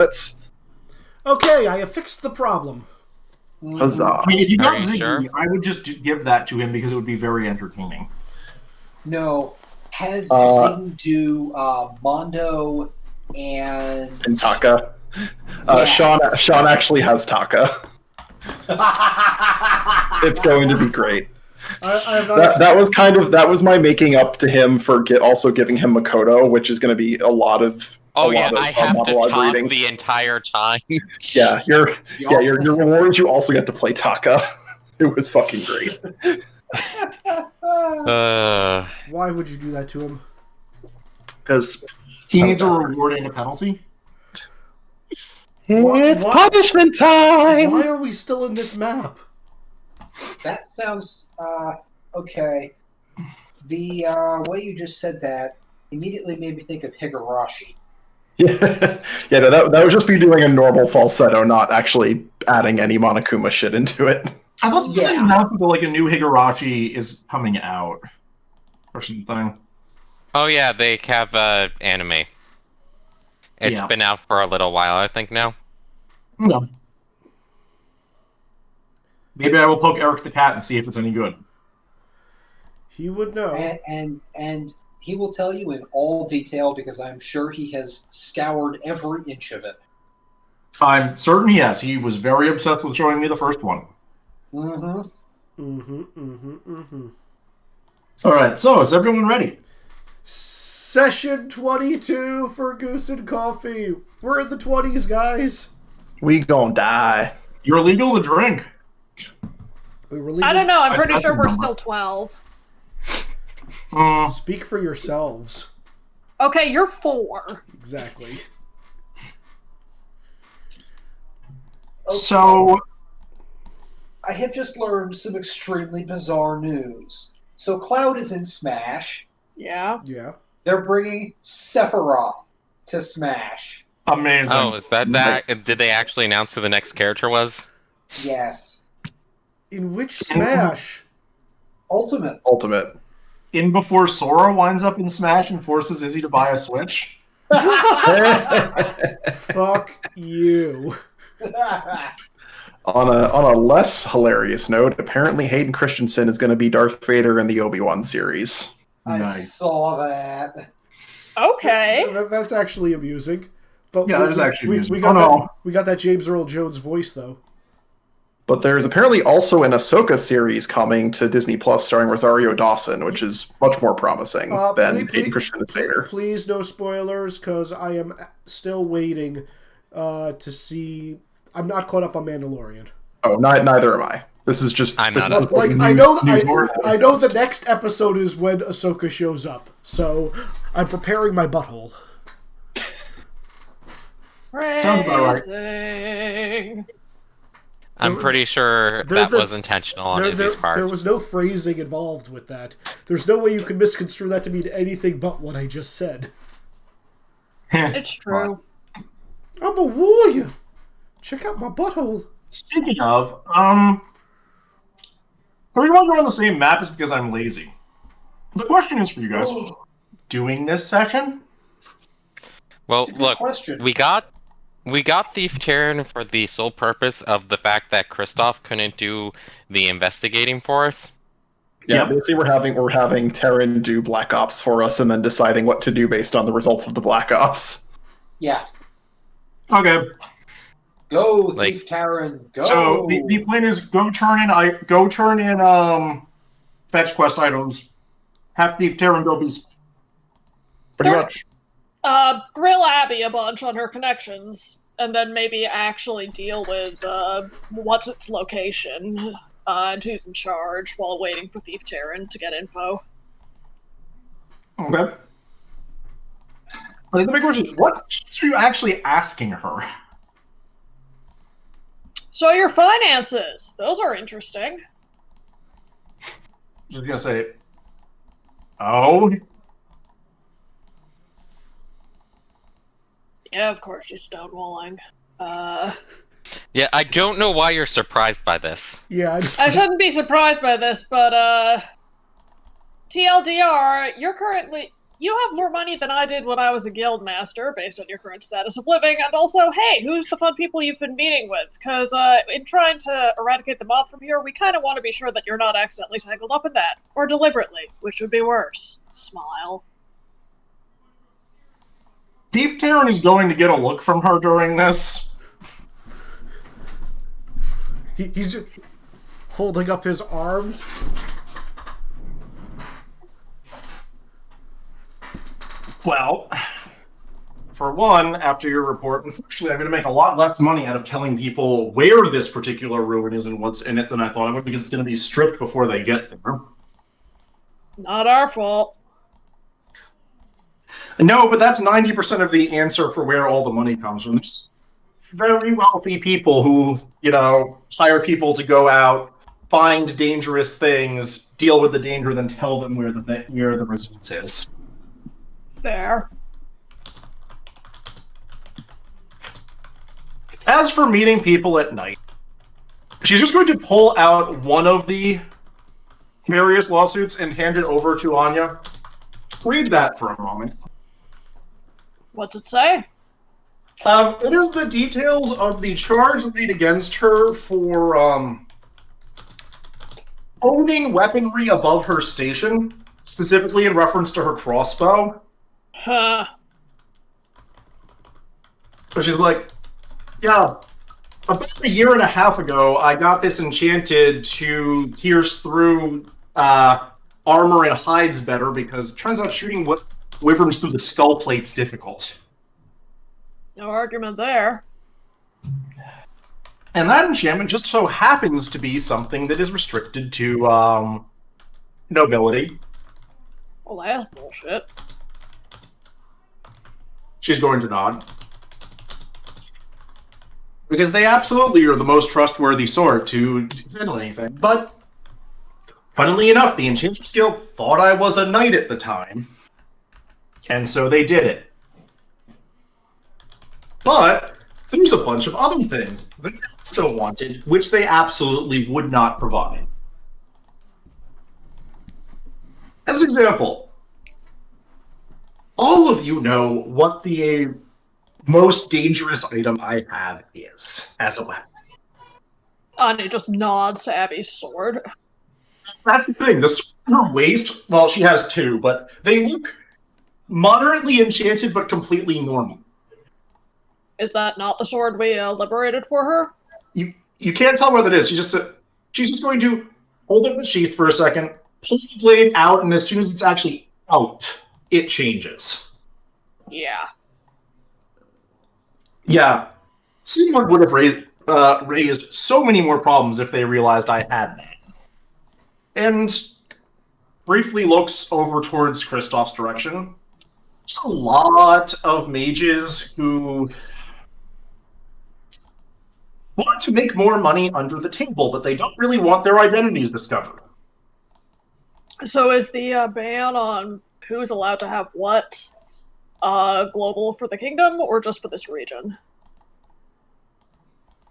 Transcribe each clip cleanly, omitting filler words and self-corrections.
That's Okay, I have fixed the problem. huzzah. I mean, if you got Are you Ziggy, sure? I would just give that to him because it would be very entertaining. No, have Zing do Mondo and Taka. Yes. Sean actually has Taka. It's going to be great. That was my making up to him for also giving him Makoto, which is going to be a lot of. I have to monologue talk reading. the entire time. Your reward, you also get to play Taka. It was fucking great. Why would you do that to him? Because he needs a reward and a penalty. It's punishment time! Why are we still in this map? That sounds okay. The way you just said that immediately made me think of Higurashi. No, that would just be doing a normal falsetto, not actually adding any Monokuma shit into it. I thought this announcement that like a new Higurashi is coming out or something. Oh yeah, they have anime. It's been out for a little while, I think now. Yeah. Maybe I will poke Eric the cat and see if it's any good. He would know. And he will tell you in all detail because I'm sure he has scoured every inch of it. I'm certain he has. He was very obsessed with showing me the first one. All right, so is everyone ready? Session 22 for Goose and Coffee. We're in the 20s, guys. We gonna die. You're legal to drink. I don't know. I'm pretty sure we're still 12. Speak for yourselves. Okay, you're 4. Exactly. So, I have just learned some extremely bizarre news. So Cloud is in Smash. Yeah. Yeah. They're bringing Sephiroth to Smash. amazing. Oh, is that? Did they actually announce who the next character was? Yes. In which Smash? Ultimate. In before Sora winds up in Smash and forces Izzy to buy a Switch. Fuck you. On a less hilarious note, apparently Hayden Christensen is going to be Darth Vader in the Obi-Wan series. I saw that. Okay. That's actually amusing. But Yeah, that is actually amusing. We got that James Earl Jones voice, though. But there's apparently also an Ahsoka series coming to Disney Plus starring Rosario Dawson, which is much more promising than Hayden Christensen's Vader. Please, no spoilers, because I am still waiting to see... I'm not caught up on Mandalorian. Oh, neither am I. This is just... I'm not. I know the next episode is when Ahsoka shows up, so I'm preparing my butthole. Sounds about Phrasing. I'm pretty sure that was intentional on Izzy's part. There was no phrasing involved with that. There's no way you can misconstrue that to mean anything but what I just said. It's true. I'm a warrior. Check out my butthole. Speaking of, the reason we're on the same map is because I'm lazy. The question is for you guys: doing this session? Well, look, question. we got Thief Terran for the sole purpose of the fact that Kristoff couldn't do the investigating for us. Yeah, basically we're having Terran do Black Ops for us and then deciding what to do based on the results of the Black Ops. Yeah. Okay. Go, Thief Terran, go! So the plan is go turn in fetch quest items. Have Thief Terran go be Pretty much. Grill Abby a bunch on her connections, and then maybe actually deal with what's its location and who's in charge while waiting for Thief Terran to get info. Okay. I think the big question is, what are you actually asking her? So your finances, those are interesting. I was gonna say, oh? Yeah, of course she's stonewalling. Yeah, I don't know why you're surprised by this. Yeah, I shouldn't be surprised by this, but TLDR, you're currently you have more money than I did when I was a guild master, based on your current status of living, and also, hey, who's the fun people you've been meeting with? Because in trying to eradicate the mob from here, we kind of want to be sure that you're not accidentally tangled up in that, or deliberately, which would be worse. Smile. Thief Taryn is going to get a look from her during this. He's just holding up his arms. Well, for one, after your report, unfortunately, I'm going to make a lot less money out of telling people where this particular ruin is and what's in it than I thought I would, because it's going to be stripped before they get there. Not our fault. No, but that's 90% of the answer for where all the money comes from. There's very wealthy people who, hire people to go out, find dangerous things, deal with the danger, then tell them where the result is. Fair. As for meeting people at night, she's just going to pull out one of the various lawsuits and hand it over to Anya. Read that for a moment. What's it say? It is the details of the charge laid against her for owning weaponry above her station, specifically in reference to her crossbow. Huh. But she's like, yeah, about a year and a half ago, I got this enchanted to pierce through armor and hides better, because it turns out shooting wyverns through the skull plate's difficult. No argument there. And that enchantment just so happens to be something that is restricted to nobility. Well, that's bullshit. She's going to nod. Because they absolutely are the most trustworthy sort to handle anything. But, funnily enough, the Enchantress Guild thought I was a knight at the time. And so they did it. But there's a bunch of other things they also wanted, which they absolutely would not provide. As an example, all of you know what the most dangerous item I have is as a weapon. Anya just nods to Abby's sword. That's the thing. Her waist, well, she has two, but they look moderately enchanted but completely normal. Is that not the sword we liberated for her? You can't tell where that is. She's just going to hold up the sheath for a second, pull the blade out, and as soon as it's actually out, it changes. Yeah. Yeah. Someone would have raised so many more problems if they realized I had that. And briefly looks over towards Kristoff's direction. There's a lot of mages who want to make more money under the table, but they don't really want their identities discovered. So is the ban on who's allowed to have what global for the kingdom, or just for this region?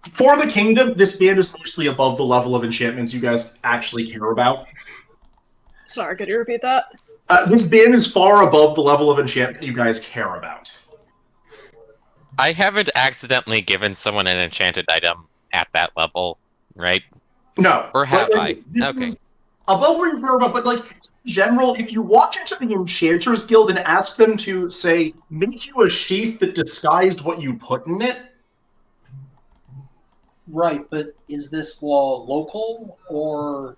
For the kingdom, this ban is mostly above the level of enchantments you guys actually care about. Sorry, could you repeat that? This ban is far above the level of enchantment you guys care about. I haven't accidentally given someone an enchanted item at that level, right? No. Or have I? This Okay. is above where you care about, but in general, if you walk into the Enchanters Guild and ask them to, say, make you a sheath that disguised what you put in it. Right, but is this law local or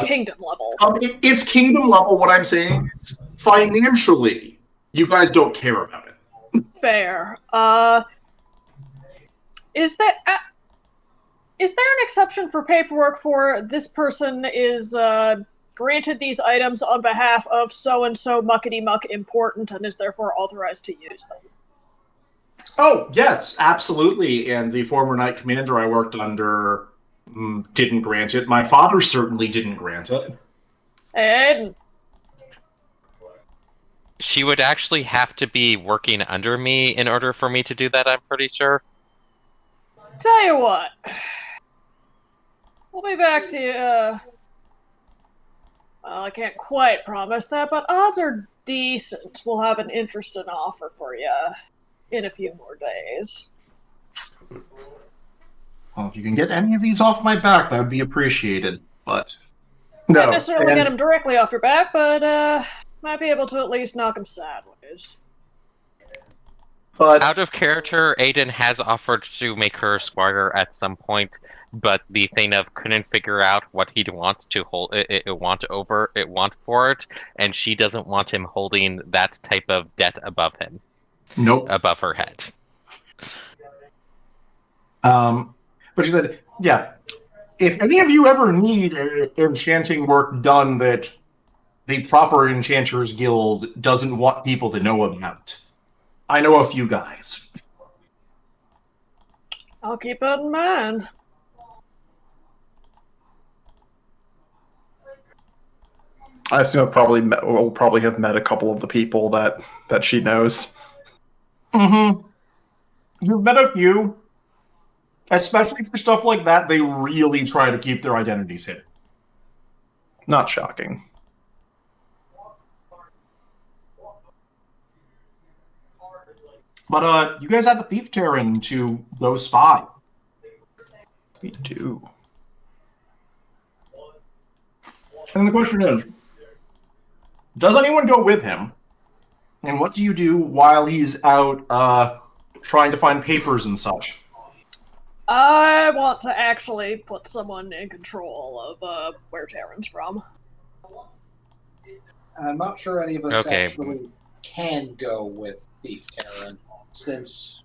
kingdom level? It's kingdom level, what I'm saying is financially, you guys don't care about it. Fair. Is there an exception for paperwork for this person is granted these items on behalf of so-and-so muckety-muck important and is therefore authorized to use them? Oh, yes, absolutely. And the former Knight Commander I worked under didn't grant it. My father certainly didn't grant it. And She would actually have to be working under me in order for me to do that, I'm pretty sure. tell you what. We'll be back to you, well, I can't quite promise that, but odds are decent, we'll have an interesting offer for you in a few more days. Well, if you can get any of these off my back, that would be appreciated. But No, Not necessarily and- get him directly off your back, but might be able to at least knock him sideways. but Out of character, Aiden has offered to make her squire at some point, but the Thanev couldn't figure out what he'd want to want for it, and she doesn't want him holding that type of debt above him, nope. above her head. But she said, yeah, if any of you ever need enchanting work done that the proper Enchanters Guild doesn't want people to know about, I know a few guys. I'll keep that in mind. I assume we'll probably have met a couple of the people that she knows. Mm-hmm. You've met a few. Especially for stuff like that, they really try to keep their identities hidden. Not shocking. But you guys have a thief Terran to go spy. We do. And the question is, does anyone go with him? And what do you do while he's out trying to find papers and such? I want to actually put someone in control of where Terran's from. I'm not sure any of us Okay. actually can go with Thief Terran, since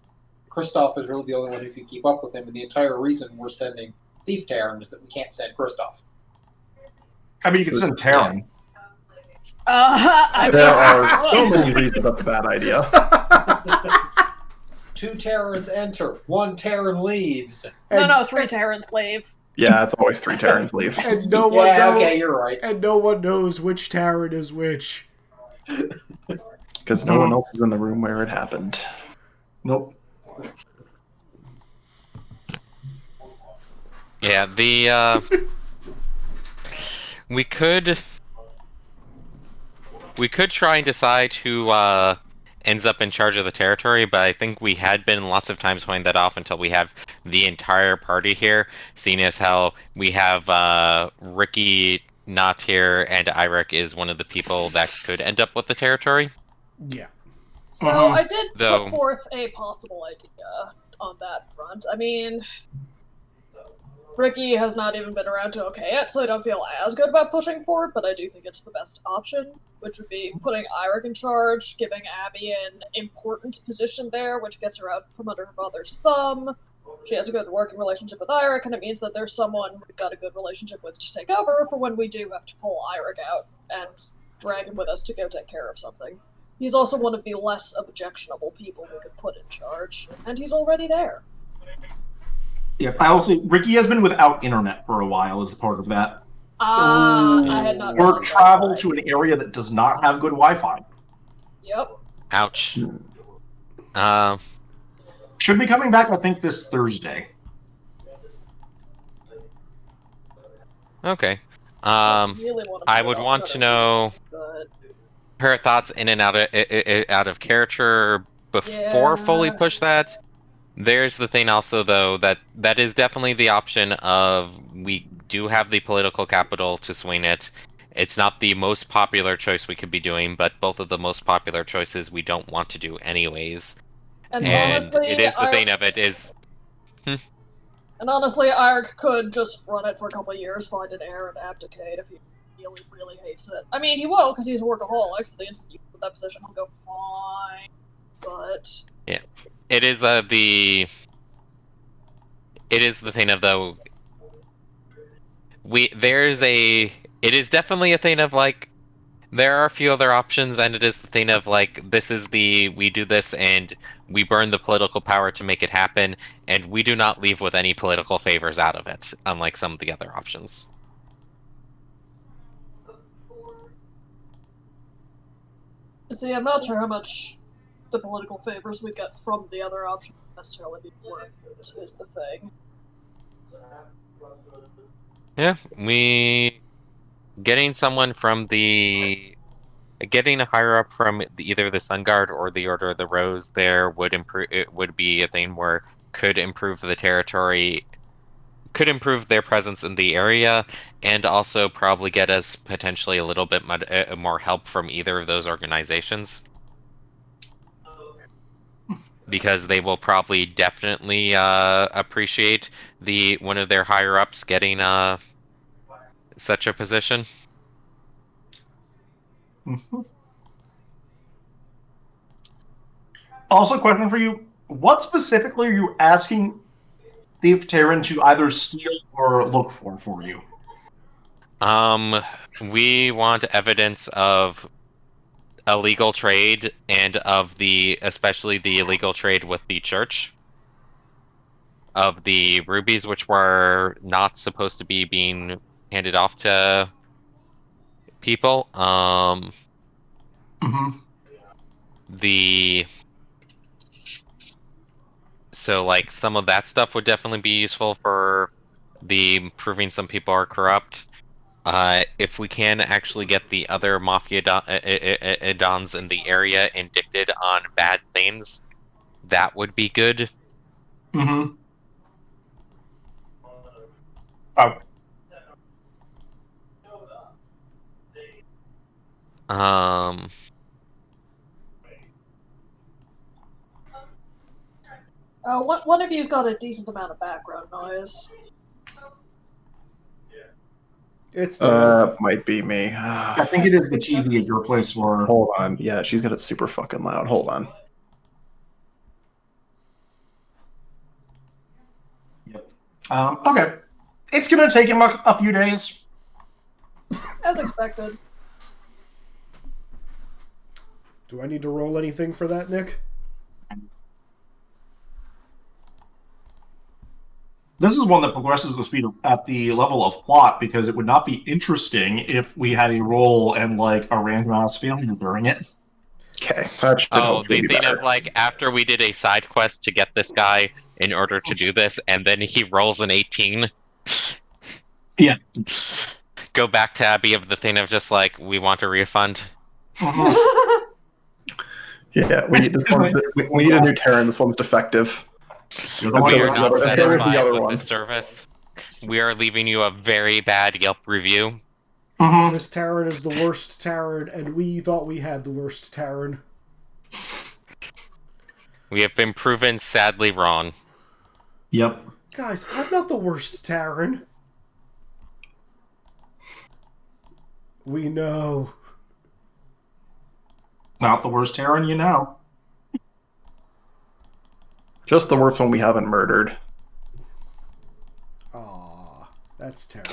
Kristoff is really the only one who can keep up with him, and the entire reason we're sending Thief Terran is that we can't send Kristoff. I mean, you can send Terran. I There mean, are so many reasons that's a bad idea. 2 Terrans enter, 1 Terran leaves. No, 3 Terrans leave. Yeah, it's always 3 Terrans leave. And no one Yeah, knows. okay, you're right. And no one knows which Terran is which. Because no one else was in the room where it happened. Nope. Yeah, we could try and decide who ends up in charge of the territory, but I think we had been lots of times playing that off until we have the entire party here, seeing as how we have Ricky not here and Irek is one of the people that could end up with the territory. Yeah. So I did Though- put forth a possible idea on that front. I mean, Ricky has not even been around to okay it, so I don't feel as good about pushing for it, but I do think it's the best option, which would be putting Irek in charge, giving Abby an important position there, which gets her out from under her father's thumb. She has a good working relationship with Irek, and it means that there's someone we've got a good relationship with to take over for when we do have to pull Irek out and drag him with us to go take care of something. He's also one of the less objectionable people we could put in charge, and he's already there. Yeah, I also Ricky has been without internet for a while as part of that. I had not Or realized travel that. to an area that does not have good Wi-Fi. Yep. Ouch. Should be coming back, I think, this Thursday. Okay. Really wanna I put would it want on to know but her thoughts in and out of character before fully Yeah. push that. There's the thing also, though, that is definitely the option of we do have the political capital to swing it. It's not the most popular choice we could be doing, but both of the most popular choices we don't want to do anyways. And And honestly, it is the thing of it is, And honestly, Ark could just run it for a couple of years, find an heir, and abdicate if he really, really hates it. I mean, he will, because he's a workaholic, so the instant you put that position, he'll go fine. But it is the thing of though. It is definitely a thing of like, there are a few other options, and it is the thing of like, we do this and we burn the political power to make it happen, and we do not leave with any political favors out of it, unlike some of the other options. see, I'm not sure how much the political favors we get from the other option would necessarily be worth it, is the thing. Yeah, getting someone from the getting a higher up from either the Sun Guard or the Order of the Rose there would improve. It would be a thing where could improve the territory, could improve their presence in the area, and also probably get us potentially a little bit more help from either of those organizations. Because they will probably definitely appreciate one of their higher ups getting such a position. Mm-hmm. Also, question for you: what specifically are you asking Thief Terran to either steal or look for you? We want evidence of illegal trade and of especially the illegal trade with the church. Of the rubies, which were not supposed to be being handed off to people. Mm-hmm. So like some of that stuff would definitely be useful for proving some people are corrupt. If we can actually get the other mafia dons in the area indicted on bad things, that would be good. Mm-hmm. Oh. One of you's got a decent amount of background noise. It's might be me. I think it is the TV at your place where... Hold on. Yeah, she's got it super fucking loud. Hold on. Yep. Okay. It's going to take him a few days. As expected. Do I need to roll anything for that, Nick? This is one that progresses the speed at the level of plot, because it would not be interesting if we had a roll and like a random ass failure during it. Okay, that should hopefully the be thing better. of like after we did a side quest to get this guy in order to do this, and then he rolls an 18. Yeah. Go back to Abby of the thing of just like, we want a refund. Yeah, we need a new Terran. This one's defective. We are not satisfied other with one. this service. We are leaving you a very bad Yelp review. This Terran is the worst Terran, and we thought we had the worst Terran. We have been proven sadly wrong. Yep. Guys, I'm not the worst Terran. We know. Not the worst Terran you know. Just the worst one we haven't murdered. Aw, that's terrible.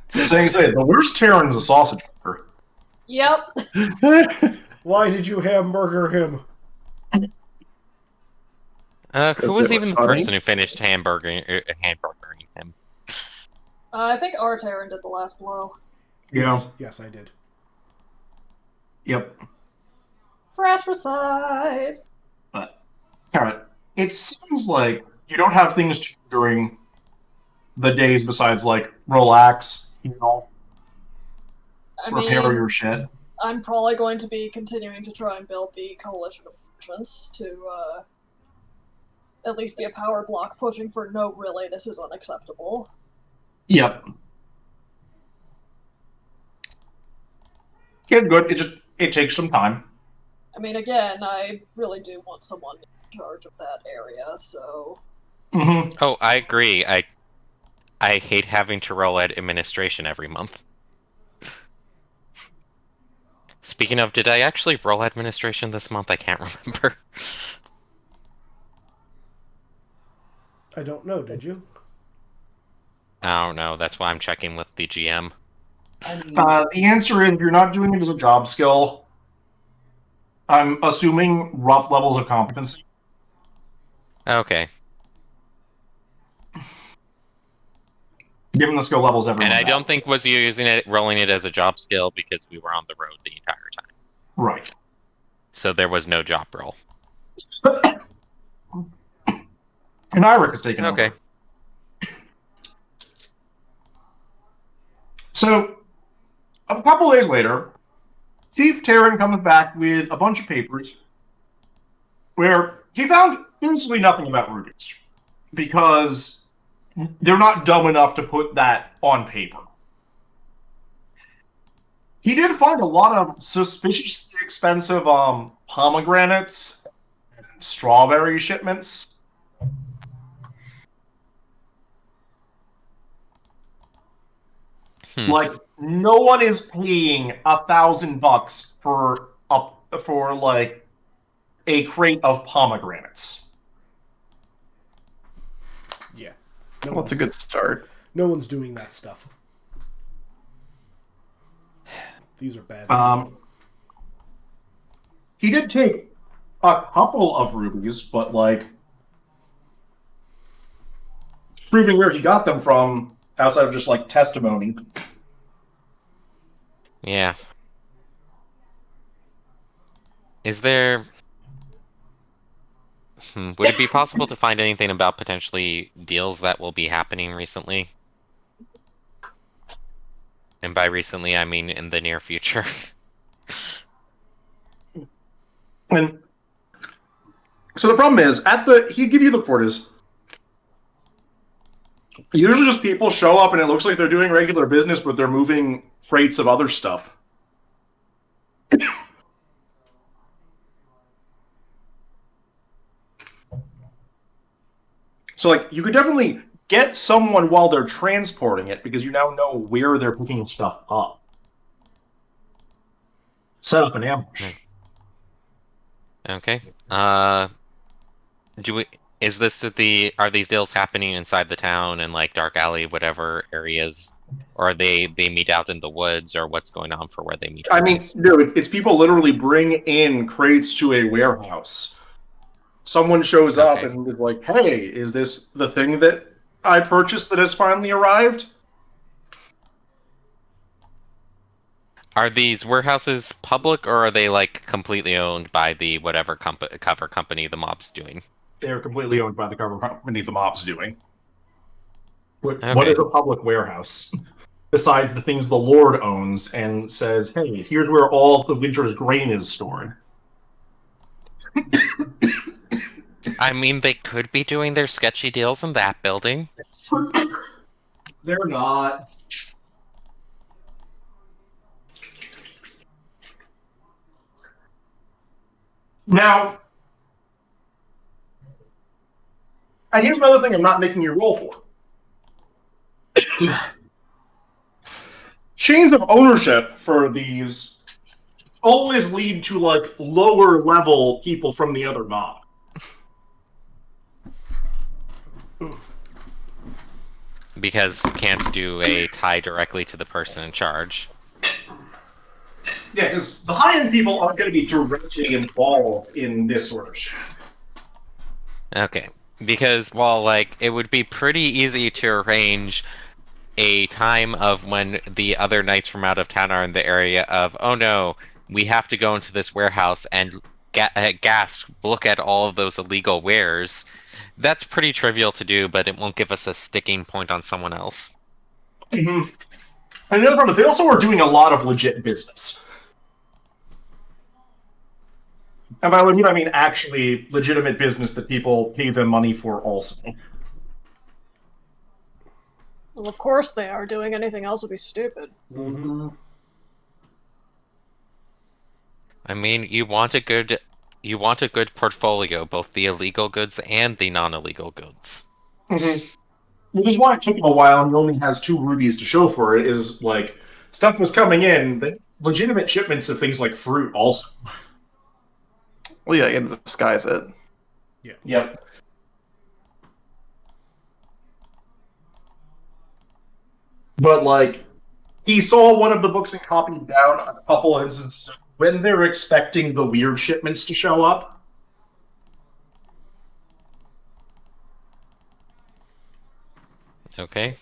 Say, the worst Terran is a sausage maker. Yep. Why did you hamburger him? Who was even the person who finished hamburgering him? I think Artaran did the last blow. Yeah. Yes, I did. Yep. Fratricide! Alright. It seems like you don't have things to do during the days besides, like, relax, repair your shit. I'm probably going to be continuing to try and build the coalition of merchants to, at least be a power block pushing for no, really, this is unacceptable. Yep. Yeah, good. It takes some time. I mean, again, I really do want someone in charge of that area, so... Mm-hmm. Oh, I agree. I hate having to roll at administration every month. Speaking of, did I actually roll administration this month? I can't remember. I don't know, did you? I don't know. That's why I'm checking with the GM. The answer is you're not doing it as a job skill. I'm assuming rough levels of competency. Okay. Given the skill levels everyone And I has. don't think was you rolling it as a job skill because we were on the road the entire time. Right. So there was no job roll. And Iric is taken Okay. over. So, a couple days later, Thief Terran comes back with a bunch of papers where he found basically nothing about rubies because they're not dumb enough to put that on paper. He did find a lot of suspiciously expensive pomegranates and strawberry shipments. Like, no one is paying $1,000 for like a crate of pomegranates. Yeah. Well, that's a good start. No one's doing that stuff. These are bad. He did take a couple of rubies, but like proving where he got them from outside of just like testimony. Yeah. Is there... Would it be possible to find anything about potentially deals that will be happening recently? And by recently, I mean in the near future. And so the problem is, he'd give you the quarters. Usually just people show up and it looks like they're doing regular business, but they're moving freights of other stuff. So, like, you could definitely get someone while they're transporting it, because you now know where they're picking stuff up. Set up an ambush. Okay. Are these deals happening inside the town in like Dark Alley, whatever areas, or are they meet out in the woods, or what's going on for where they meet? I mean, no, it's people literally bring in crates to a warehouse. Someone shows up and is like, "Hey, is this the thing that I purchased that has finally arrived?" Are these warehouses public, or are they like completely owned by the whatever cover company the mob's doing? They're completely owned by the cover company the mob's doing. What is a public warehouse? Besides the things the Lord owns and says, "Hey, here's where all the winter's grain is stored." I mean, they could be doing their sketchy deals in that building. They're not. Now, and here's another thing I'm not making you roll for. Chains of ownership for these always lead to, like, lower level people from the other mob. Because can't do a tie directly to the person in charge. Yeah, because the high-end people aren't going to be directly involved in this sort of shit. Okay. Because, well, like, it would be pretty easy to arrange a time of when the other knights from out of town are in the area of, oh no, we have to go into this warehouse and gasp, look at all of those illegal wares. That's pretty trivial to do, but it won't give us a sticking point on someone else. Mm-hmm. And the other problem is they also are doing a lot of legit business. And by legit, I mean actually legitimate business that people pay them money for also. Well, of course they are. Doing anything else would be stupid. Mm-hmm. I mean, you want a good portfolio, both the illegal goods and the non-illegal goods. Mm-hmm. Which is why it took him a while and he only has 2 rubies to show for it, is, like, stuff was coming in, but legitimate shipments of things like fruit also. Well, yeah, you had to disguise it. Yeah. Yep. But, like, he saw one of the books and copied down a couple of instances when they're expecting the weird shipments to show up. Okay.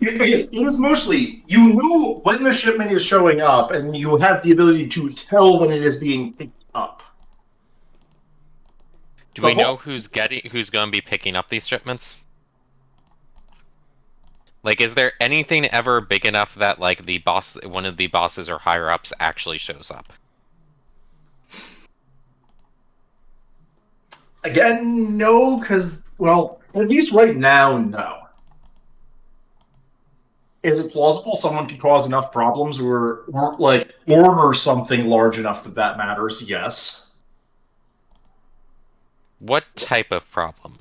It is mostly, you know when the shipment is showing up, and you have the ability to tell when it is being picked up. Do we know who's going to be picking up these shipments? Like, is there anything ever big enough that, like, the boss, one of the bosses or higher-ups actually shows up? Again, no, because, well, at least right now, no. Is it plausible someone could cause enough problems or like, order something large enough that that matters? Yes. What type of problem?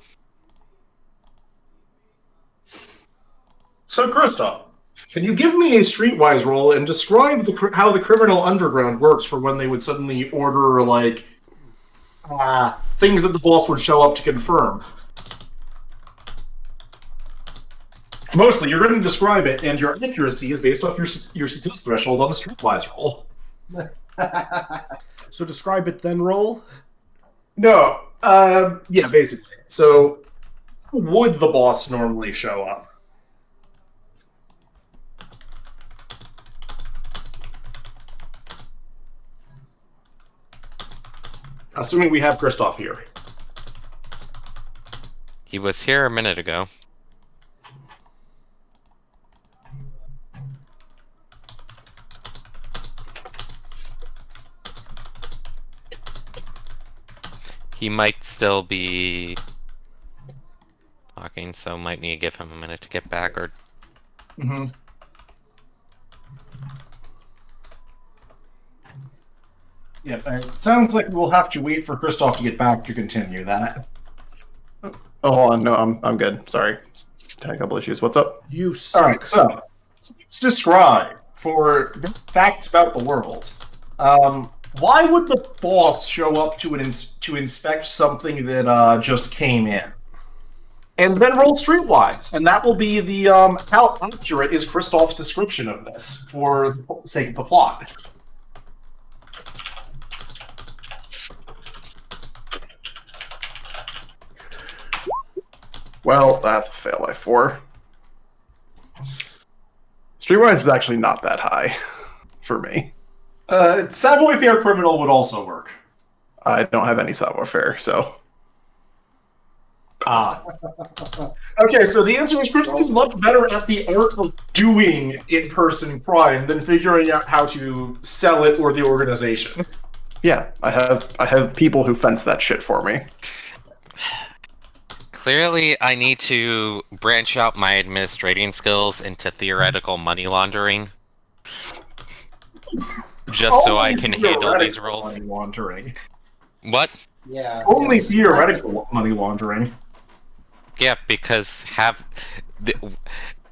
So, Kristoff, can you give me a streetwise roll and describe how the criminal underground works for when they would suddenly order, like, things that the boss would show up to confirm? Mostly, you're going to describe it, and your accuracy is based off your success threshold on the streetwise roll. So describe it, then roll? No, yeah, basically. So, how would the boss normally show up? Assuming we have Kristoff here. He was here a minute ago. He might still be talking, so might need to give him a minute to get back, or... Mm-hmm. Yeah, it sounds like we'll have to wait for Kristoff to get back to continue that. Oh, hold on. No, I'm good. Sorry. Had a couple issues. What's up? You suck. Alright, so let's describe, for facts about the world, why would the boss show up to inspect something that just came in? And then roll streetwise, and that will be the how accurate is Kristoff's description of this for the sake of the plot. Well, that's a fail by 4. Streetwise is actually not that high for me. Savoir-faire criminal would also work. I don't have any savoir-faire, so... Okay, so the answer is Kristoff is much better at the art of doing in-person crime than figuring out how to sell it or the organization. Yeah, I have people who fence that shit for me. Clearly, I need to branch out my administrating skills into theoretical money laundering. Just so I can handle these roles. Money laundering. What? Yeah. Only yes. theoretical money laundering. Yeah, because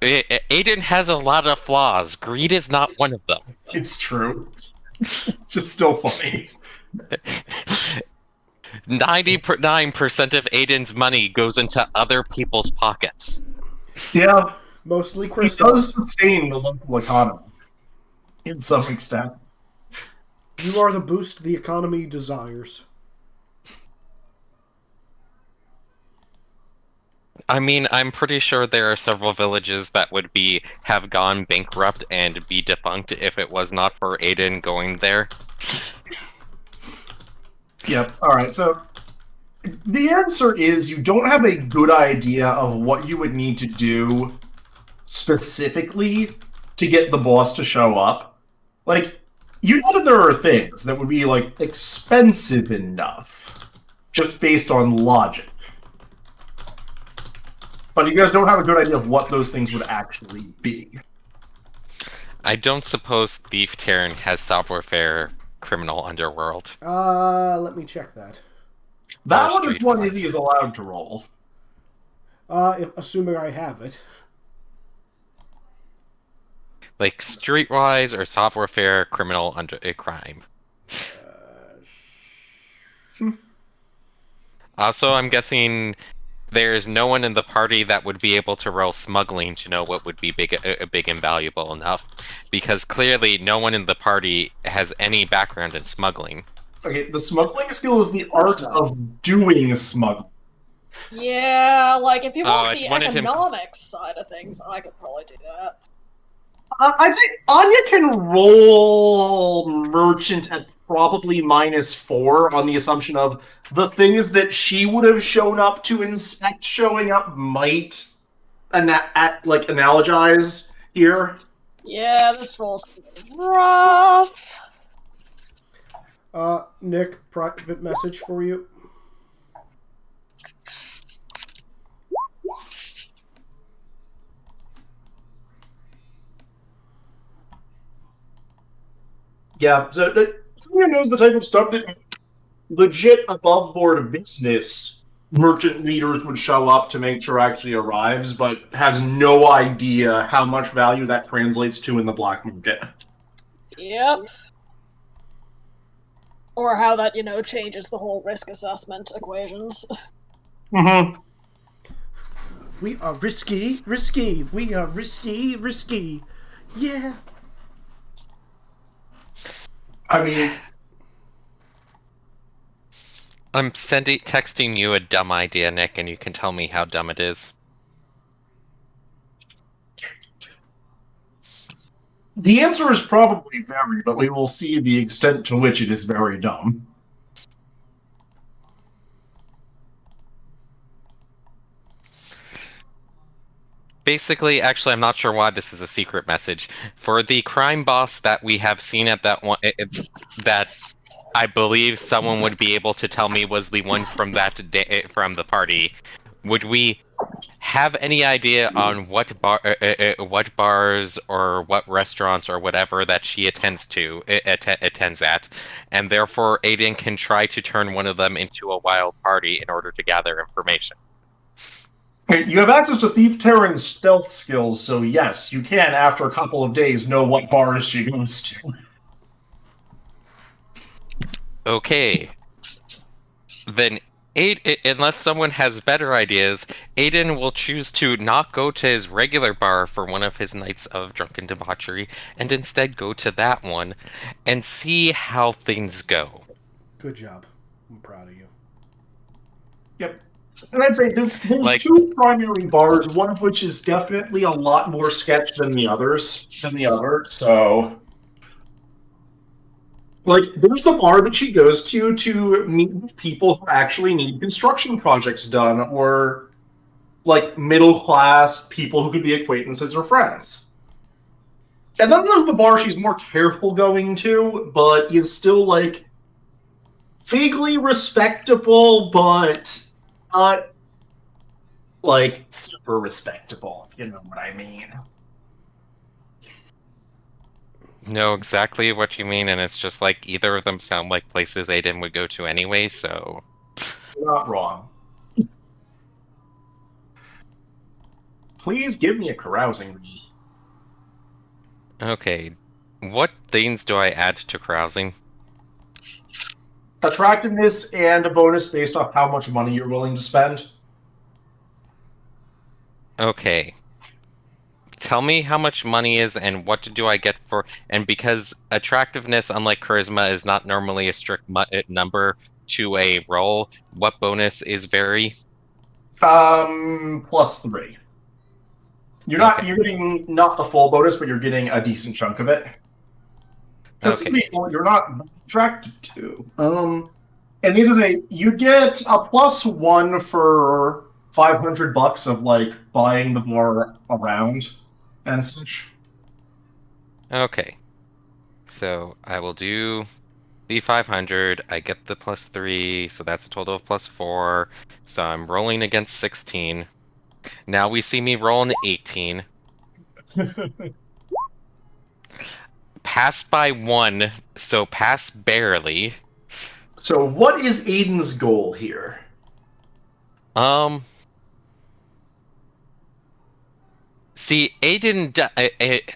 Aiden has a lot of flaws. Greed is not one of them. It's true. Just still funny. 99% of Aiden's money goes into other people's pockets. Yeah, Mostly he Kristoff. does sustain the local economy. In some extent. You are the boost the economy desires. I mean, I'm pretty sure there are several villages that would have gone bankrupt and be defunct if it was not for Aiden going there. Yep, alright, so the answer is you don't have a good idea of what you would need to do specifically to get the boss to show up. Like, you know that there are things that would be, like, expensive enough, just based on logic. But you guys don't have a good idea of what those things would actually be. I don't suppose Thief Terran has savoir-faire criminal underworld. Let me check that. That Or one is one streetwise. Izzy is allowed to roll. Assuming I have it. Like streetwise or savoir-faire criminal crime. Also, I'm guessing there's no one in the party that would be able to roll smuggling to know what would be big and valuable enough, because clearly no one in the party has any background in smuggling. Okay, the smuggling skill is the art of doing smuggling. Yeah, like if you want it's the one of him- economics side of things, I could probably do that. I'd say Anya can roll merchant at probably -4 on the assumption of the things that she would have shown up to inspect showing up might analogize here? Yeah, this roll's rough. Nick, private message for you. Yeah, so who knows the type of stuff that legit above board business merchant leaders would show up to make sure actually arrives, but has no idea how much value that translates to in the black market. Yep. Or how that, changes the whole risk assessment equations. Mm-hmm. We are risky. We are risky. Yeah. I mean, I'm texting you a dumb idea, Nick, and you can tell me how dumb it is. the answer is probably very, but we will see the extent to which it is very dumb. Basically, actually, I'm not sure why this is a secret message. For the crime boss that we have seen at that one, that I believe someone would be able to tell me was the one from that day, from the party, would we have any idea on what bars or what restaurants or whatever that she attends at, and therefore Aiden can try to turn one of them into a wild party in order to gather information. You have access to Thief Terran's stealth skills, so yes, you can, after a couple of days, know what bars she goes to. Okay. Then, unless someone has better ideas, Aiden will choose to not go to his regular bar for one of his nights of drunken debauchery, and instead go to that one, and see how things go. Good job. I'm proud of you. Yep. And I'd say there's two primary bars, one of which is definitely a lot more sketch than the other, so... there's the bar that she goes to meet with people who actually need construction projects done, or, middle-class people who could be acquaintances or friends. And then there's the bar she's more careful going to, but is still, vaguely respectable, but... not, super respectable, if you know what I mean. Know exactly what you mean, and it's just either of them sound like places Aiden would go to anyway, so... You're not wrong. Please give me a carousing read. Okay. What things do I add to carousing? Attractiveness and a bonus based off how much money you're willing to spend. Okay. Tell me how much money is and what do I get for... And because attractiveness, unlike charisma, is not normally a strict number to a roll, what bonus is vary? +3. You're getting not the full bonus, but you're getting a decent chunk of it. Because people you're not attracted to. And these are you get a +1 for $500 of buying the bar around and such. Okay. So I will do the 500. I get the +3, so that's a total of +4. So I'm rolling against 16. Now we see me roll an 18. Pass by 1, so pass barely. So what is Aiden's goal here? See, Aiden,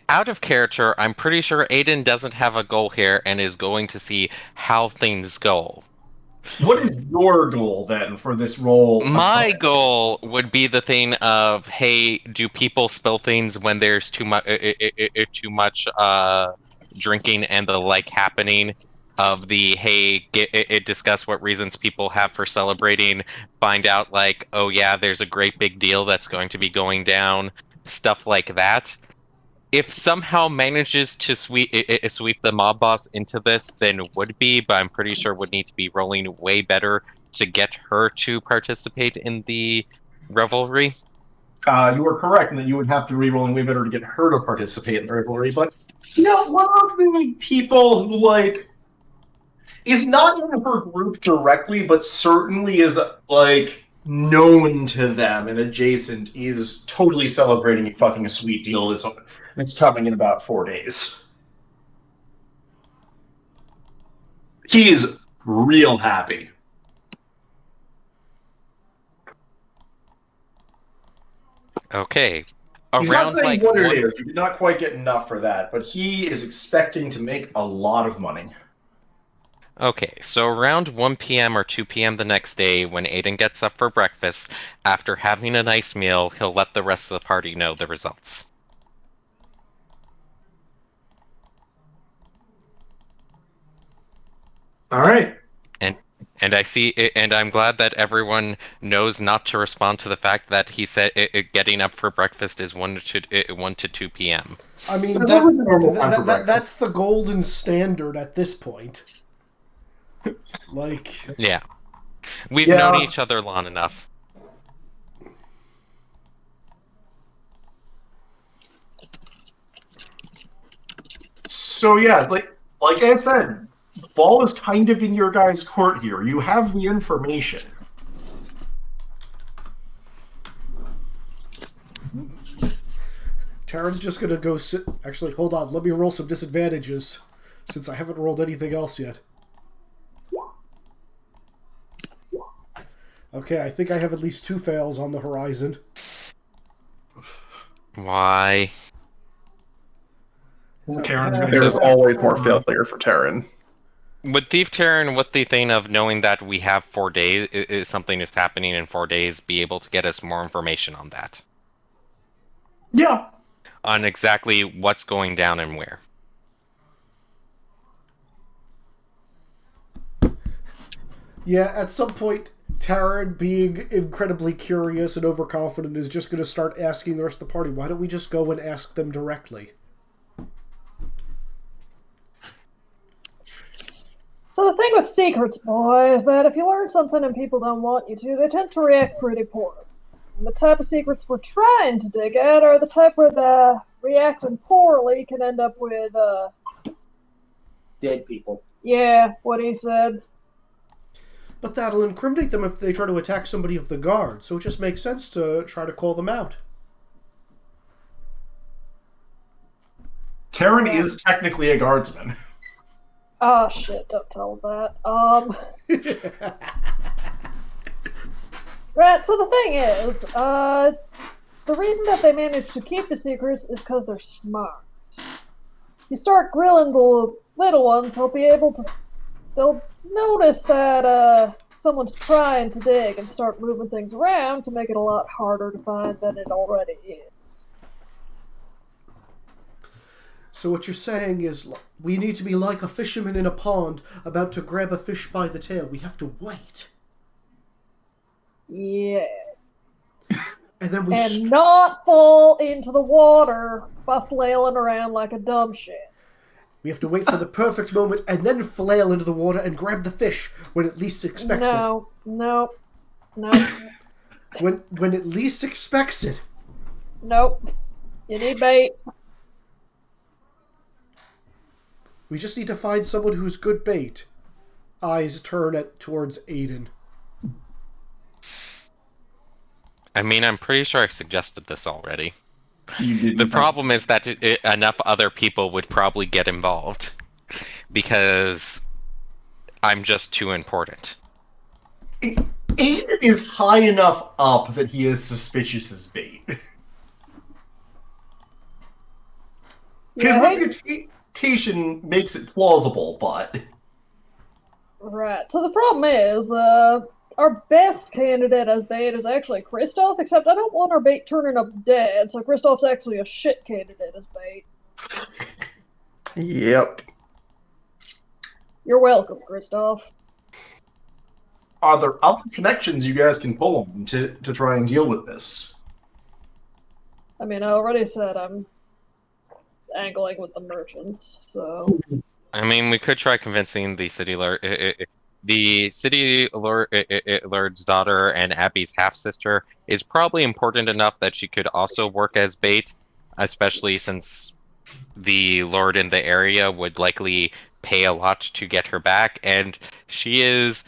out of character, I'm pretty sure Aiden doesn't have a goal here and is going to see how things go. What is your goal, then, for this role? My goal would be the thing of, hey, do people spill things when there's too much drinking and the like happening? Of the, hey, discuss what reasons people have for celebrating, find out, oh yeah, there's a great big deal that's going to be going down, stuff like that. If somehow manages to sweep the mob boss into this, then would be, but I'm pretty sure would need to be rolling way better to get her to participate in the revelry. You are correct in that you would have to re-roll way better to get her to participate in the rivalry, but one of the people who, like, is not in her group directly, but certainly is, like, known to them and adjacent, is totally celebrating fucking a sweet deal that's coming in about 4 days. He is real happy. Okay. He's not Around saying like what one... it is. You did not quite get enough for that, but he is expecting to make a lot of money. Okay, so around 1 p.m. or 2 p.m. the next day, when Aiden gets up for breakfast, after having a nice meal, he'll let the rest of the party know the results. All right. And I see, and I'm glad that everyone knows not to respond to the fact that he said getting up for breakfast is 1 to 2 p.m. I mean, That's the normal time for breakfast. that's the golden standard at this point. Like, Yeah. We've known each other long enough. So yeah, like I said, the ball is kind of in your guys' court here. You have the information. Taryn's just gonna go sit... Actually, hold on. Let me roll some disadvantages, since I haven't rolled anything else yet. Okay, I think I have at least 2 fails on the horizon. Why? There's always more failure for Terran. Would Thief Terran, with the thing of knowing that we have 4 days, something is happening in 4 days, be able to get us more information on that? Yeah. On exactly what's going down and where. Yeah, at some point, Taryn, being incredibly curious and overconfident, is just going to start asking the rest of the party, why don't we just go and ask them directly? So the thing with secrets, boy, is that if you learn something and people don't want you to, they tend to react pretty poorly. And the type of secrets we're trying to dig at are the type where the reacting poorly can end up with, Dead people. Yeah, what he said. But that'll incriminate them if they try to attack somebody of the guard, so it just makes sense to try to call them out. Terran is technically a guardsman. Oh shit, don't tell them that. Right, so the thing is, the reason that they manage to keep the secrets is because they're smart. You start grilling the little ones, they'll notice that someone's trying to dig and start moving things around to make it a lot harder to find than it already is. So what you're saying is, we need to be like a fisherman in a pond about to grab a fish by the tail. We have to wait. Yeah. And then we not fall into the water by flailing around like a dumb shit. We have to wait for the perfect moment and then flail into the water and grab the fish when it least expects it. No. When it least expects it. Nope. You need bait. We just need to find someone who's good bait. Eyes turn towards Aiden. I mean, I'm pretty sure I suggested this already. The problem is that enough other people would probably get involved. Because I'm just too important. Aiden is high enough up that he is suspicious as bait. His reputation makes it plausible, but... Right, so the problem is, our best candidate as bait is actually Kristoff, except I don't want our bait turning up dead, so Kristoff's actually a shit candidate as bait. Yep. You're welcome, Kristoff. Are there other connections you guys can pull on to try and deal with this? I mean, I already said I'm angling with the merchants, so... I mean, we could try convincing the city the city lord's daughter and Abby's half-sister is probably important enough that she could also work as bait, especially since the lord in the area would likely pay a lot to get her back, and she is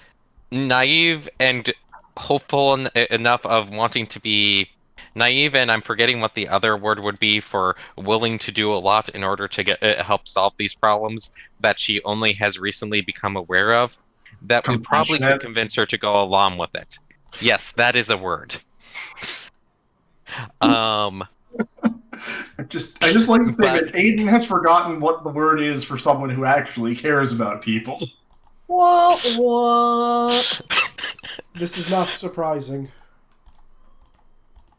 naive and hopeful enough of wanting to be naive, and I'm forgetting what the other word would be for willing to do a lot in order to get help solve these problems that she only has recently become aware of, that we probably could Compassionate. convince her to go along with it. Yes, that is a word. I just like to say that Aiden has forgotten what the word is for someone who actually cares about people. What? This is not surprising.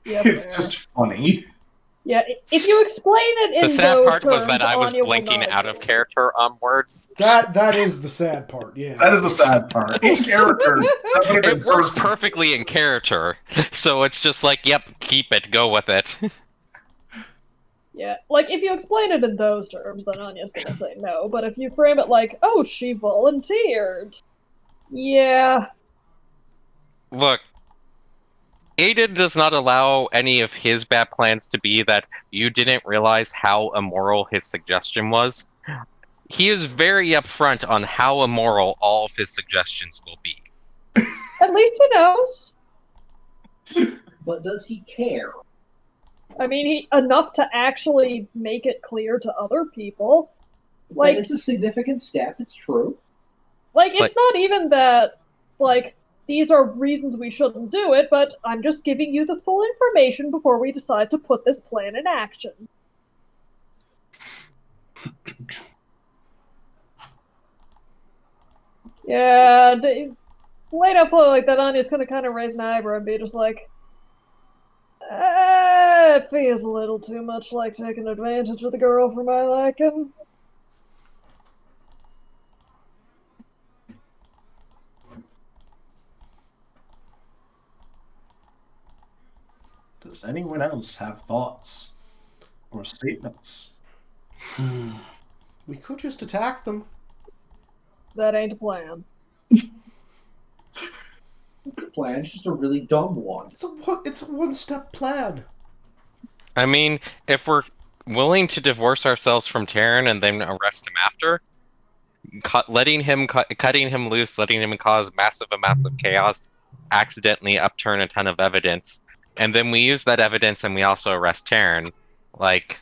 Yeah, It's fair. just funny. Yeah, if you explain it in The sad those part terms, was that I was Anya will blinking not out of agree. character on words. That is the sad part. Yeah. That is the sad part. In character, that would have been It works perfect. perfectly in character, so it's just like, yep, keep it, go with it. Yeah, like if you explain it in those terms, then Anya's gonna say no. But if you frame it like, "Oh, she volunteered," yeah, Look, Aiden does not allow any of his bad plans to be that you didn't realize how immoral his suggestion was. He is very upfront on how immoral all of his suggestions will be. at least he knows. But does he care? I mean, enough to actually make it clear to other people. Like, That is a significant step. It's true. like it's not even that. Like, these are reasons we shouldn't do it, but I'm just giving you the full information before we decide to put this plan in action. Yeah, laid out like that, Anya's gonna kind of raise an eyebrow and be just like, it feels a little too much like taking advantage of the girl for my liking. Does anyone else have thoughts or statements? We could just attack them. That ain't a plan. The plan's just a really dumb one. It's a one-step plan. I mean, if we're willing to divorce ourselves from Terran and then arrest him after, cutting him loose, letting him cause massive amounts of chaos, accidentally upturn a ton of evidence, and then we use that evidence and we also arrest Terran, like...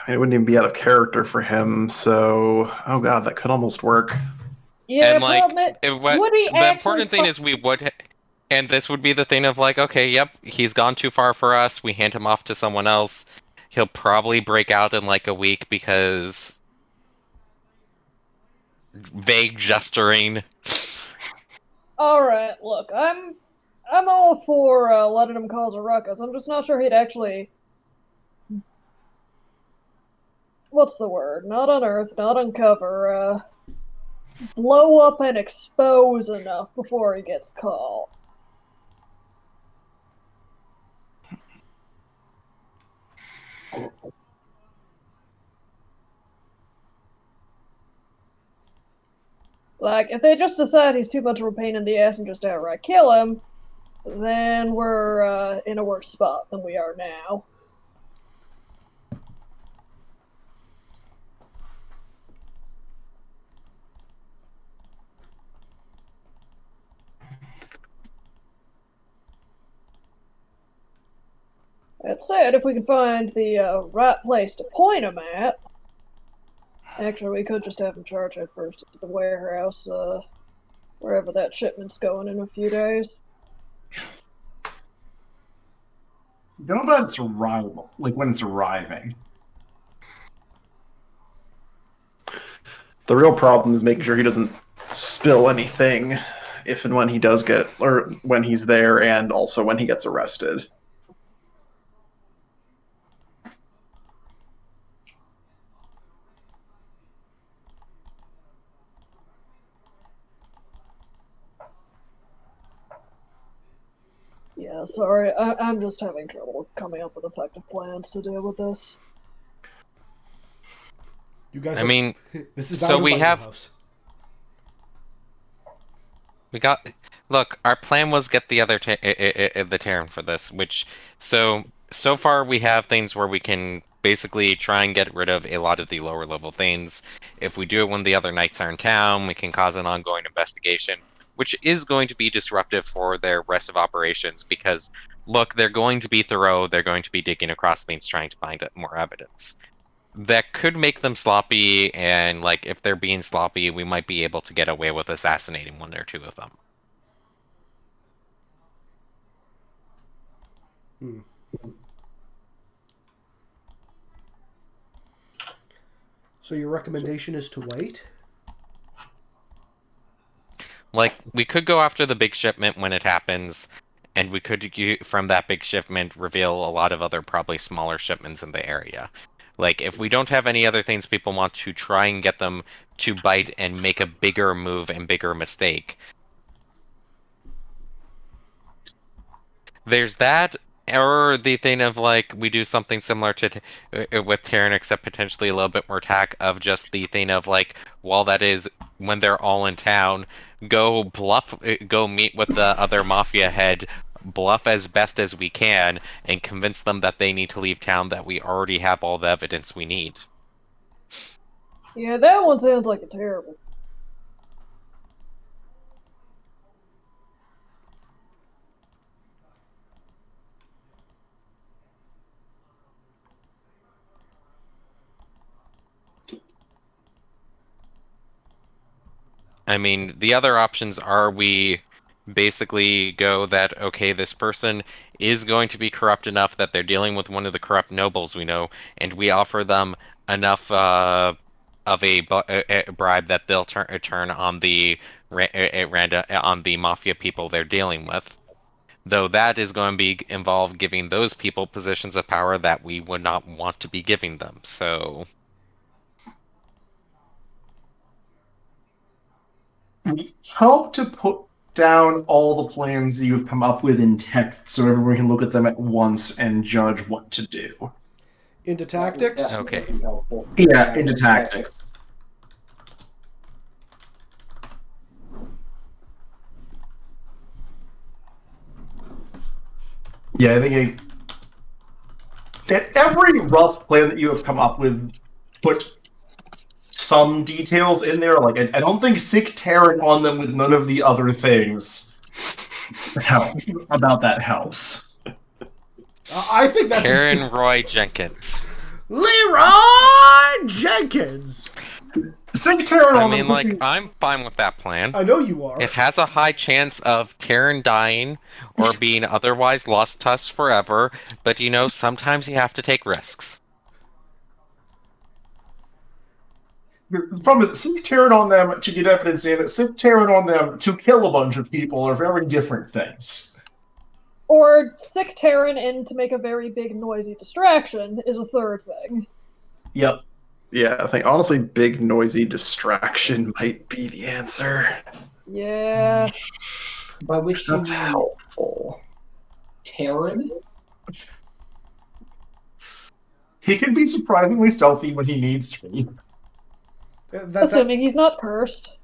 It wouldn't even be out of character for him, so... Oh god, that could almost work. Yeah, and like, would he the important thing is we would... And this would be the thing of like, okay, yep, he's gone too far for us, we hand him off to someone else. He'll probably break out in like a week because... vague gesturing. Alright, look, I'm all for letting him cause a ruckus. I'm just not sure he'd actually... What's the word? Not unearth, not uncover, blow up and expose enough before he gets caught. Like, if they just decide he's too much of a pain in the ass and just outright kill him, then we're in a worse spot than we are now. That said, if we can find the right place to point him at, actually, we could just have him charge it first to the warehouse, wherever that shipment's going in a few days. You know about its arrival, like when it's arriving. The real problem is making sure he doesn't spill anything if and when he does get, or when he's there, and also when he gets arrested. Yeah, sorry, I'm just having trouble coming up with effective plans to deal with this. You guys. I mean, This is so out of we my have- house. We got. Look, our plan was get the other the Terran for this, which so far we have things where we can basically try and get rid of a lot of the lower level things. If we do it when the other knights are in town, we can cause an ongoing investigation, which is going to be disruptive for their rest of operations because look, they're going to be thorough, they're going to be digging across things trying to find more evidence. That could make them sloppy, and like if they're being sloppy, we might be able to get away with assassinating one or two of them. So your recommendation is to wait? Like, we could go after the big shipment when it happens, and we could, from that big shipment, reveal a lot of other probably smaller shipments in the area. Like, if we don't have any other things people want to try and get them to bite and make a bigger move and bigger mistake. There's that, or the thing of, like, we do something similar to with Terran, except potentially a little bit more tack of just the thing of, like, while that is, when they're all in town, go bluff, go meet with the other mafia head, bluff as best as we can, and convince them that they need to leave town, that we already have all the evidence we need. Yeah, that one sounds like a terrible. I mean, the other options are we basically go that, okay, this person is going to be corrupt enough that they're dealing with one of the corrupt nobles we know, and we offer them enough of a bribe that they'll turn on the on the mafia people they're dealing with. Though that is going to be involve giving those people positions of power that we would not want to be giving them. So Help to put down all the plans you've come up with in text so everyone can look at them at once and judge what to do. Into tactics? Okay. Yeah, into tactics. Yeah, I think every rough plan that you have come up with, put some details in there. Like, I don't think sick Terran on them with none of the other things about that helps. I think that's Karen Roy Jenkins. Leroy Jenkins. Sick Terran I on mean, them. like, I'm fine with that plan. I know you are. It has a high chance of Terran dying or being otherwise lost to us forever, but you know, sometimes you have to take risks. The problem is, sick Terran on them to get evidence in, sick Terran on them to kill a bunch of people are very different things. Or sick Terran in to make a very big noisy distraction is a third thing. Yep. Yeah, I think honestly, big noisy distraction might be the answer. Yeah. By which That's you mean helpful. Terran? He can be surprisingly stealthy when he needs to be. That's Assuming he's not cursed.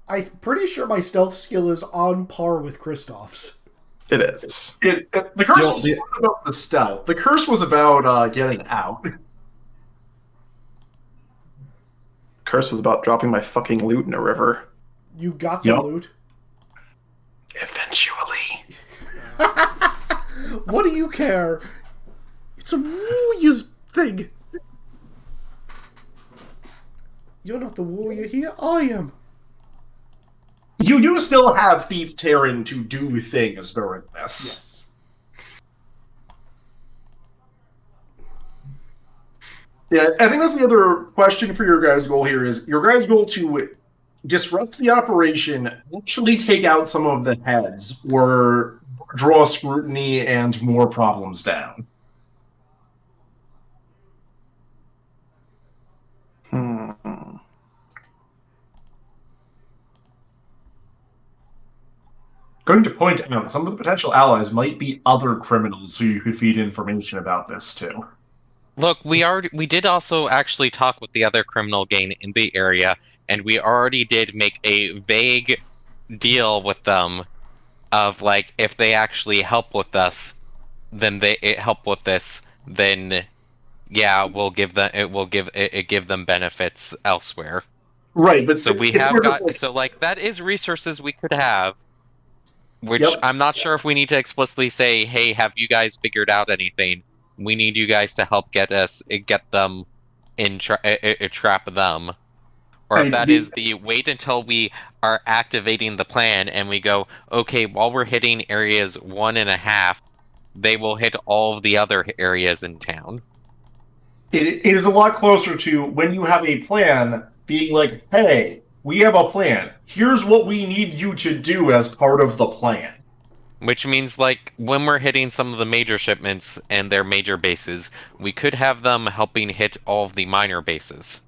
I'm pretty sure my stealth skill is on par with Kristoff's. It is. The curse was not about the stealth. The curse was about getting out. Curse was about dropping my fucking loot in a river. You got the Yep. loot. Eventually. What do you care? It's a warrior's thing. You're not the warrior here. I am. You do still have Thief Terran to do things during this. Yes. Yeah, I think that's the other question for your guys' goal here is your guys' goal to disrupt the operation, actually take out some of the heads, or draw scrutiny and more problems down. Going to point out, some of the potential allies might be other criminals who you could feed information about this to. Look, we did also actually talk with the other criminal gang in the area, and we already did make a vague deal with them of like if they actually help with us, then help with this, then yeah, we'll give them give them benefits elsewhere. Right, but So we it's have sort of got so like that is resources we could have, which Yep. I'm not sure if we need to explicitly say, hey, have you guys figured out anything? We need you guys to help get them trap them. Or I if mean, that is the wait until we are activating the plan and we go, okay, while we're hitting areas 1.5, they will hit all of the other areas in town. it is a lot closer to when you have a plan being like, hey, we have a plan. Here's what we need you to do as part of the plan. Which means, like, when we're hitting some of the major shipments and their major bases, we could have them helping hit all of the minor bases.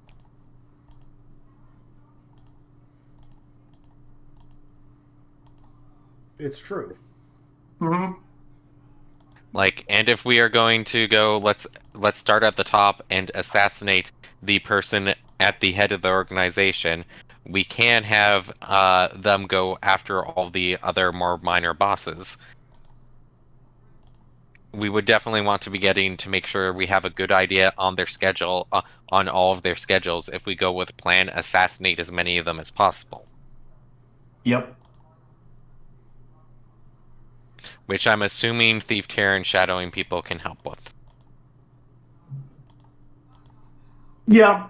It's true. Mm-hmm. Like, and if we are going to go, let's start at the top and assassinate the person at the head of the organization. We can have them go after all the other more minor bosses. We would definitely want to be getting to make sure we have a good idea on their schedule, on all of their schedules. If we go with plan, assassinate as many of them as possible. Yep. Which I'm assuming Thief Terror and shadowing people can help with. Yeah.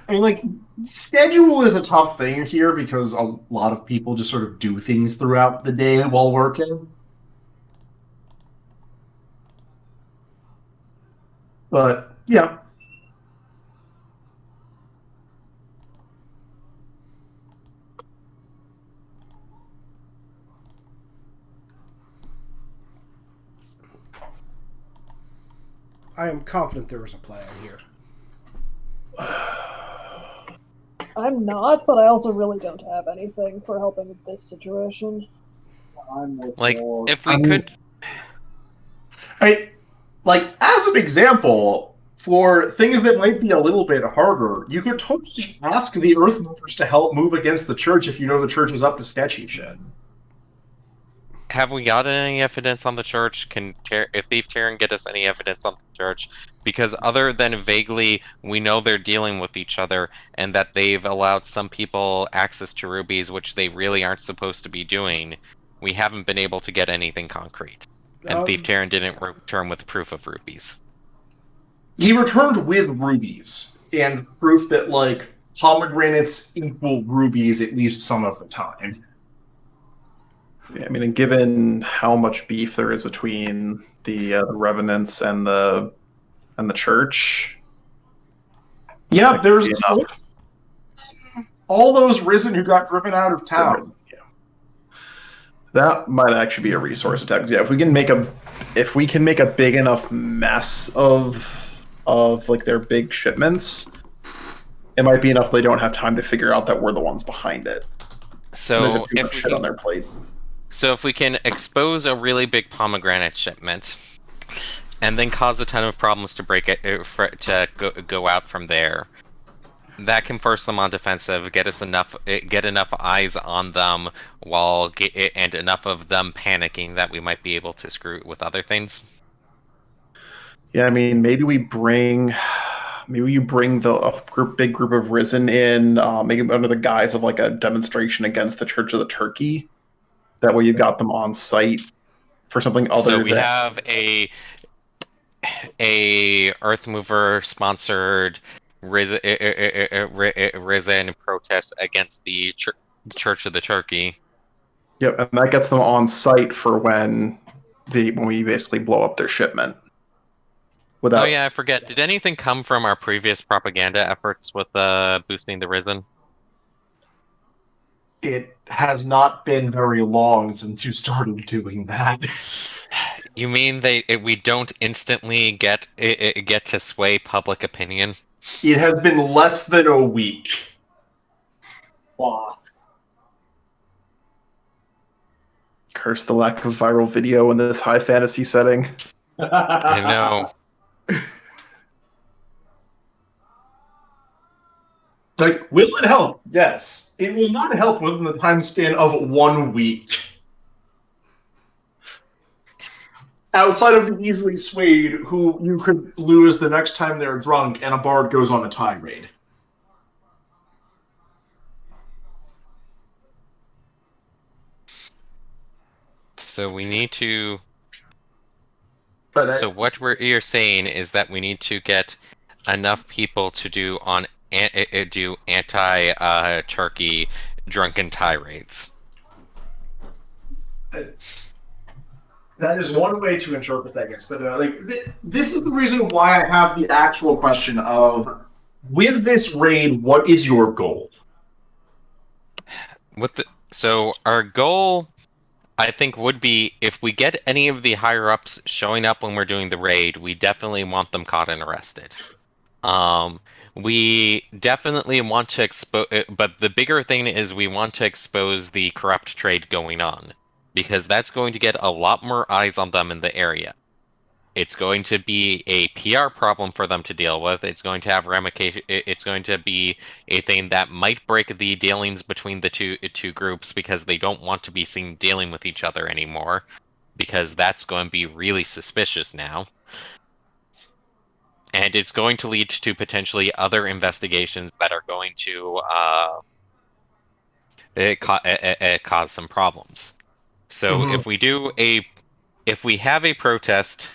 I mean, like, schedule is a tough thing here because a lot of people just sort of do things throughout the day while working. But, yeah. I am confident there is a plan here. I'm not, but I also really don't have anything for helping with this situation. I'm with Like, more. if we could... Like, as an example, for things that might be a little bit harder, you could totally ask the Earth Movers to help move against the church if you know the church is up to sketchy shit. Have we got any evidence on the church? Can Thief Terran get us any evidence on the church? Because other than vaguely, we know they're dealing with each other, and that they've allowed some people access to rubies, which they really aren't supposed to be doing, we haven't been able to get anything concrete. And Thief Terran didn't return with proof of rubies. He returned with rubies, and proof that, like, pomegranates equal rubies at least some of the time. Yeah, I mean, and given how much beef there is between the revenants and the church, Yeah, that could there's be enough. all those risen who got driven out of town. Yeah. That might actually be a resource attack. Yeah, if we can make a big enough mess of like their big shipments, it might be enough they don't have time to figure out that we're the ones behind it. So too much shit on their plate. So if we can expose a really big pomegranate shipment, and then cause a ton of problems to break it to go out from there, that can force them on defensive, get enough eyes on them and enough of them panicking that we might be able to screw it with other things. Yeah, I mean, maybe you bring big group of Risen in, maybe under the guise of like a demonstration against the Church of the Turkey. That way, you got them on site for something other. So we have a Earth Mover sponsored Risen protest against the Church of the Turkey. Yep, and that gets them on site for when we basically blow up their shipment. Oh yeah, I forget. Did anything come from our previous propaganda efforts with boosting the Risen? It has not been very long since you started doing that. You mean we don't instantly get to sway public opinion? It has been less than a week. Wow. Curse the lack of viral video in this high fantasy setting. I know. Like, will it help? Yes. It will not help within the time span of 1 week. Outside of the easily swayed, who you could lose the next time they're drunk and a bard goes on a tirade. So we need to. But So what you're saying is that we need to get enough people to do anti Turkey drunken tirades. that is one way to interpret that, guess. But this is the reason why I have the actual question of, with this raid, what is your goal? So our goal, I think, would be if we get any of the higher ups showing up when we're doing the raid, we definitely want them caught and arrested. We definitely want to expose, but the bigger thing is we want to expose the corrupt trade going on, because that's going to get a lot more eyes on them in the area. It's going to be a PR problem for them to deal with. It's going to have ramifications. It's going to be a thing that might break the dealings between the two groups, because they don't want to be seen dealing with each other anymore, because that's going to be really suspicious now. And it's going to lead to potentially other investigations that are going to cause some problems. So if we have a protest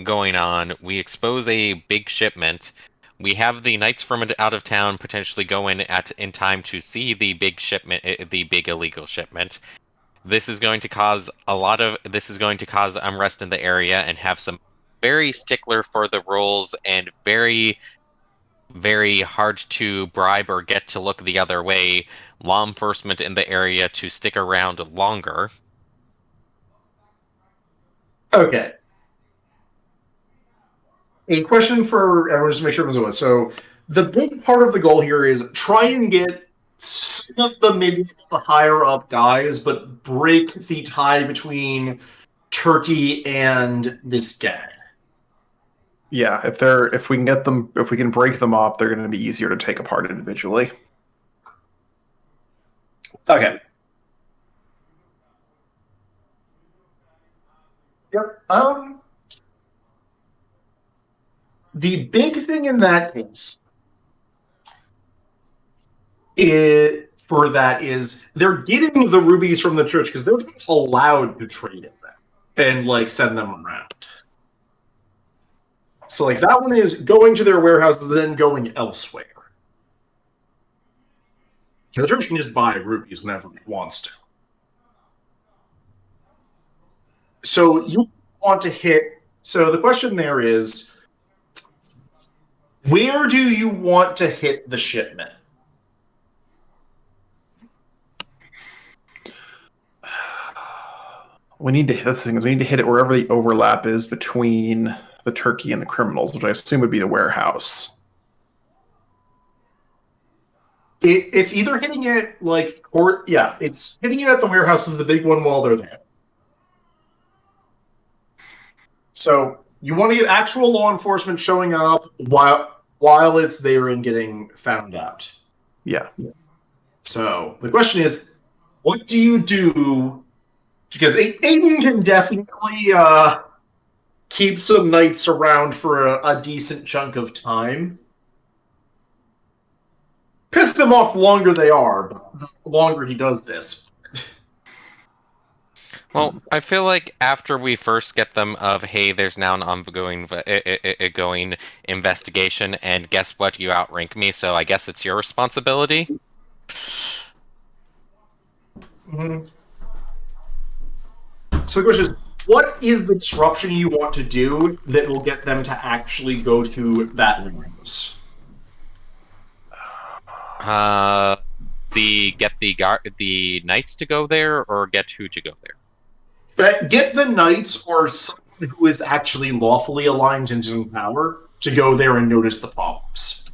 going on, we expose a big shipment, we have the knights from out of town potentially go in time to see the big shipment, the big illegal shipment. This is going to cause unrest in the area and have some very stickler for the rules and very, very hard to bribe or get to look the other way law enforcement in the area to stick around longer. Okay. A question for everyone, just to make sure everyone's aware. So, the big part of the goal here is try and get some of the higher up guys, but break the tie between Turkey and this guy. Yeah, if we can break them up, they're going to be easier to take apart individually. Okay. Yep. The big thing in that case for that is they're getting the rubies from the church because they're allowed to trade in them and send them around. So that one is going to their warehouses, then going elsewhere. The church can just buy rubies whenever it wants to. So you want to hit. So the question there is, where do you want to hit the shipment? We need to hit it wherever the overlap is between the Turkey and the criminals, which I assume would be the warehouse. It's either hitting it it's hitting it at the warehouse is the big one while they're there. So you want to get actual law enforcement showing up while it's there and getting found out. Yeah. So the question is, what do you do? Because Aiden can definitely keep some knights around for a decent chunk of time. Piss them off the longer they are, but the longer he does this. Well, I feel like after we first get them of, hey, there's now an ongoing investigation, and guess what? You outrank me, so I guess it's your responsibility. Mm-hmm. So the question is, what is the disruption you want to do that will get them to actually go to that warehouse? Get the knights to go there, or get who to go there? Get the knights or someone who is actually lawfully aligned into power to go there and notice the problems.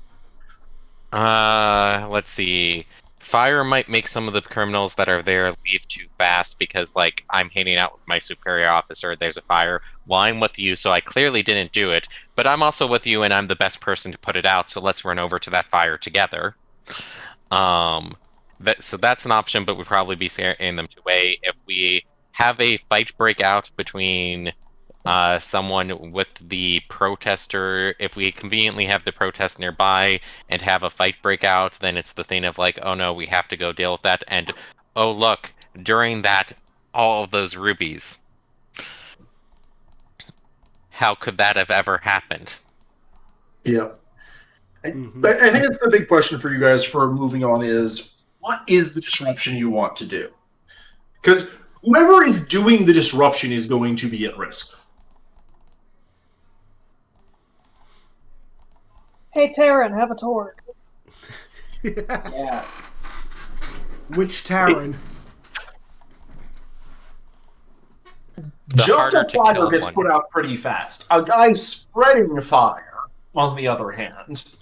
Let's see. Fire might make some of the criminals that are there leave too fast because, I'm hanging out with my superior officer, there's a fire. Well, I'm with you, so I clearly didn't do it, but I'm also with you and I'm the best person to put it out, so let's run over to that fire together. So that's an option, but we'd probably be scaring them away. If we have a fight break out between someone with the protester, if we conveniently have the protest nearby and have a fight break out, then it's the thing of like, oh no, we have to go deal with that. And oh look, during that, all of those rubies. How could that have ever happened? Yeah. I think that's the big question for you guys for moving on is, what is the disruption you want to do? Because whoever is doing the disruption is going to be at risk. Hey, Taryn, have a torque. Yeah. Which Taryn? Just harder a to fire kill gets one. put out pretty fast. A guy spreading fire, on the other hand.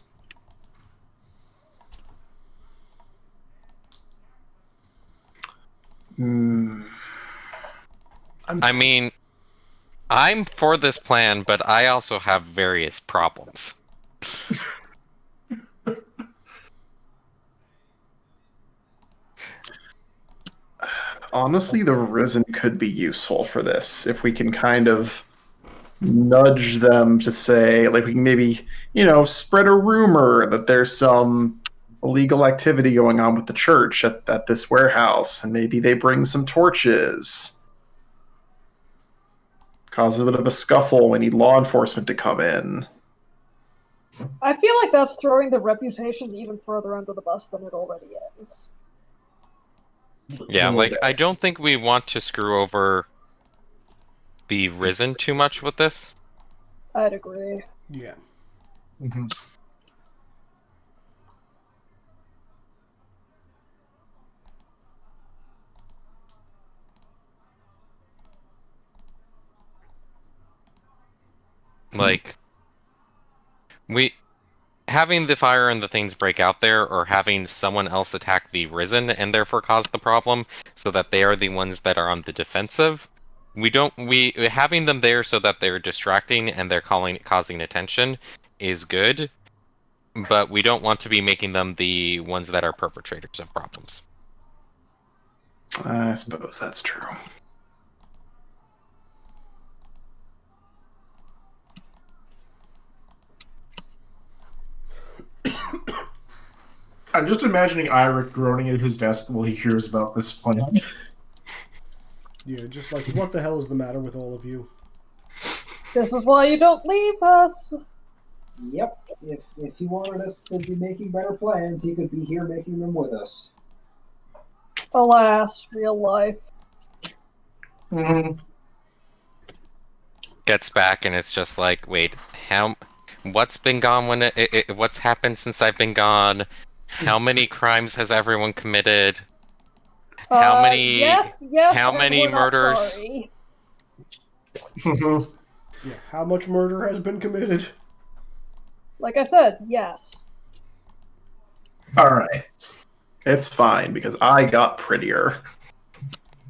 I mean, I'm for this plan, but I also have various problems. Honestly, the Risen could be useful for this if we can kind of nudge them to say, like, we can maybe, spread a rumor that there's some illegal activity going on with the church at this warehouse, and maybe they bring some torches. Cause a bit of a scuffle. We need law enforcement to come in. I feel like that's throwing the reputation even further under the bus than it already is. Yeah, like, I don't think we want to screw over the Risen too much with this. I'd agree. Yeah. Mm-hmm. Like, having the fire and the things break out there, or having someone else attack the Risen and therefore cause the problem, so that they are the ones that are on the defensive. Having them there so that they're distracting and they're causing attention is good, but we don't want to be making them the ones that are perpetrators of problems. I suppose that's true. I'm just imagining Iric groaning at his desk while he hears about this plan. Yeah, just like, what the hell is the matter with all of you? This is why you don't leave us. Yep. If he wanted us to be making better plans, he could be here making them with us. Alas, real life. Mm-hmm. Gets back and it's just like, wait, what's been gone what's happened since I've been gone? How many crimes has everyone committed? How many? Yes, how and many we're not murders? sorry. Yeah, how much murder has been committed? Like I said, yes. All right. It's fine because I got prettier.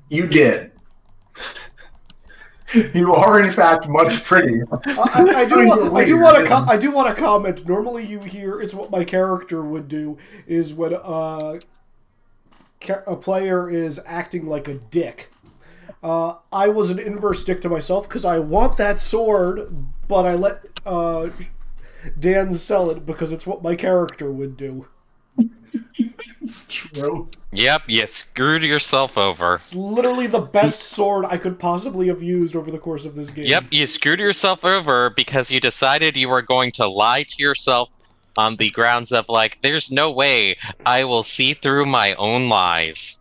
You did. You are, in fact, much prettier. I do want to comment. Normally, you hear it's what my character would do is when a player is acting like a dick. I was an inverse dick to myself because I want that sword, but I let Dan sell it because it's what my character would do. It's true. Yep, you screwed yourself over. It's literally the best sword I could possibly have used over the course of this game. Yep, you screwed yourself over because you decided you were going to lie to yourself on the grounds of, like, there's no way I will see through my own lies.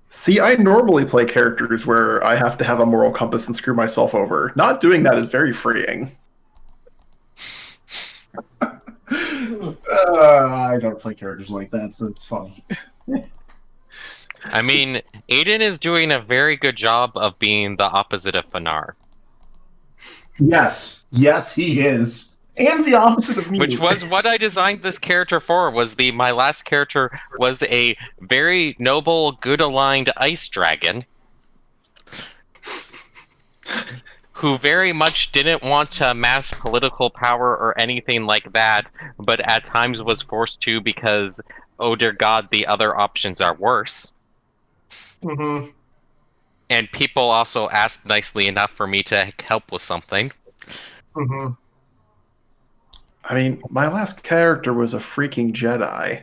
See, I normally play characters where I have to have a moral compass and screw myself over. Not doing that is very freeing. I don't play characters like that, so it's funny. I mean, Aiden is doing a very good job of being the opposite of Fanar. Yes, he is. And the opposite of me. Which was what I designed this character for, my last character was a very noble, good-aligned ice dragon who very much didn't want to amass political power or anything like that, but at times was forced to because, oh dear God, the other options are worse. Mm-hmm. And people also asked nicely enough for me to help with something. Mm-hmm. I mean, my last character was a freaking Jedi.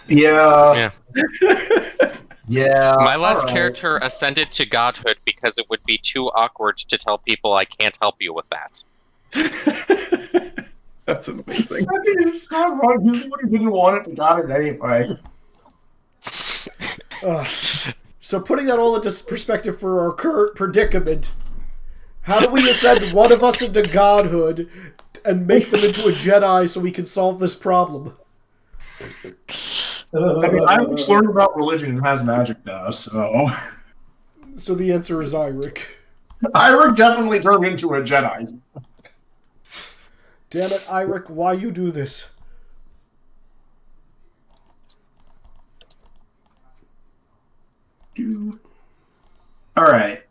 Yeah. Yeah. Yeah. My last alright. character ascended to godhood because it would be too awkward to tell people I can't help you with that. That's amazing. It's not wrong. He's the one who didn't want it, but got it anyway. So putting that all into perspective for our current predicament, how do we ascend one of us into godhood and make them into a Jedi so we can solve this problem? I mean, I just learned about religion and has magic now, so... So the answer is Iric. Iric definitely turned into a Jedi. Damn it, Iric, why you do this? Alright.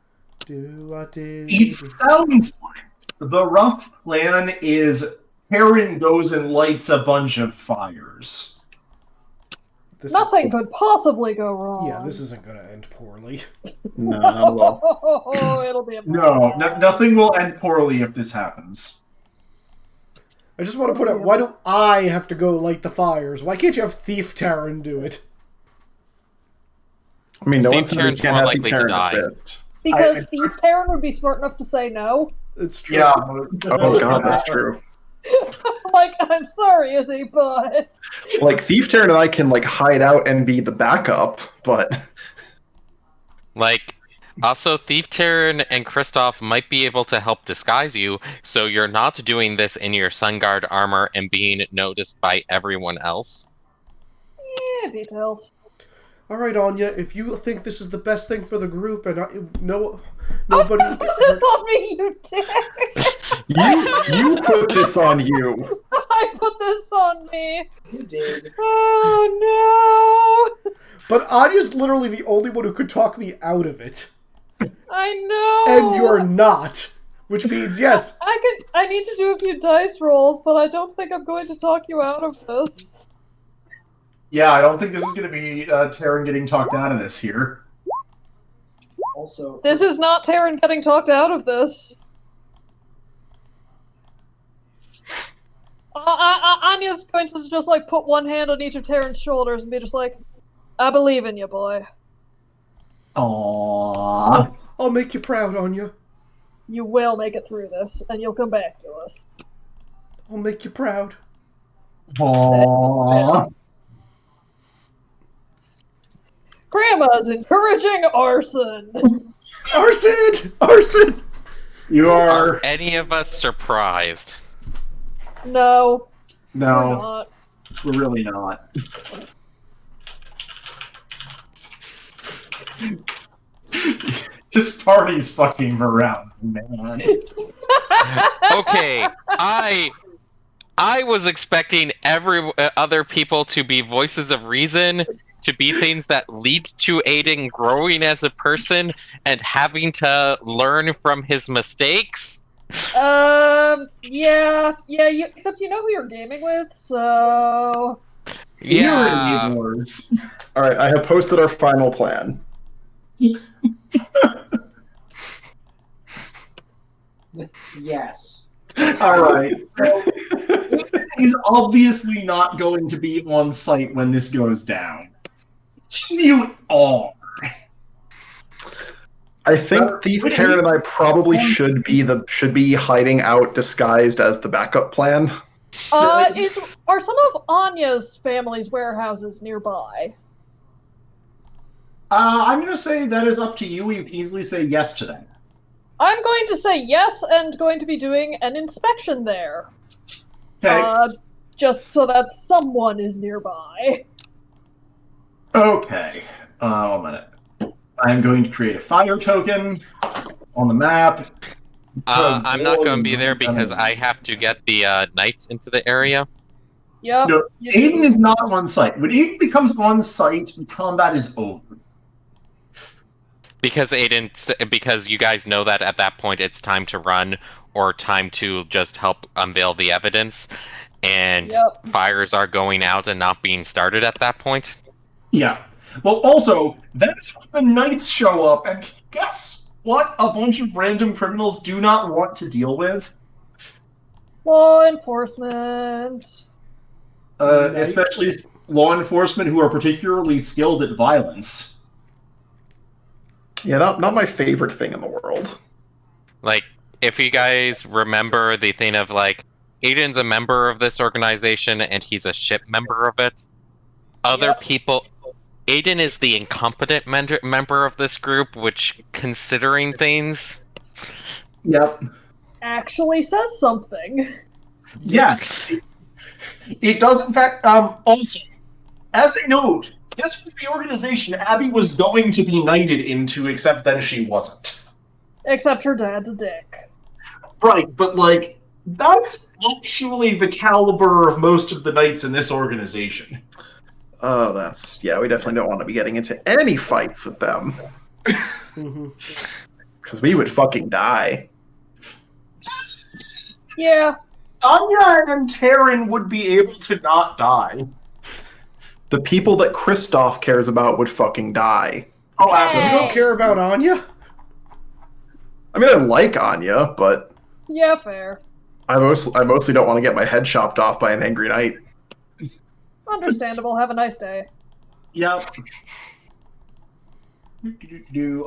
It sounds like the rough plan is Perrin goes and lights a bunch of fires. Nothing could possibly go wrong. Yeah, this isn't going to end poorly. No, not at all. Oh, it'll be a No, nothing will end poorly if this happens. I just want to put out, why do I have to go light the fires? Why can't you have Thief Terran do it? I mean, no Thief one said we Terran's can't more have likely Thief to Terran die. assist. Because Thief Terran would be smart enough to say no. It's true. Yeah. Oh god, that's true. Like, I'm sorry, Izzy, but... Like, Thief Terran and I can, like, hide out and be the backup, but... Like, also, Thief Terran and Kristoff might be able to help disguise you, so you're not doing this in your Sun Guard armor and being noticed by everyone else. Yeah, details. Alright, Anya, if you think this is the best thing for the group and nobody... Put this on me, you dick! You put this on you. I put this on me! You did. Oh, no! But Anya's literally the only one who could talk me out of it. I know! And you're not. Which means, yes. I need to do a few dice rolls, but I don't think I'm going to talk you out of this. Yeah, I don't think this is going to be Terran getting talked out of this here. Also, This is not Terran getting talked out of this. Anya's going to just, like, put one hand on each of Terran's shoulders and be just like, I believe in you, boy. Aww. I'll make you proud, Anya. You will make it through this, and you'll come back to us. I'll make you proud. Aww. Grandma's encouraging arson! Arson! Arson! You Are are... any of us surprised? No, we're No, not. we're really not. This party's fucking around, man. Okay, I was expecting every other people to be voices of reason, to be things that lead to Aiden growing as a person and having to learn from his mistakes. Yeah, except you know who you're gaming with, so... Yeah. Wars. Alright, I have posted our final plan. yes. Alright. So, he's obviously not going to be on site when this goes down. You are. I think Thief Terran and I probably should be hiding out disguised as the backup plan. Are some of Anya's family's warehouses nearby? I'm going to say that is up to you. You can easily say yes to that. I'm going to say yes and going to be doing an inspection there. Okay. Just so that someone is nearby. Okay. 1 minute. I'm going to create a fire token on the map. I'm not going to be there because I have to get the knights into the area. Yep. No, you Aiden do. is not on site. When Aiden becomes on site, the combat is over. because because you guys know that at that point it's time to run or time to just help unveil the evidence, and Yep. fires are going out and not being started at that point. Yeah. Well, also, that's when the knights show up, and guess what? A bunch of random criminals do not want to deal with. Law enforcement. Knights? Especially law enforcement who are particularly skilled at violence. Yeah, not my favorite thing in the world. Like, if you guys remember the thing of, like, Aiden's a member of this organization and he's a ship member of it. Other Yep. people... Aiden is the incompetent member of this group, which, considering things... Yep. Actually says something. Yes. It does, in fact, also, as a note, this was the organization Abby was going to be knighted into, except then she wasn't. Except her dad's a dick. Right, but, like, that's actually the caliber of most of the knights in this organization. Oh, yeah, we definitely don't want to be getting into any fights with them. Mhm. Because we would fucking die. Yeah. Anya and Taryn would be able to not die. The people that Kristoff cares about would fucking die. Oh, You absolutely. don't care about Anya? I mean, I like Anya, but Yeah, fair. I mostly don't want to get my head chopped off by an angry knight. Understandable. Have a nice day. Yep.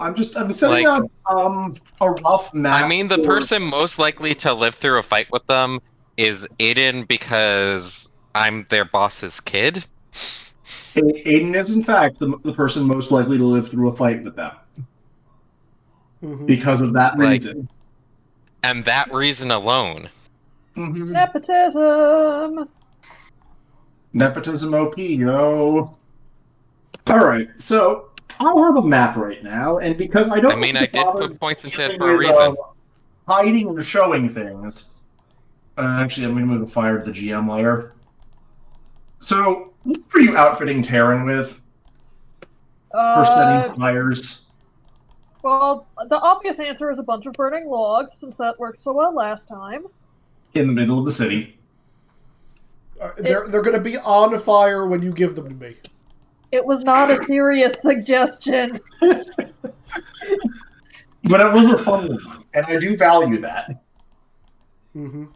I'm setting Like- up a rough map. I mean, the for- person most likely to live through a fight with them is Aiden, because I'm their boss's kid. Aiden is, in fact, the person most likely to live through a fight with them Mhm. because of that Like- reason. And that reason alone. Mhm. Nepotism. Nepotism OP, yo. Alright, so I have a map right now, and because I don't I mean, want I to did bother put points into it dealing for a with, reason. hiding and showing things. Actually, I'm going to move the fire to the GM layer. So, what are you outfitting Taryn with for setting fires? Well, the obvious answer is a bunch of burning logs, since that worked so well last time. In the middle of the city. They're going to be on fire when you give them to me. It was not a serious suggestion. But it was a fun one, and I do value that. Mm-hmm.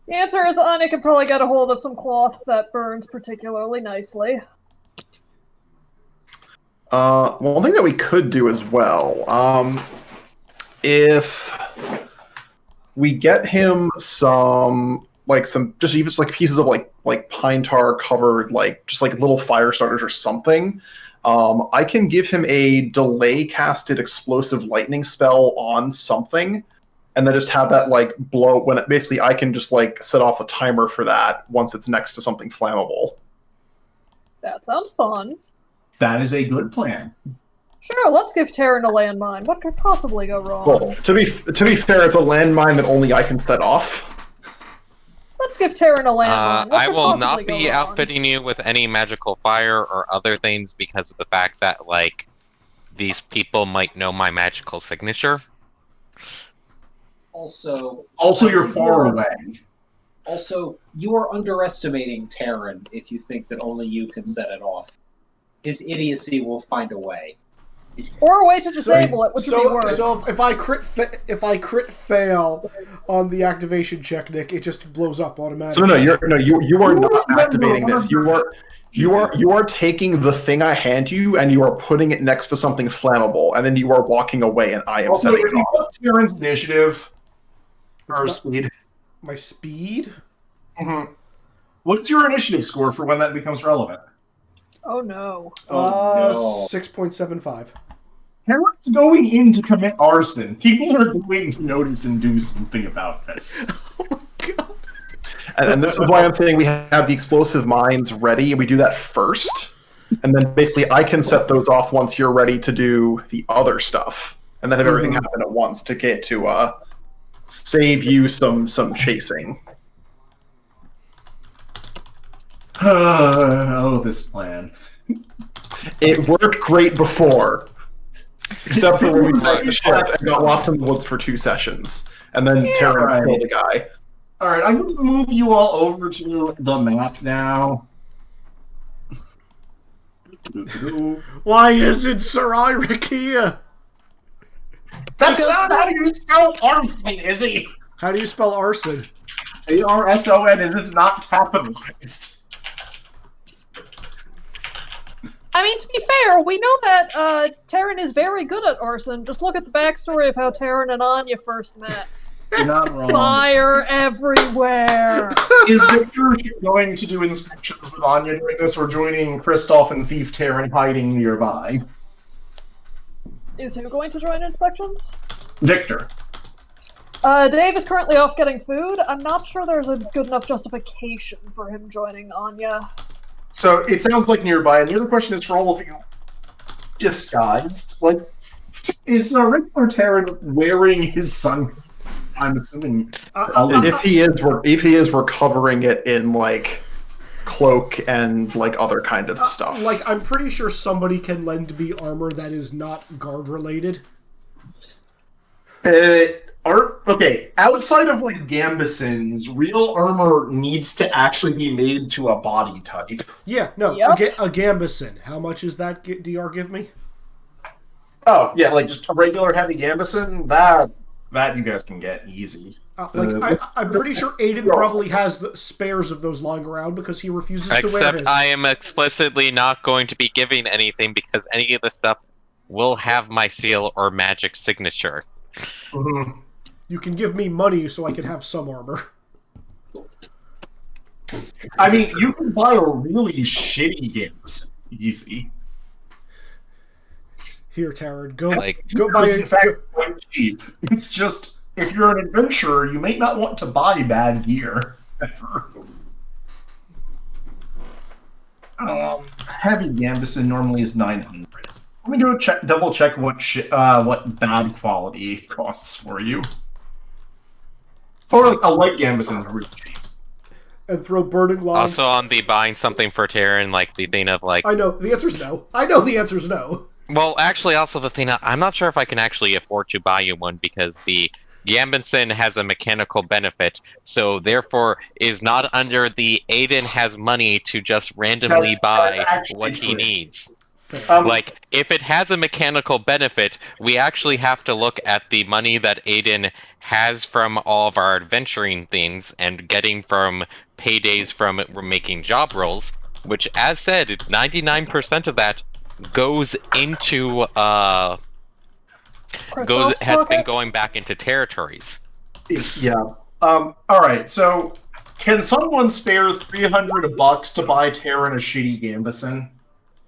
The answer is Anya could probably get a hold of some cloth that burns particularly nicely. One thing that we could do as well, if we get him some pieces of like pine tar covered, like just like little fire starters or something, I can give him a delay casted explosive lightning spell on something, and then just have that like blow when basically I can just like set off a timer for that once it's next to something flammable. That sounds fun. That is a good plan. Sure, let's give Taryn a landmine. What could possibly go wrong? Well, to be fair, it's a landmine that only I can set off. Let's give Taryn a landmine. What I could will possibly not go be wrong? outfitting you with any magical fire or other things because of the fact that, like, these people might know my magical signature. Also, You're far away. Also, you are underestimating Terran if you think that only you can set it off. His idiocy will find a way. Or a way to disable it, which would be worse. So if I crit fail on the activation check, Nick, it just blows up So automatically. you are not activating this. You are taking the thing I hand you and you are putting it next to something flammable, and then you are walking away, and I am Also, setting if it you off. put Taryn's initiative or What's speed. My speed? Mm-hmm. What's your initiative score for when that becomes relevant? Oh no. no. 6.75. Taryn's going in to commit arson. People are going to notice and do something about this. And this is why I'm saying we have the explosive mines ready, and we do that first, and then basically I can set those off once you're ready to do the other stuff, and then have everything happen at once to get to save you some chasing. Oh, this plan. It worked great before. Except for when we sank the ship and got lost in the woods for 2 sessions. And then Terran right. killed a guy. Alright, I'm going to move you all over to the map now. Why isn't Sir Iric here? That's not how you spell Arson, Izzy! How do you spell arson? A-R-S-O-N, and it's not capitalized. I mean, to be fair, we know that Terran is very good at arson. Just look at the backstory of how Terran and Anya first met. You're not wrong. Fire everywhere! Is Victor going to do inspections with Anya doing this, or joining Kristoff and Thief Terran hiding nearby? Is who going to join inspections? Victor. Dave is currently off getting food. I'm not sure there's a good enough justification for him joining Anya. So it sounds like nearby, and the other question is for all of you disguised. Like, is Rick or Terran wearing his sun? I'm assuming. If he is, we're covering it in like cloak and like other kind of stuff. Like, I'm pretty sure somebody can lend me armor that is not guard related. Okay, outside of like Gambeson's, real armor needs to actually be made to a body type. Yeah, no, Yep. a Gambeson. How much is that DR give me? Oh, yeah, like just a regular heavy Gambeson, that you guys can get easy. I'm pretty sure Aiden probably has the spares of those lying around because he refuses to wear Except his. I am explicitly not going to be giving anything because any of the stuff will have my seal or magic signature. Mm-hmm. You can give me money so I can have some armor. I mean, you can buy a really shitty Gambeson. Easy. Here, Taryn, go Like, buy It's in fact quite cheap. It's just, if you're an adventurer, you may not want to buy bad gear. Ever. Heavy Gambeson normally is 900. Let me go double check what bad quality costs for you. For a light Gambeson is really cheap. and throw burning logs. also on the buying something for Terran, like the thing of like. I know the answer's no. I know the answer's no. Well, actually, also the thing, I'm not sure if I can actually afford to buy you one because the Gambinson has a mechanical benefit, so therefore is not under the Aiden has money to just randomly buy what he needs. Like, if it has a mechanical benefit, we actually have to look at the money that Aiden has from all of our adventuring things and getting from paydays from making job rolls, which, as said, 99% of that goes into has been going back into territories. Yeah. All right. So, can someone spare $300 to buy Terran a shitty Gambison?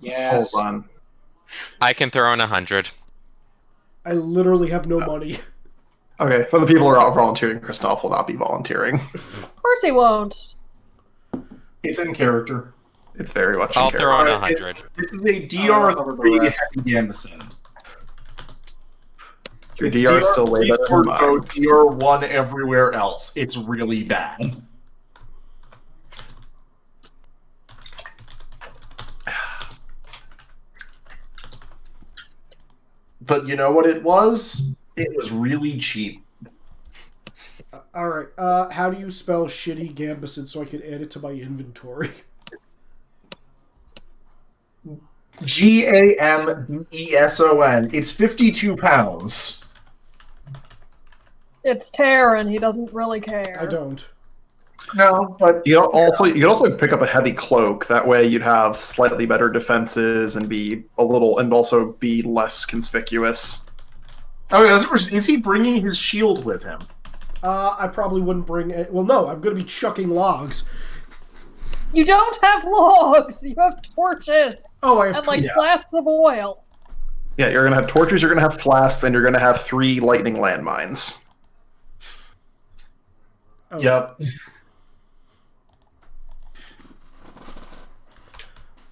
Yes. Hold on. I can throw in 100. I literally have no money. Okay, for the people who are out volunteering, Kristoff will not be volunteering. Of course he won't. It's in character. It's very much in I'll character. throw in Alright, 100. This is a DR3 heavy Gambison. Your DR is still way better than mine. DR1 everywhere else. It's really bad. But you know what it was? It was really cheap. All right. How do you spell shitty Gambison so I can add it to my inventory? Gambeson. It's 52 pounds. It's Terran. He doesn't really care. I don't. No, but You could also pick up a heavy cloak. That way, you'd have slightly better defenses and also be less conspicuous. oh, that's the question. Is he bringing his shield with him? I probably wouldn't bring it. Well, no, I'm going to be chucking logs. You don't have logs. You have torches Oh, I have and like flasks of oil. Yeah, you're gonna have torches, you're gonna have flasks, and you're gonna have 3 lightning landmines. Oh. Yep.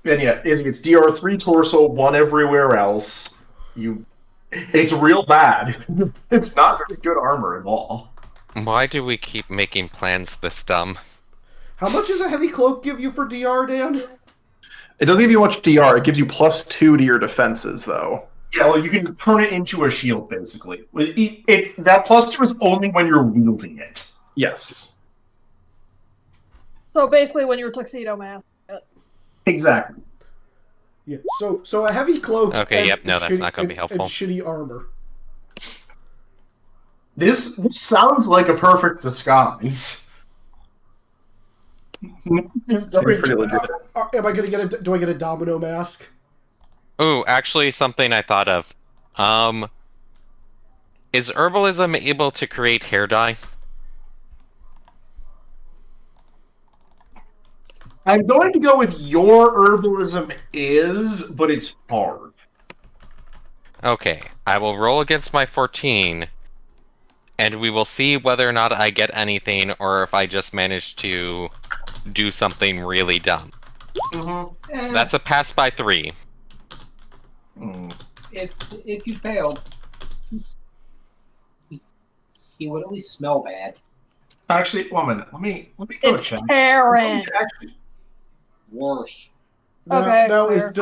And yeah, Izzy, it's DR3 torso, 1 everywhere else. It's real bad. It's not very good armor at all. Why do we keep making plans this dumb? How much does a heavy cloak give you for DR, Dan? It doesn't give you much DR. It gives you +2 to your defenses, though. Yeah, well, you can turn it into a shield, basically. That +2 is only when you're wielding it. Yes. So basically, when you're tuxedo mask. Exactly. Yeah. So a heavy cloak. Okay, and yep, no, that's not gonna be helpful. And shitty armor. This sounds like a perfect disguise. Seems pretty legit. Am I gonna get do I get a domino mask? Ooh, actually, something I thought of. Is herbalism able to create hair dye? I'm going to go with your herbalism is, but it's hard. Okay, I will roll against my 14, and we will see whether or not I get anything, or if I just manage to do something really dumb. Mm-hmm. That's a pass by 3. If you failed, he would at least smell bad. Actually, 1 minute. Let me go It's check. Taryn. Actually, Worse. Okay, Now fair.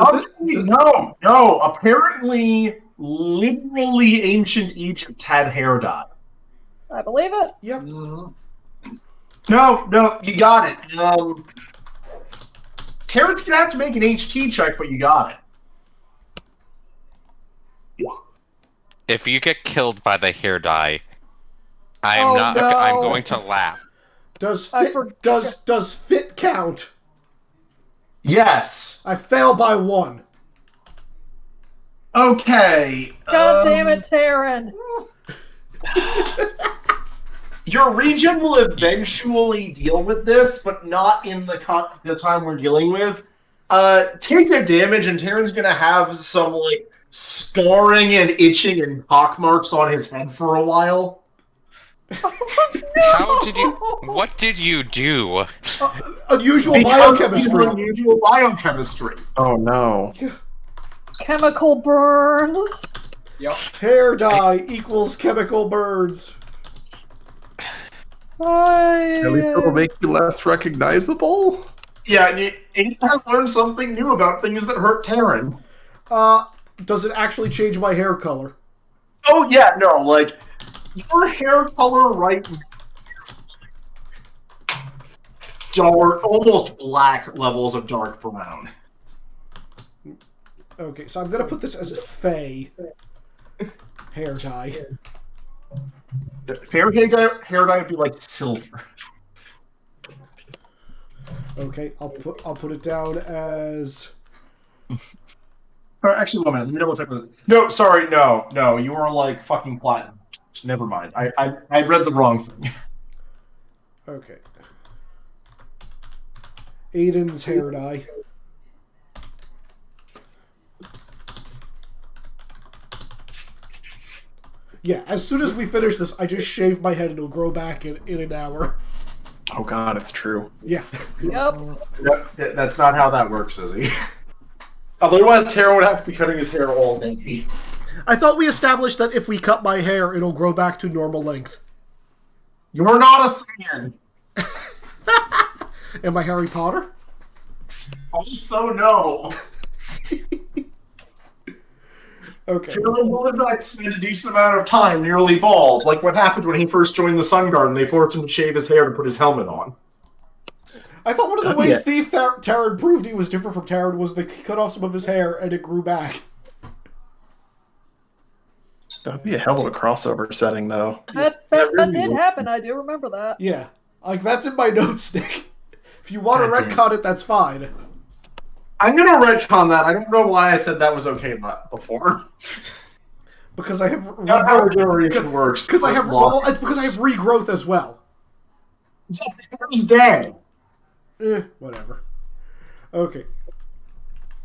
no. Apparently, literally ancient Egypt had hair dye. I believe it. Yep. Mm-hmm. No, you got it. Terran's gonna have to make an HT check, but you got it. If you get killed by the hair dye, I'm Oh, not. no. I'm going to laugh. Does I fit forgot. does fit count? Yes. I fail by 1. Okay. God damn it, Taryn. Your region will eventually deal with this, but not in the time we're dealing with. Take the damage, and Terran's gonna have some like scarring and itching and pockmarks on his head for a while. How did you? What did you do? Unusual biochemistry. Unusual biochemistry. Oh no. Chemical burns. Yep. Hair dye equals chemical burns. At least it'll make you less recognizable. Yeah, and it has learned something new about things that hurt Terran. Does it actually change my hair color? Oh yeah, no, like your hair color right now is dark, almost black levels of dark brown. Okay, so I'm gonna put this as a fey hair dye. Fair hair dye would be like silver. Okay, I'll put it down as. Or actually, 1 minute. Let me double check. No, sorry, no. You were like fucking platinum. Never mind. I read the wrong thing. Okay. Aiden's hair dye. Yeah, as soon as we finish this, I just shave my head and it'll grow back in an hour. Oh god, it's true. Yeah. Yep. That's not how that works, Izzy. Otherwise, Terran would have to be cutting his hair all day. I thought we established that if we cut my hair, it'll grow back to normal length. You're not a Saiyan. Am I Harry Potter? Also, no. Okay. Terran will have like spent a decent amount of time nearly bald, like what happened when he first joined the Sun Guard and they forced him to shave his hair to put his helmet on. I thought one of the ways Thief Terran proved he was different from Terran was that he cut off some of his hair and it grew back. That would be a hell of a crossover setting, though. That did happen. I do remember that. Yeah. Like, that's in my notes, Nick. If you want to retcon it, that's fine. I'm gonna retcon that. I don't know why I said that was okay before. Because I have Not how regeneration works. Because I have it's because I have regrowth as well. He's dead. Whatever. Okay.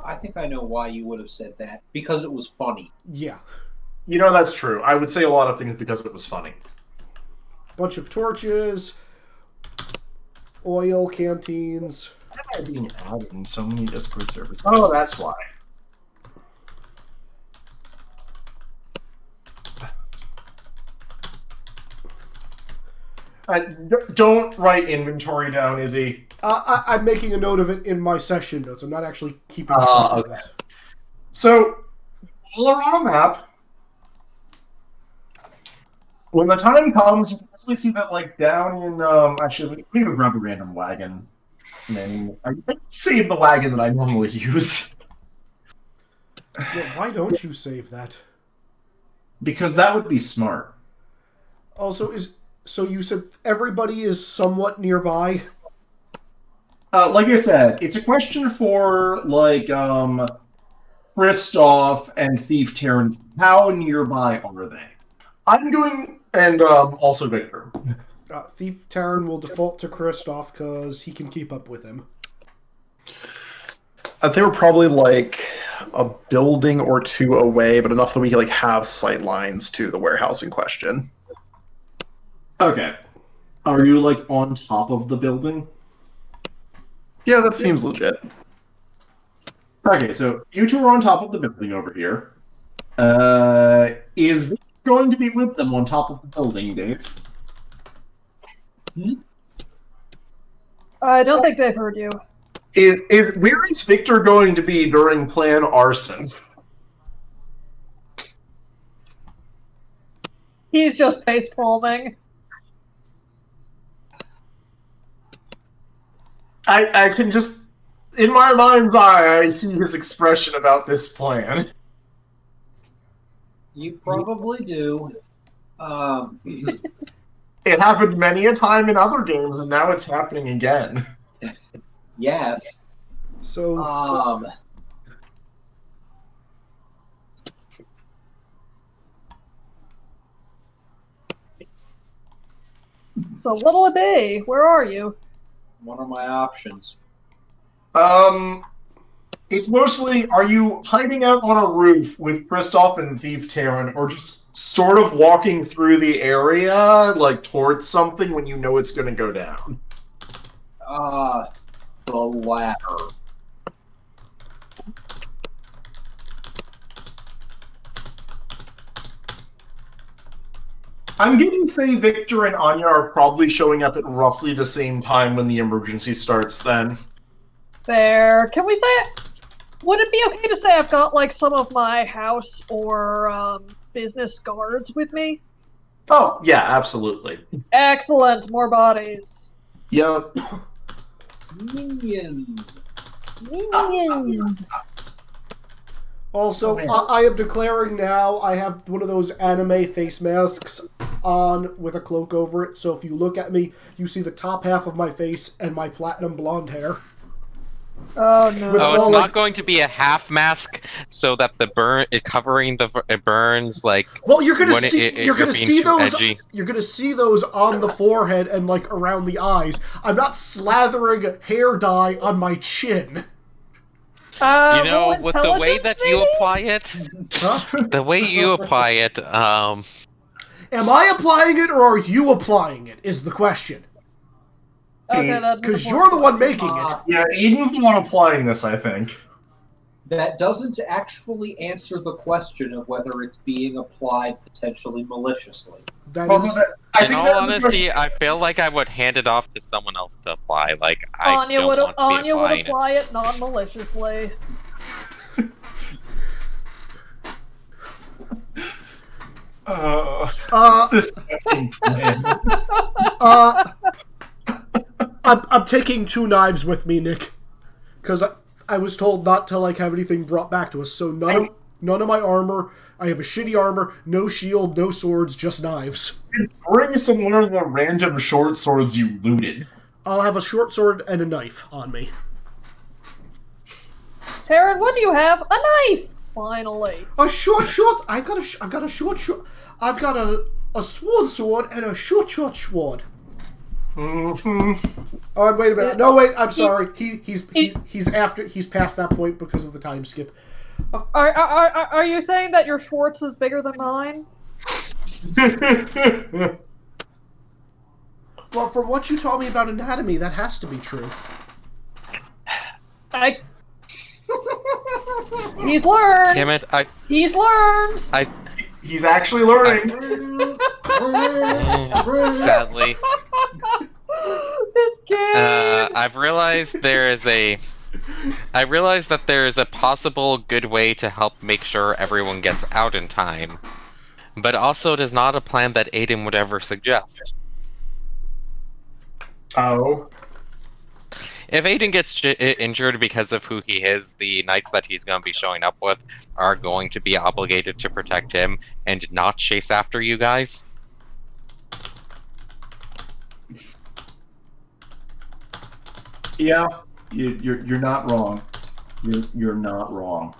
I think I know why you would have said that. Because it was funny. Yeah. You know, that's true. I would say a lot of things because it was funny. Bunch of torches. Oil canteens. Why am I being added in so many Discord servers? Oh, that's why. Don't write inventory down, Izzy. I'm making a note of it in my session notes. I'm not actually keeping track of okay. this. So, all around a map, when the time comes, you can easily see that, like, down in, actually, let me go grab a random wagon. And then I save the wagon that I normally use. Yeah, why don't you save that? Because that would be smart. Also, so you said everybody is somewhat nearby? Like I said, it's a question for, like, Kristoff and Thief Terran. How nearby are they? I'm going, and also Victor. Thief Terran will default to Kristoff because he can keep up with him. I'd say we're probably like a building or two away, but enough that we can like have sight lines to the warehouse in question. Okay. Are you, like, on top of the building? Yeah, that seems legit. Okay, so you two are on top of the building over here. Is Victor going to be with them on top of the building, Dave? I don't think they've heard you. Where is Victor going to be during Plan Arson? He's just face palming. I can just, in my mind's eye, I see his expression about this plan. You probably do. It happened many a time in other games, and now it's happening again. Yes. So, So what'll it be? Where are you? What are my options? It's mostly, are you hiding out on a roof with Kristoff and Thief Terran, or just sort of walking through the area, like, towards something when you know it's going to go down? The latter. I'm going to say Victor and Anya are probably showing up at roughly the same time when the emergency starts then. There. Can we say it? Would it be okay to say I've got, like, some of my house or business guards with me? Oh, yeah, absolutely. Excellent. More bodies. Yep. Minions. Minions. also, I am declaring now I have one of those anime face masks on with a cloak over it, so if you look at me, you see the top half of my face and my platinum blonde hair. Oh no. Oh, it's not going to be a half mask so that the covering it burns like. Well, you're gonna when see you're gonna being see too those. edgy. You're gonna see those on the forehead and like around the eyes. I'm not slathering hair dye on my chin. You know, with the way that you maybe? apply it, the way you apply it, Am I applying it or are you applying it? Is the question. Okay, that's Because you're the one making it. Yeah, Eden's the one applying this, I think. That doesn't actually answer the question of whether it's being applied potentially maliciously. That is, in all honesty, I feel like I would hand it off to someone else to apply. Like Anya would apply apply it non-maliciously. This fucking plan. I'm taking 2 knives with me, Nick, because I was told not to like have anything brought back to us. So none of my armor. I have a shitty armor, no shield, no swords, just knives. Bring some one of the random short swords you looted. I'll have a short sword and a knife on me. Taryn, what do you have? A knife. Finally. A short. I've got a short. I've got a sword and a short sword. Mm-hmm. Oh, wait a minute. No, wait. I'm sorry. He's past that point because of the time skip. Are you saying that your Schwartz is bigger than mine? Well, from what you told me about anatomy, that has to be true. He's learned. Damn it! He's learned. He's actually learning. Sadly. this game. I've realized that there is a possible good way to help make sure everyone gets out in time, but also it is not a plan that Aiden would ever suggest. Oh. If Aiden gets injured because of who he is, the knights that he's going to be showing up with are going to be obligated to protect him and not chase after you guys. Yeah, you're not wrong. You're not wrong.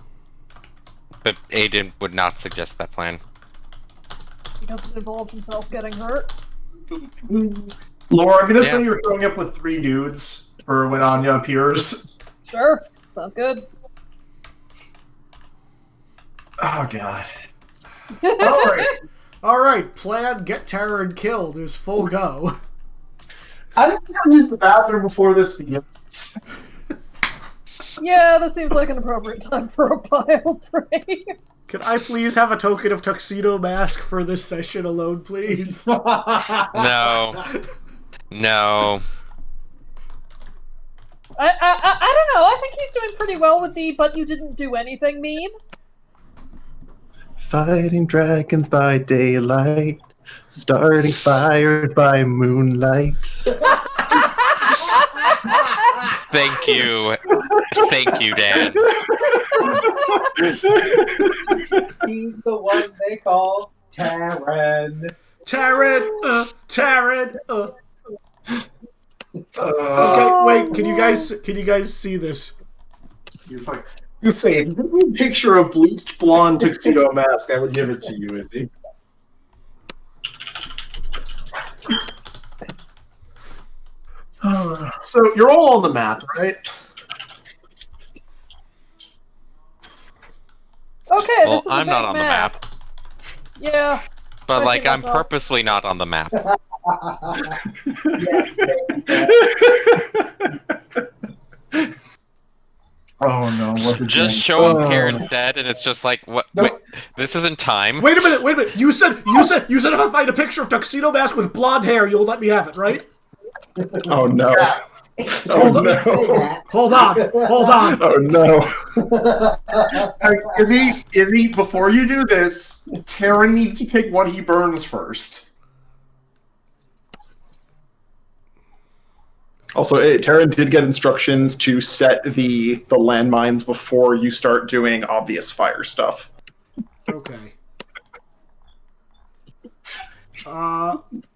But Aiden would not suggest that plan. He doesn't involve himself getting hurt. Laura, I'm gonna say Yeah. you're showing up with 3 dudes for when Anya appears. Sure, sounds good. Oh god. Alright. Alright, plan get Taryn killed is full go. I think I'll use the bathroom before this begins. Yeah, this seems like an appropriate time for a bile break. Can I please have a token of tuxedo mask for this session alone, please? No. No. I don't know. I think he's doing pretty well with the "but you didn't do anything" meme. Fighting dragons by daylight, starting fires by moonlight. Thank you. Thank you, Dan. He's the one they call Taryn. Taryn, Taryn, Okay, wait. Can you guys see this? You say, if you give me a picture of bleached blonde tuxedo mask, I would give it to you, Izzy. So you're all on the map, right? Okay, Well, this is a I'm big not on the map, Yeah. but I like think I'm I'll go. purposely not on the map. Oh no! What did Just you- show him Oh. Karen's dead, and it's just like, what? Nope. Wait, this isn't time. Wait a minute. You said if I find a picture of tuxedo mask with blonde hair, you'll let me have it, right? Oh no! Yeah. Oh Hold on. no! Hold on. Oh no! Izzy, before you do this, Taryn needs to pick what he burns first. Also, Taryn did get instructions to set the landmines before you start doing obvious fire stuff. Okay.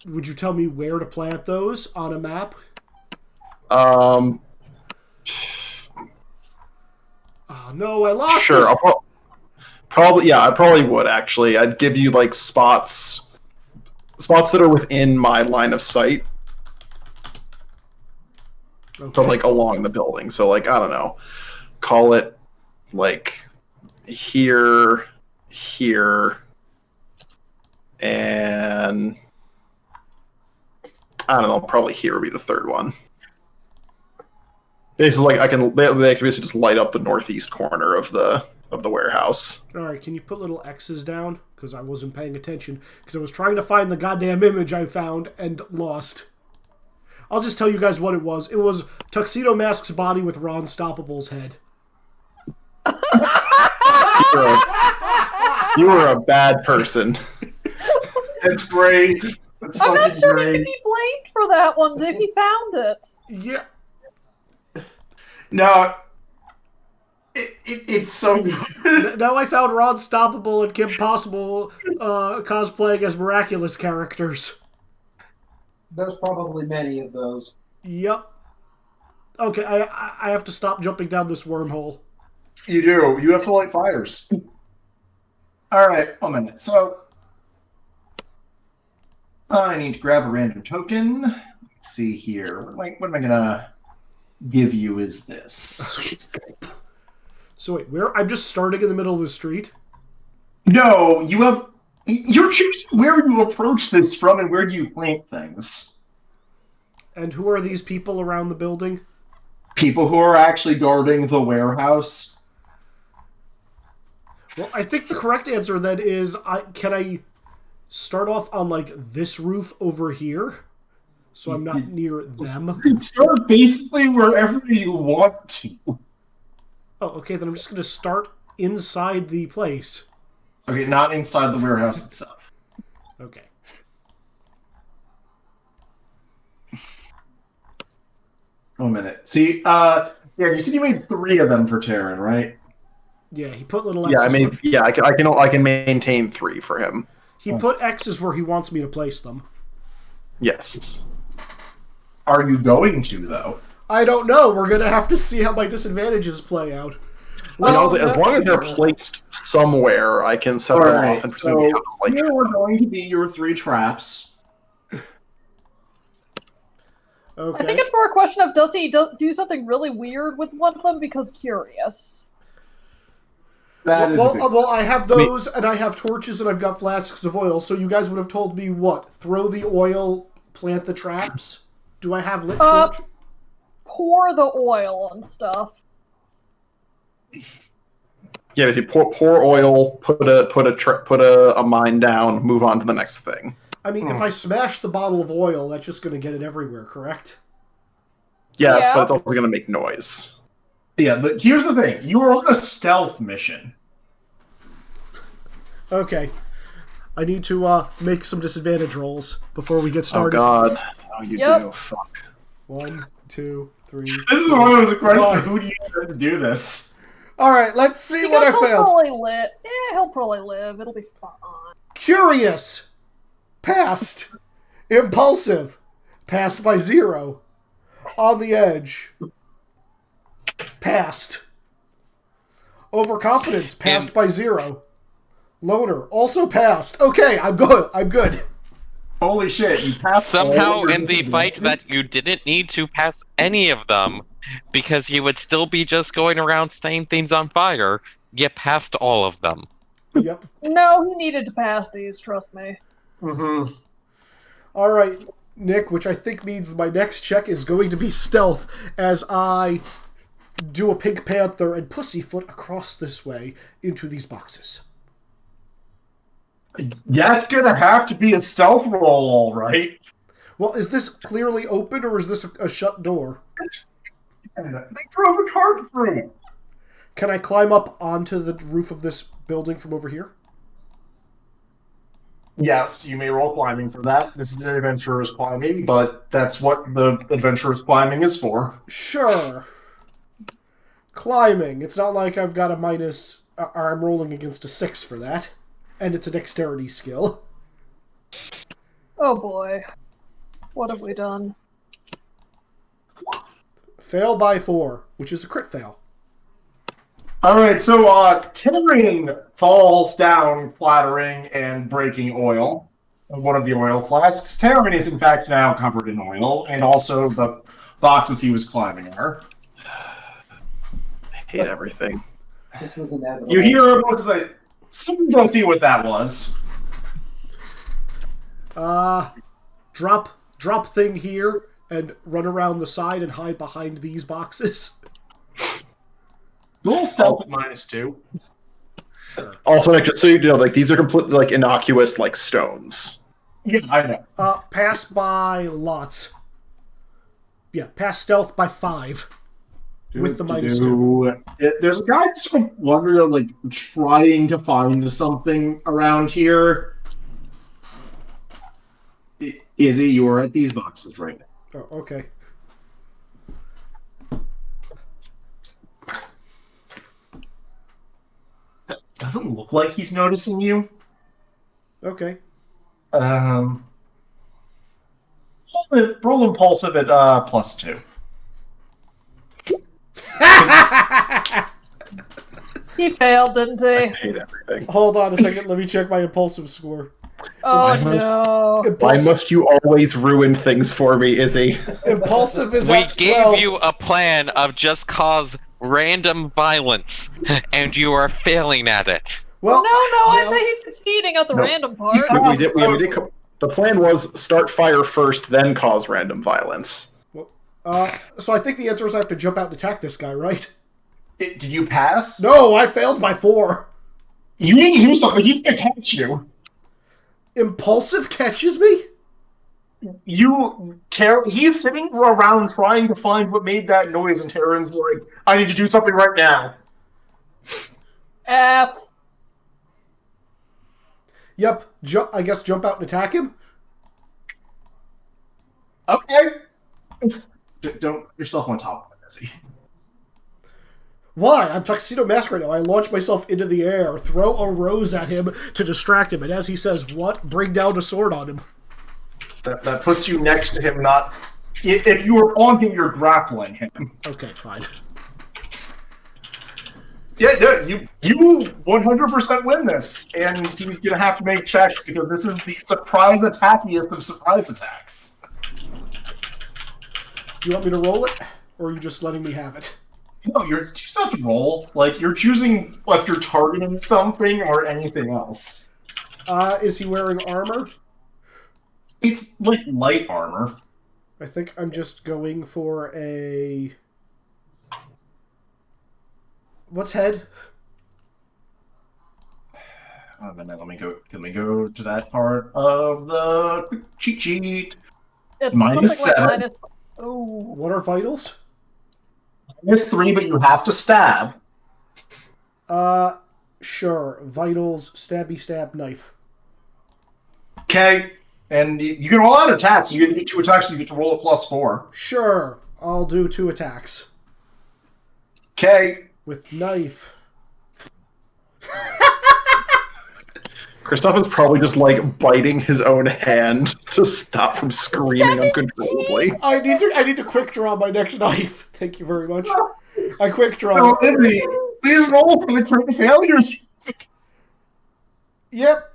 Would you tell me where to plant those on a map? Um, Oh no, I lost sure. it. I'll probably I probably would actually. I'd give you like spots that are within my line of sight, Okay. but like along the building. So like I don't know, call it like here, and I don't know. Probably here would be the third one. Basically, like they can basically just light up the northeast corner of the warehouse. All right, can you put little X's down? Because I wasn't paying attention. Because I was trying to find the goddamn image I found and lost. I'll just tell you guys what it was. It was Tuxedo Mask's body with Ron Stoppable's head. You were a bad person. That's great. That's I'm not fucking sure he great. can be blamed for that one if he found it. Yeah. No, it's so good. Now I found Ron Stoppable and Kim Possible cosplaying as miraculous characters. There's probably many of those. Yep. Okay, I have to stop jumping down this wormhole. You do. You have to light fires. All right, a minute. So I need to grab a random token. Let's see here. What am I gonna give you? Is this? So wait, I'm just starting in the middle of the street? No, you're choosing where you approach this from and where you plant things. And who are these people around the building? People who are actually guarding the warehouse. Well, I think the correct answer then is, can I start off on, like, this roof over here? so I'm not near them. You can start basically wherever you want to. Oh, okay, then I'm just going to start inside the place. Okay, not inside the warehouse itself. Okay. One minute. See, yeah, you said you made 3 of them for Terran, right? Yeah, he put little Yeah, X's. I can maintain 3 for him. He put X's where he wants me to place them. Yes. Are you going to, though? I don't know. We're going to have to see how my disadvantages play out. Honestly, as long as they're placed somewhere, I can set them off and so presumably have here are going to be your 3 traps. Okay. I think it's more a question of does he do something really weird with one of them because curious. That is a big... well, I have those, and I have torches, and I've got flasks of oil, so you guys would have told me what? Throw the oil, plant the traps? Do I have lit torch? Pour the oil and stuff. Yeah, if you pour oil, put a mine down, move on to the next thing. I mean, if I smash the bottle of oil, that's just going to get it everywhere, correct? Yes, Yeah. but it's also going to make noise. Yeah, but here's the thing. You are on a stealth mission. Okay. I need to make some disadvantage rolls before we get started. Oh god. Oh, you Yep. do. Fuck. 1, 2, 3. This is one of those questions. Five. Who do you send to do this? All right, let's see what Because I failed. he'll probably live. It'll be fine. Curious. Passed. Impulsive. Passed by 0. On the edge. Passed. Overconfidence. Passed by 0. Loner. Also passed. Okay, I'm good. I'm good. Holy shit, you passed Somehow all in the your- fight that you didn't need to pass any of them, because you would still be just going around setting things on fire, you passed all of them. Yep. No, he needed to pass these, trust me. Mhm. All right, Nick, which I think means my next check is going to be stealth as I do a Pink Panther and pussyfoot across this way into these boxes. That's gonna have to be a stealth roll, all right. Well, is this clearly open or is this a shut door? They drove a cart through. Can I climb up onto the roof of this building from over here? Yes, you may roll climbing for that. This is an adventurer's climbing, but that's what the adventurer's climbing is for. Sure. Climbing. It's not like I've got a minus... or I'm rolling against a 6 for that. And it's a dexterity skill. Oh boy. What have we done? Fail by 4, which is a crit fail. Alright, so Tyrion falls down, clattering and breaking oil. One of the oil flasks. Tyrion is in fact now covered in oil, and also the boxes he was climbing are. I hate everything. This was inevitable. You hear a voice like, someone go see what that was. Drop thing here and run around the side and hide behind these boxes. Roll stealth at -2. Also, Nick, just so you know, like these are completely like innocuous, like stones. Yeah, I know. Pass by lots. Yeah, pass stealth by 5. With the -2. There's a guy sort of wandering, like, trying to find something around here. Izzy, you are at these boxes right now. Oh, okay. Doesn't look like he's noticing you. Okay. Roll impulsive at +2. He failed, didn't I he? hate everything. Hold on a second. Let me check my impulsive score. Oh must- no. Why Impulsive, must you always ruin things for me, Izzy? impulsive is We at gave 12. you a plan of just cause random violence, and you are failing at it. Well, No, I'd say he's succeeding at the No. random part. We did. The plan was start fire first, then cause random violence. so I think the answer is I have to jump out and attack this guy, right? Did you pass? No, I failed by 4. You need to do something. He's gonna catch you. Impulsive catches me? He's sitting around trying to find what made that noise, and Terran's like, I need to do something right now. F. Yep. I guess jump out and attack him. Okay. Don't put yourself on top of it, Izzy. Why? I'm Tuxedo Mask right now. I launch myself into the air, throw a rose at him to distract him, and as he says, what? Bring down a sword on him. That puts you next to him, not... If you were on him, you're grappling him. Okay, fine. Yeah, you 100% win this, and he's gonna have to make checks because this is the surprise attackiest of surprise attacks. You want me to roll it, or are you just letting me have it? No, you just have to roll. Like, you're choosing if you're targeting something or anything else. Is he wearing armor? It's like light armor. I think I'm just going for a... What's head? Let me go to that part of the quick cheat sheet. It's Minus something 7. like minus. Oh. What are vitals? -3, but you have to stab. Sure. Vitals, stabby stab, knife. Okay, and you can roll out attacks. You get 2 attacks, and you get to roll a +4. Sure. I'll do 2 attacks. Okay. With knife. Christoph is probably just like biting his own hand to stop from screaming uncontrollably. I need to quick draw my next knife. Thank you very much. I quick draw. Oh, Izzy, please roll for the critical failures. Yep.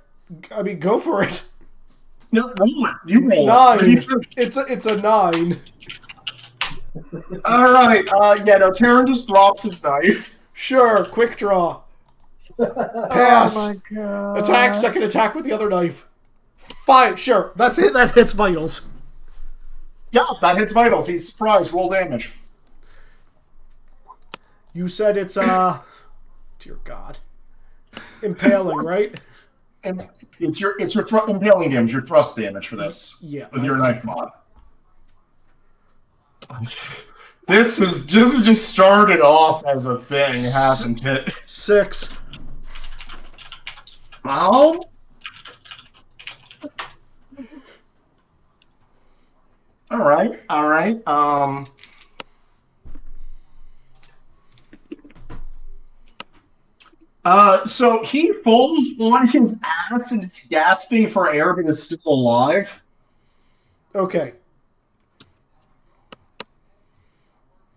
I mean, go for it. No, roll it. You roll 9. it. It's a 9. All right. Yeah. No. Terran just drops his knife. Sure. Quick draw. Pass. Oh my god. Attack. Second attack with the other knife. Fine. Sure. That's it. That hits vitals. Yeah, that hits vitals. He's surprised. Roll damage. You said it's dear God. Impaling, right? And it's your impaling damage, your thrust damage for this. Yeah. With your knife mod. This is just started off as a thing, hasn't it? 6. Well. All right. So he falls on his ass and is gasping for air, but is still alive. Okay.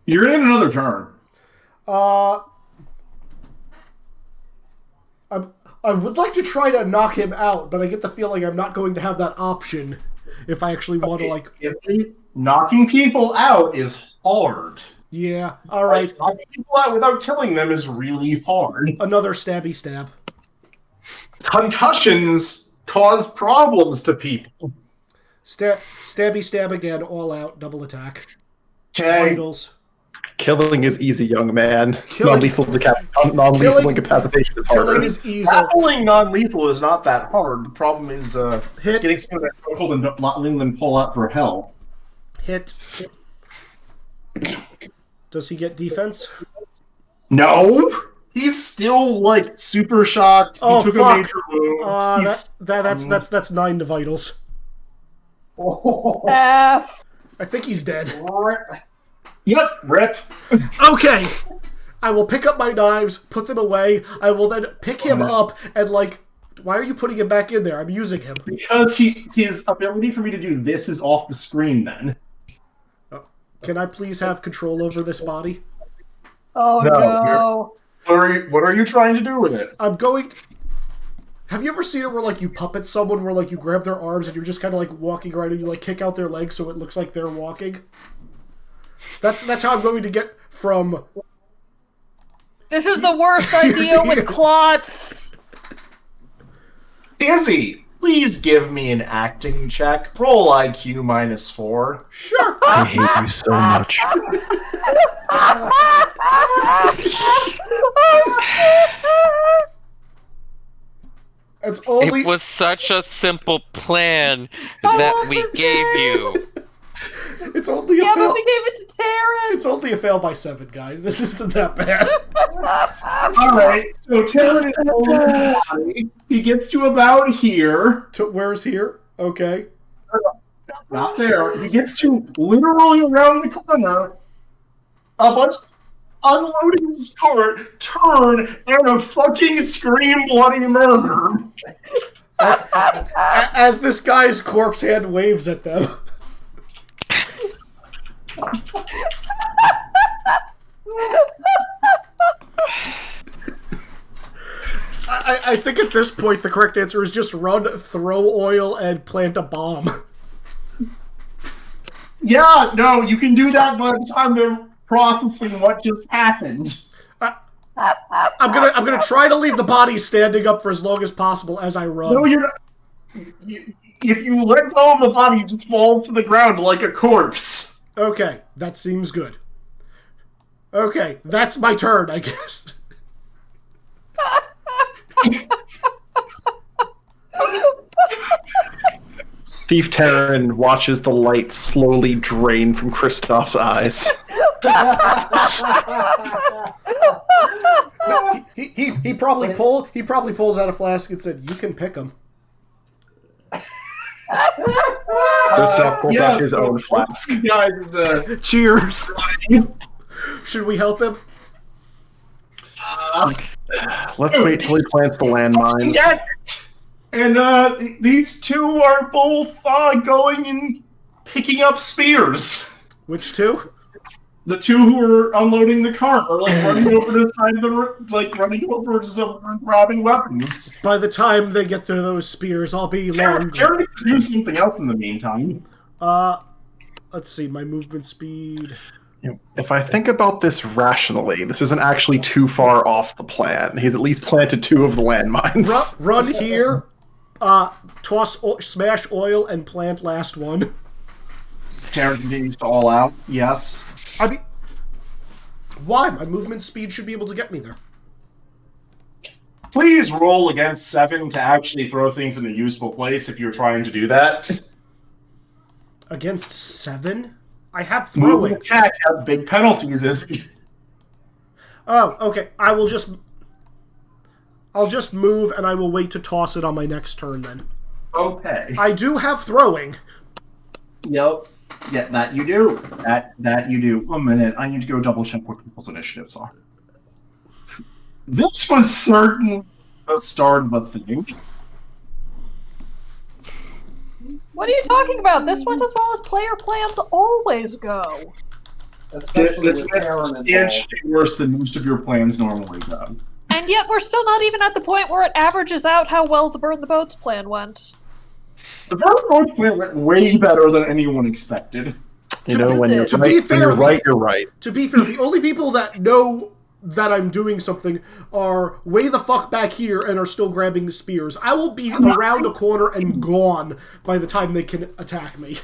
You're in another turn. I would like to try to knock him out, but I get the feeling I'm not going to have that option if I actually want to, like... Knocking people out is hard. Yeah, alright. Like, knocking people out without killing them is really hard. Another stabby stab. Concussions cause problems to people. Stabby stab again, all out, double attack. Okay. Vitals. Killing is easy, young man. Killing- Non-lethal incapacitation is harder. Killing is easy. Grappling non-lethal is not that hard. The problem is Hit. getting someone that hold and not letting them pull out for help. Hit. Does he get defense? No! He's still, like, super shocked. Oh, he took fuck. a major wound. That's 9 to vitals. F. I think he's dead. Yep, rip. Okay. I will pick up my knives, put them away. I will then pick him up and, like, why are you putting him back in there? I'm using him. Because his ability for me to do this is off the screen then. Can I please have control over this body? Oh no. What are you trying to do with it? I'm going... Have you ever seen it where, like, you puppet someone where, like, you grab their arms and you're just kind of, like, walking around and you, like, kick out their legs so it looks like they're walking? That's how I'm going to get from... This is the worst idea with clots. Izzy, please give me an acting check. Roll IQ -4. Sure. I hate you so much. It's only It was such a simple plan that we gave you. it's only a Yeah, fail. but we gave it to Taryn. It's only a fail by 7, guys. This isn't that bad. Alright, so Terran is holding the body. He gets to about here. Where's here? Okay. Not there. He gets to literally around the corner. A bunch unloading his cart, turn, and a fucking scream bloody murder. As this guy's corpse hand waves at them. I think at this point the correct answer is just run, throw oil, and plant a bomb. Yeah, no, you can do that by the time they're processing what just happened. I'm gonna try to leave the body standing up for as long as possible as I run. No, you're not. If you let go of the body, it just falls to the ground like a corpse. Okay, that seems good. Okay, that's my turn, I guess. Thief Terran watches the light slowly drain from Kristoff's eyes. He probably pulls out a flask and said, "You can pick him." Kristoff pulls out his own flask. Guys, Cheers. Should we help him? Let's wait till he plants the landmines. yeah. And these two are both going and picking up spears. Which two? The two who are unloading the cart are like running over to the side of running over to someone grabbing weapons. By the time they get to those spears, I'll be long. Jared needs to do something else in the meantime. Let's see, my movement speed. If I think about this rationally, this isn't actually too far off the plan. He's at least planted 2 of the landmines. Run here, smash oil, and plant last one. Jared continues to all out. Yes. I mean, why? My movement speed should be able to get me there. Please roll against 7 to actually throw things in a useful place if you're trying to do that. Against 7? I have Moving throwing. attack has big penalties, Oh, okay. I'll just move and I will wait to toss it on my next turn then. Okay. I do have throwing. Yep. Yeah, that you do. That you do. 1 minute. I need to go double check what people's initiatives are. This was certain the start of a thing. What are you talking about? This went as well as player plans always go. Especially It's with Aaron involved. substantially worse than most of your plans normally go. And yet we're still not even at the point where it averages out how well the Burn the Boats plan went. The Burn Road plan went way better than anyone expected. You know, when you're To right, be when fair, you're right, you're right. To be fair, the only people that know that I'm doing something are way the fuck back here and are still grabbing the spears. I will be around a corner and gone by the time they can attack me.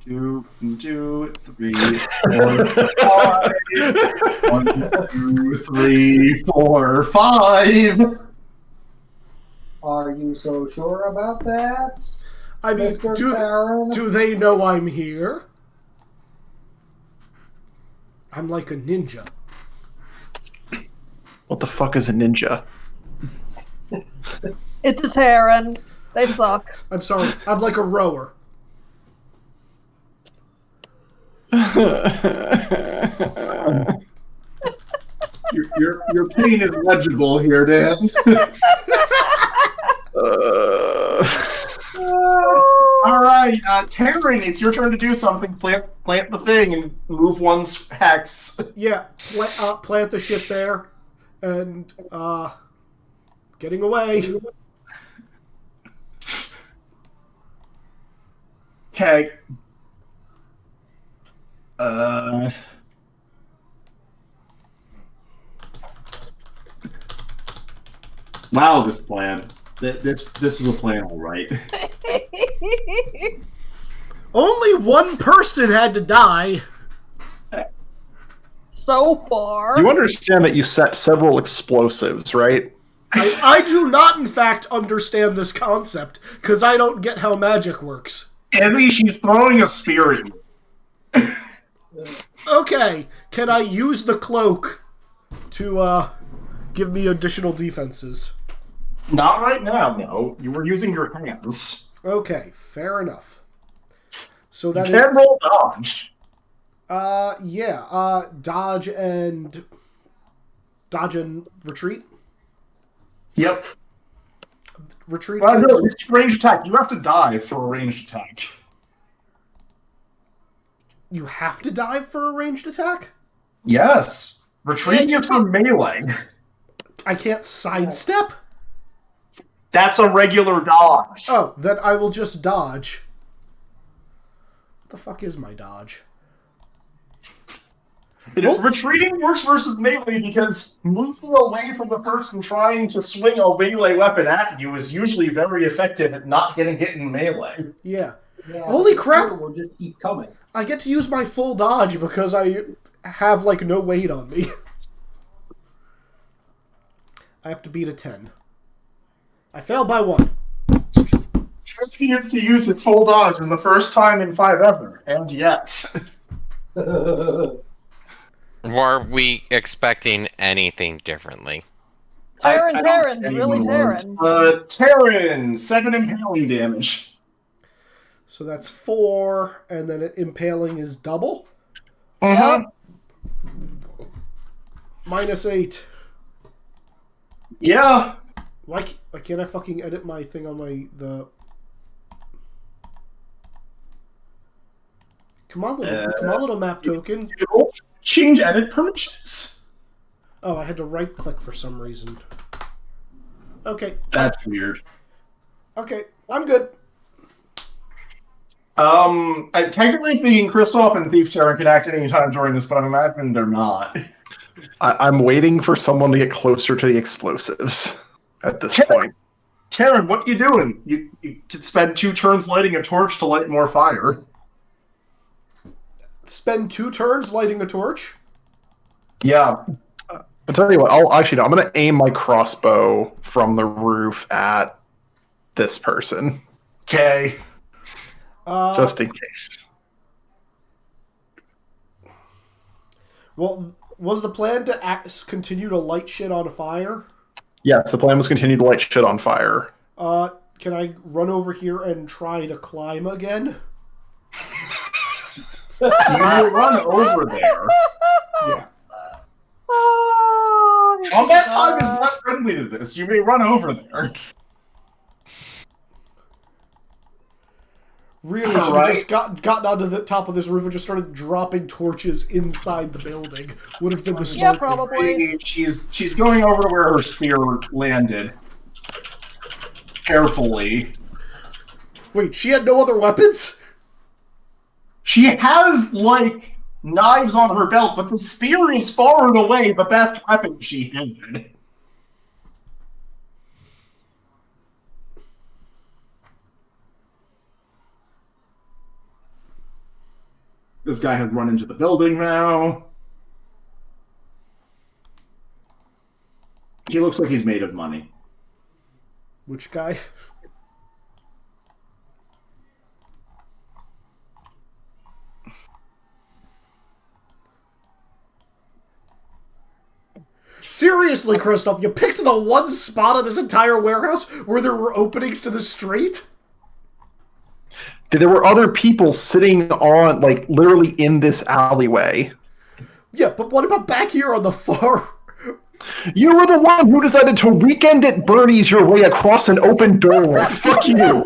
2, 3, 4, 5. 1, 2, 3, 4, 5. Are you so sure about that, I mean, Mr. Taryn? do they know I'm here? I'm like a ninja. What the fuck is a ninja? It's a Terran. They suck. I'm sorry, I'm like a rower. Your pain is legible here, Dan. All right, Taryn, it's your turn to do something. Plant the thing and move one's hex. Yeah, plant the shit there, and getting away. Okay. Wow, this plan. This was a plan, all right. Only one person had to die. So far. You understand that you set several explosives, right? I do not, in fact, understand this concept, because I don't get how magic works. Izzy, she's throwing a spear at you. Okay, can I use the cloak to give me additional defenses? Not right now, no. You were using your hands. Okay, fair enough. So that You can roll dodge. dodge and retreat. Yep. Retreat. Well, no, it's ranged attack. You have to dive for a ranged attack. You have to dive for a ranged attack? Yes. Retreating is for melee. I can't sidestep? That's a regular dodge. Oh, then I will just dodge. What the fuck is my dodge? Retreating works versus melee because moving away from the person trying to swing a melee weapon at you is usually very effective at not getting hit in melee. Yeah. Yeah, Holy the crap! spear will just keep coming. I get to use my full dodge because I have, like, no weight on me. I have to beat a 10. I failed by 1. First he gets to use his full dodge in the first time in 5 ever, and yet. Were we expecting anything differently? Terran, really Terran. Terran, 7 impaling damage. So that's 4, and then impaling is double. Uh-huh. Minus 8. Yeah. Why can't I fucking edit my thing on the... Come on, little map token. Change edit permissions. Oh, I had to right-click for some reason. Okay. That's weird. Okay, I'm good. Technically speaking, Kristoff and Thief Terran can act any time during this, but I imagine they're not. I'm waiting for someone to get closer to the explosives at this point. Terran, what you doing? You could spend 2 turns lighting a torch to light more fire. Spend 2 turns lighting a torch? Yeah. I'll tell you what, I'm going to aim my crossbow from the roof at this person. Okay. Just in case. Well, was the plan to continue to light shit on fire? Yes, the plan was continue to light shit on fire. Can I run over here and try to climb again? You run over there. Yeah. Combat time is not friendly to this. You may run over there. Really, should have just gotten onto the top of this roof and just started dropping torches inside the building. Would have been the smart thing. Probably. She's going over to where her spear landed. Carefully. Wait, she had no other weapons? She has, like, knives on her belt, but the spear is far and away the best weapon she had. This guy has run into the building now. He looks like he's made of money. Which guy? Seriously, Kristoff, you picked the one spot of this entire warehouse where there were openings to the street? There were other people sitting on, like, literally in this alleyway. Yeah, but what about back here on the far... You were the one who decided to weekend at Bernie's your way across an open door. Fuck you.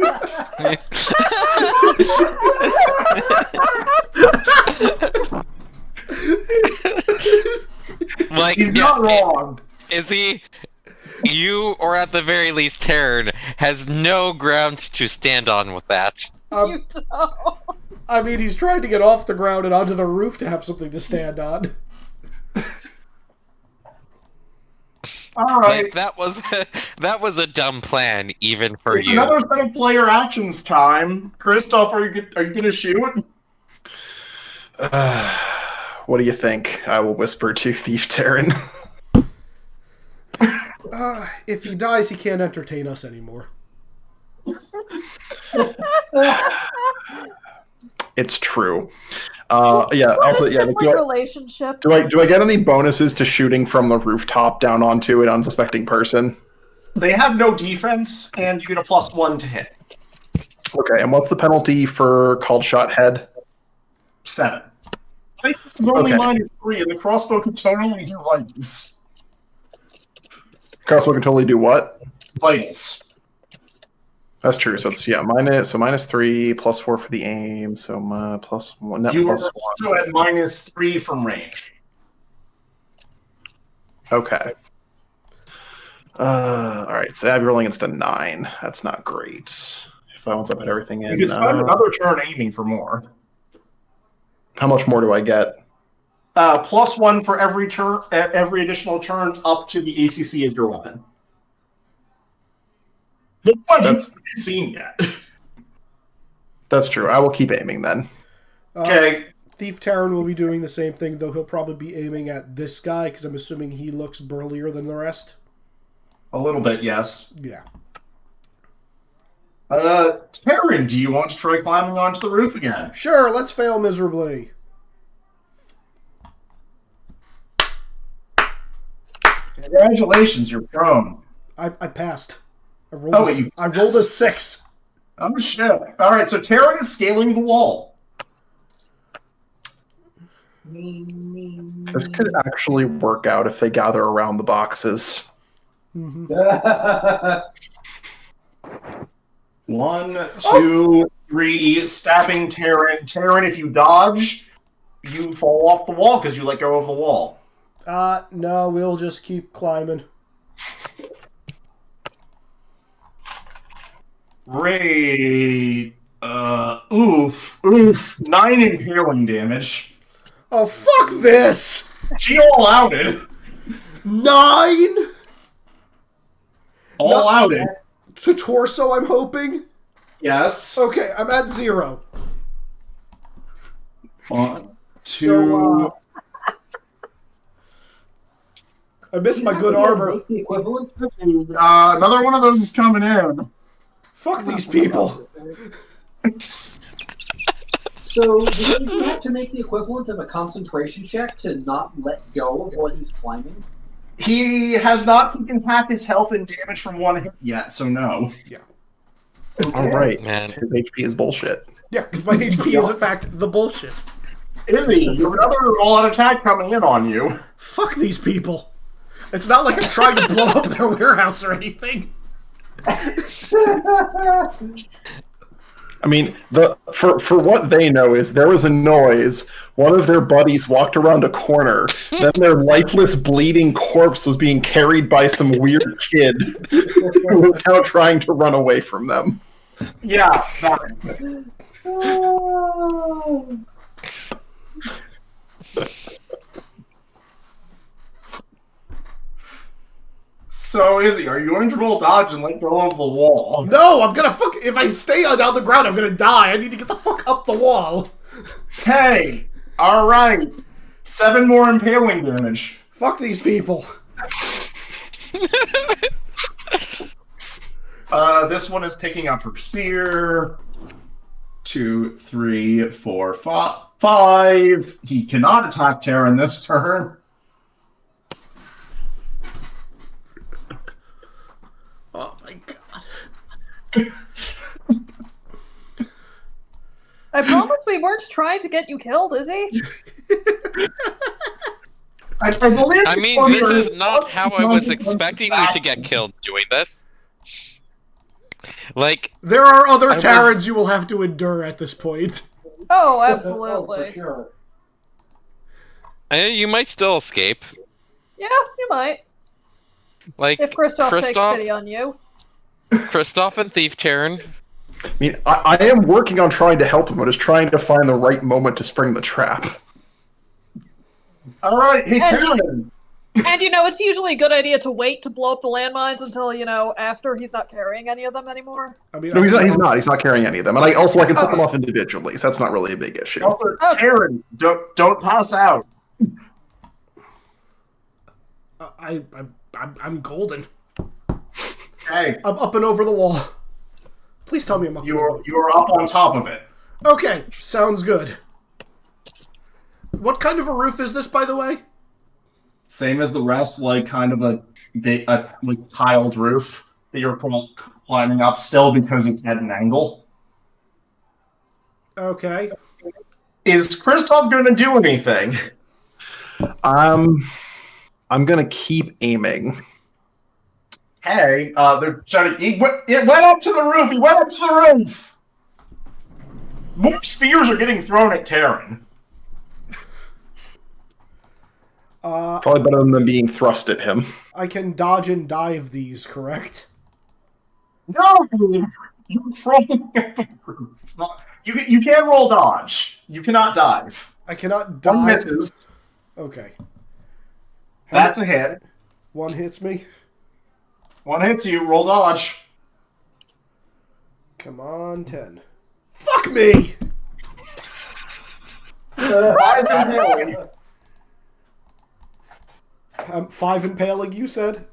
Like, He's not wrong. Is he? You, or at the very least, Terran, has no ground to stand on with that. You don't. I mean, he's trying to get off the ground and onto the roof to have something to stand on. All right. Like, that was a dumb plan, even for It's you. another set of player actions time. Kristoff, are you going to shoot? What do you think? I will whisper to Thief Terran. If he dies, he can't entertain us anymore. It's true. Yeah. Also, yeah. Like relationship. Do I get any bonuses to shooting from the rooftop down onto an unsuspecting person? They have no defense, and you get a +1 to hit. Okay. And what's the penalty for called shot head? 7. This is only Okay. -3, and the crossbow can totally do vitals. Crossbow can totally do what? Vitals. That's true. So it's -3 +4 for the aim. So +1 net You are +1. also at -3 from range. Okay. All right. So I'd be rolling against a 9. That's not great. If I want to put everything in, You can spend another turn aiming for more. how much more do I get? +1 for every turn, every additional turn up to the ACC as your weapon. The one you haven't seen yet. That's true. I will keep aiming then. Okay. Thief Terran will be doing the same thing, though he'll probably be aiming at this guy, because I'm assuming he looks burlier than the rest. A little bit, yes. Yeah. Terran, do you want to try climbing onto the roof again? Sure, let's fail miserably. Congratulations, you're prone. I passed. I rolled a 6. Oh, shit. Alright, so Terran is scaling the wall. This could actually work out if they gather around the boxes. Mm-hmm. 1, 2, 3, stabbing Terran. Terran, if you dodge, you fall off the wall because you let go of the wall. No, we'll just keep climbing. Great. Oof. 9 impaling damage. Oh, fuck this! She all outed. 9? All outed. To torso, I'm hoping? Yes. Okay, I'm at 0. 1, 2. I missed my good armor. The equivalent? Another one of those is coming in. Fuck these people. So, does he have to make the equivalent of a concentration check to not let go of what he's climbing? He has not taken half his health and damage from one hit yet, so no. Yeah. All right. Man. His HP is bullshit. Yeah, because my HP is, in fact, the bullshit. Izzy, you have another all-out attack coming in on you. Fuck these people. It's not like I'm trying to blow up their warehouse or anything. I mean, for what they know is there was a noise. One of their buddies walked around a corner. Then their lifeless, bleeding corpse was being carried by some weird kid who was now trying to run away from them. Yeah, that. So, Izzy, are you going to roll dodge and let go of the wall? No, I'm gonna if I stay on the ground, I'm gonna die. I need to get the fuck up the wall. Hey! Alright. 7 more impaling damage. Fuck these people. This one is picking up her spear. 2, 3, 4, 5. He cannot attack Terran this turn. Oh my god. I promise we weren't trying to get you killed, is he? I believe. I mean, this is not how I was expecting you to get killed doing this. Like, There are other Terrans you will have to endure at this point. Oh, Oh, absolutely. for sure. you might still escape. Yeah, you might. Like, If Kristoff takes pity on you. Kristoff and Thief Terran. I mean, I am working on trying to help him, but just trying to find the right moment to spring the trap. Alright, hey, And- Terran. And it's usually a good idea to wait to blow up the landmines until, after he's not carrying any of them anymore. I mean, No, he's not. He's not carrying any of them, and I can set them off individually, so that's not really a big issue. Also, Okay. Terran, don't pass out. I'm golden. Hey, I'm up and over the wall. Please tell me I'm up. you're up on top of it. Okay, sounds good. What kind of a roof is this, by the way? Same as the rest, like kind of a like tiled roof that you're climbing up still because it's at an angle. Okay. Is Kristoff going to do anything? I'm gonna keep aiming. Hey, they're trying to. It went up to the roof. He went up to the roof. More spears are getting thrown at Terran. Probably better than them being thrust at him. I can dodge and dive these, correct? No, you're throwing at the roof. You can't roll dodge. You cannot dive. I cannot One dive. misses. Okay. That's a hit. One hits me. One hits you. Roll dodge. Come on, 10. Fuck me! Five impaling, you said?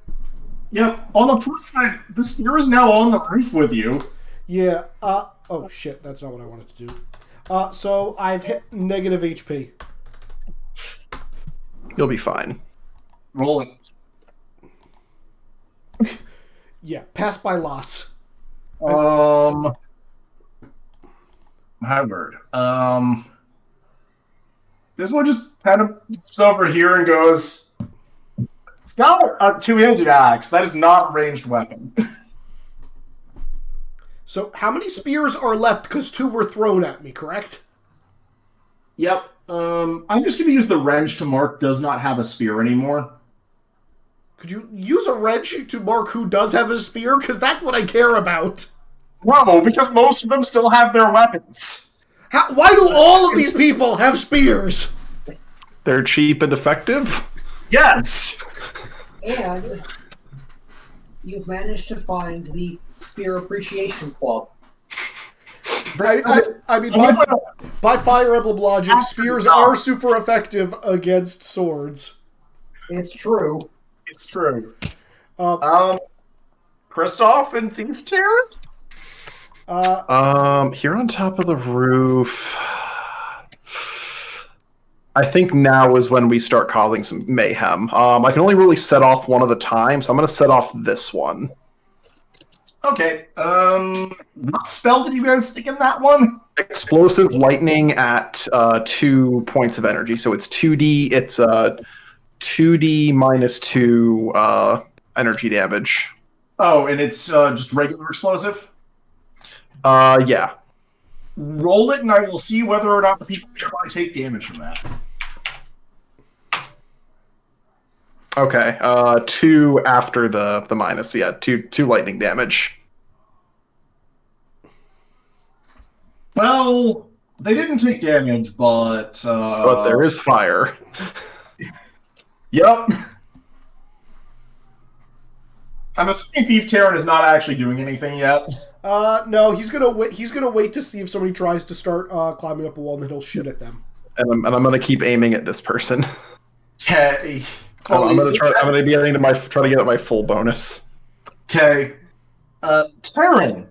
Yep. On the plus side, the spear is now on the roof with you. Yeah, oh shit, that's not what I wanted to do. So I've hit negative HP. You'll be fine. Rolling. Yeah, pass by lots. My word. This one just kind of looks over here and goes, it's got a two-handed axe. That is not a ranged weapon. So how many spears are left? Because 2 were thrown at me, correct? Yep. I'm just going to use the wrench to mark does not have a spear anymore. Could you use a wrench to mark who does have a spear? Because that's what I care about. No, because most of them still have their weapons. Why do all of these people have spears? They're cheap and effective. Yes! And you've managed to find the Spear Appreciation Club. I mean, by Fire Emblem logic, spears are super effective against swords. It's true. It's true. Kristoff and Thief Terror? Here on top of the roof. I think now is when we start causing some mayhem. I can only really set off one at a time, so I'm going to set off this one. Okay. What spell did you guys stick in that one? Explosive lightning at 2 points of energy. So it's 2d. It's 2d minus 2 energy damage. Oh, and it's just regular explosive? Yeah. Roll it, and I will see whether or not the people nearby take damage from that. Okay. 2 after the minus. Yeah, 2 lightning damage. Well, they didn't take damage, but But there is fire. Yep. I'm assuming Thief Terran is not actually doing anything yet. No, he's gonna wait. He's gonna wait to see if somebody tries to start climbing up a wall, and then he'll shoot at them. And I'm going to keep aiming at this person. Okay. I'm going to be aiming to try to get at my full bonus. Okay. Terran.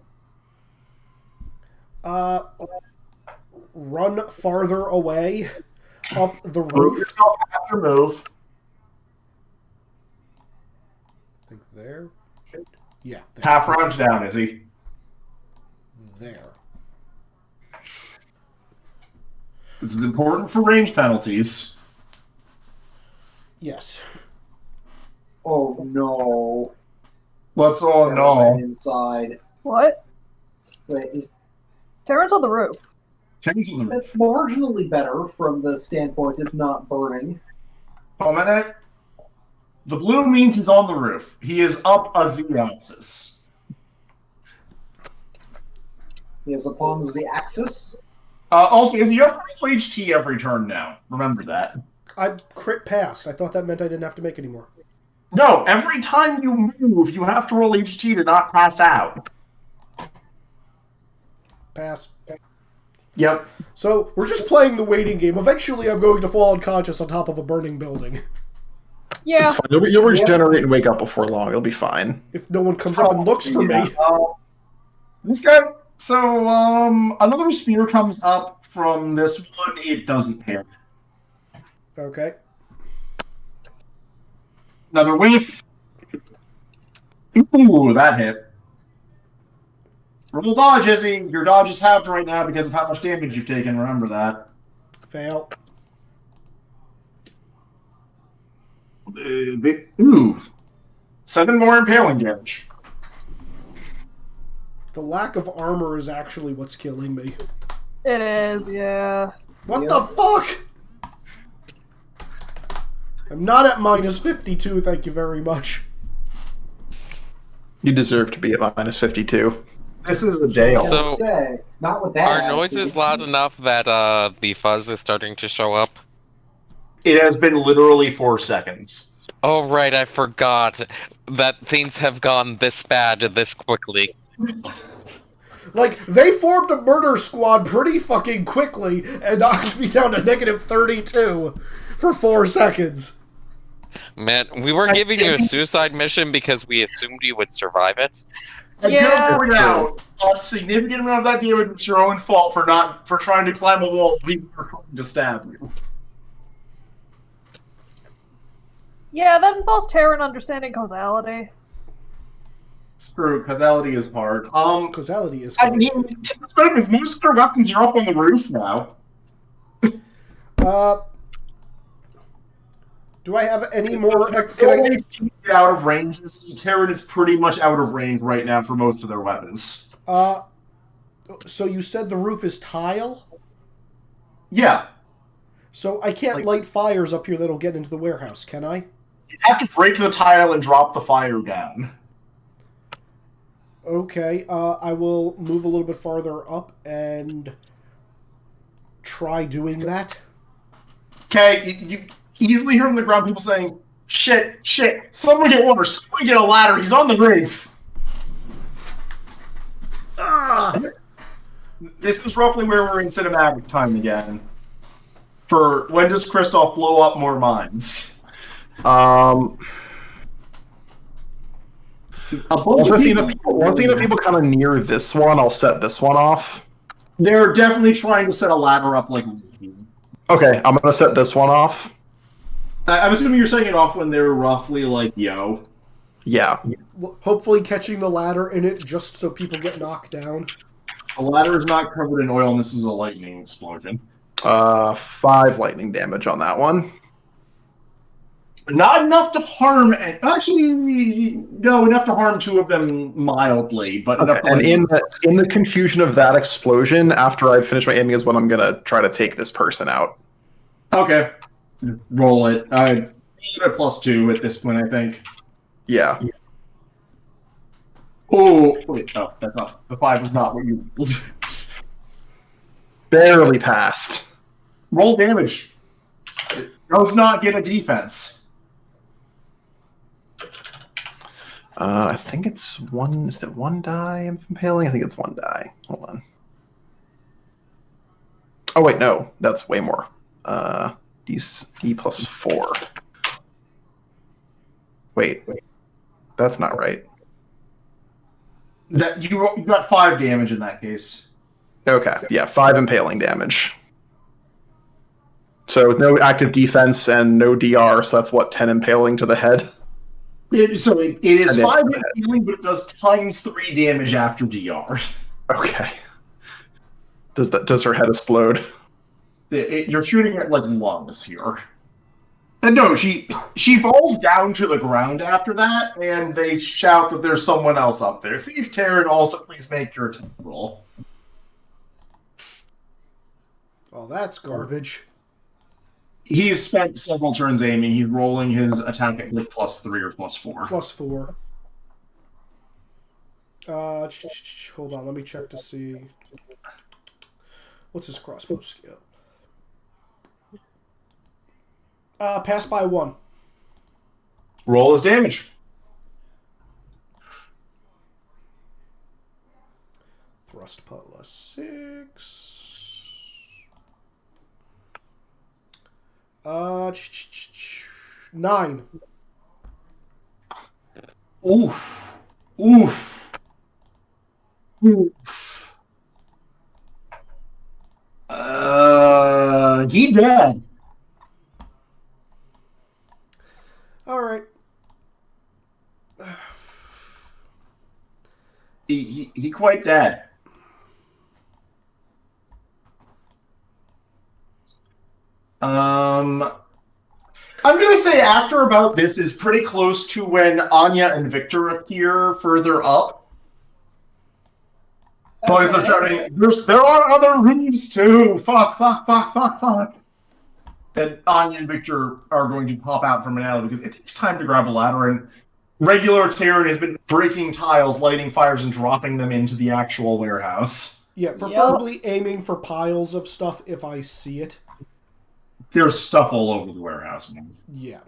Run farther away up the Move roof. yourself after move. I think there. Yeah. There. Half round down, is he? There. This is important for range penalties. Yes. Oh no. What's all no? Inside. What? Wait, is Terran's on the roof. Change the that's marginally better from the standpoint of not burning. a minute. The blue means he's on the roof. He is up a z-axis. He is upon the axis. Also, is you have full HT every turn now. Remember that. I crit passed. I thought that meant I didn't have to make any more. No, every time you move, you have to roll HT to not pass out. Pass. Yep. So we're just playing the waiting game. Eventually, I'm going to fall unconscious on top of a burning building. Yeah. It's fine. You'll regenerate and wake up before long. It'll be fine. If no one comes up and looks for me. This guy. So, another spear comes up from this one. It doesn't hit. Okay. Another whiff. Ooh, that hit. Roll dodge, Izzy. Your dodge is halved right now because of how much damage you've taken. Remember that. Fail. Ooh. 7 more impaling damage. The lack of armor is actually what's killing me. It is, yeah. What the fuck? I'm not at minus 52, thank you very much. You deserve to be at minus 52. This is a jail. So- say, not with that. Are attitude. noises loud enough that the fuzz is starting to show up? It has been literally 4 seconds. Oh right, I forgot that things have gone this bad this quickly. Like, they formed a murder squad pretty fucking quickly and knocked me down to negative 32 for 4 seconds. Man, we were giving you a suicide mission because we assumed you would survive it. I'm Yeah. gonna point out a significant amount of that damage was your own fault for trying to climb a wall. We were trying to stab you. Yeah, that involves Terran understanding causality. It's true. Causality is hard. Causality is I good. mean, because most of their weapons are up on the roof now. Do I have any more? Can I, Get out of range. Terran is pretty much out of range right now for most of their weapons. so you said the roof is tile? Yeah, So I can't light fires up here that'll get into the warehouse, can I? you have to break the tile and drop the fire down. Okay, I will move a little bit farther up and try doing that. Okay, you easily hear from the ground people saying, "Shit, shit! Someone get water! Someone get a ladder! He's on the roof!" This is roughly where we're in cinematic time again. For when does Kristoff blow up more mines? Once I see enough people kind of near this one, I'll set this one off. They're definitely trying to set a ladder up like... Okay, I'm gonna set this one off. I'm assuming you're setting it off when they're roughly like, yo. Yeah. Well, hopefully catching the ladder in it just so people get knocked down. A ladder is not covered in oil and this is a lightning explosion. 5 lightning damage on that one. Not enough to harm... Actually, no, enough to harm 2 of them mildly, but enough to... And in the confusion of that explosion, after I finish my aiming is when I'm gonna try to take this person out. Okay. Roll it. I need a +2 at this point, I think. Yeah. Oh, wait, no, that's not... The 5 was not what you rolled. Barely passed. Roll damage. It does not get a defense. I think it's one. Is it 1 die I'm impaling? I think it's 1 die. Hold on. Oh wait, no, that's way more. D +4. Wait, that's not right. That you got 5 damage in that case. Okay, yeah, 5 impaling damage. So with no active defense and no DR, so that's what, 10 impaling to the head? It is And 5 then- healing, but it does ×3 damage after DR. Okay. Does her head explode? You're shooting at like lungs here. And no, she falls down to the ground after that, and they shout that there's someone else up there. Thief Terran, also please make your attack roll. Oh, that's garbage. He's spent several turns aiming. He's rolling his attack at like +3 or +4. +4. Hold on, let me check to see. What's his crossbow skill? Pass by 1. Roll his damage. Thrust +6. 9. Oof. Oof. Oof. He dead. All right. He quite dead. I'm gonna say after about this is pretty close to when Anya and Victor appear further up. Boys are shouting, there are other roofs too! Fuck, fuck, fuck, fuck, fuck. And Anya and Victor are going to pop out from an alley because it takes time to grab a ladder, and regular Terran has been breaking tiles, lighting fires, and dropping them into the actual warehouse. Yeah, preferably aiming for piles of stuff if I see it. There's stuff all over the warehouse, man. Yeah.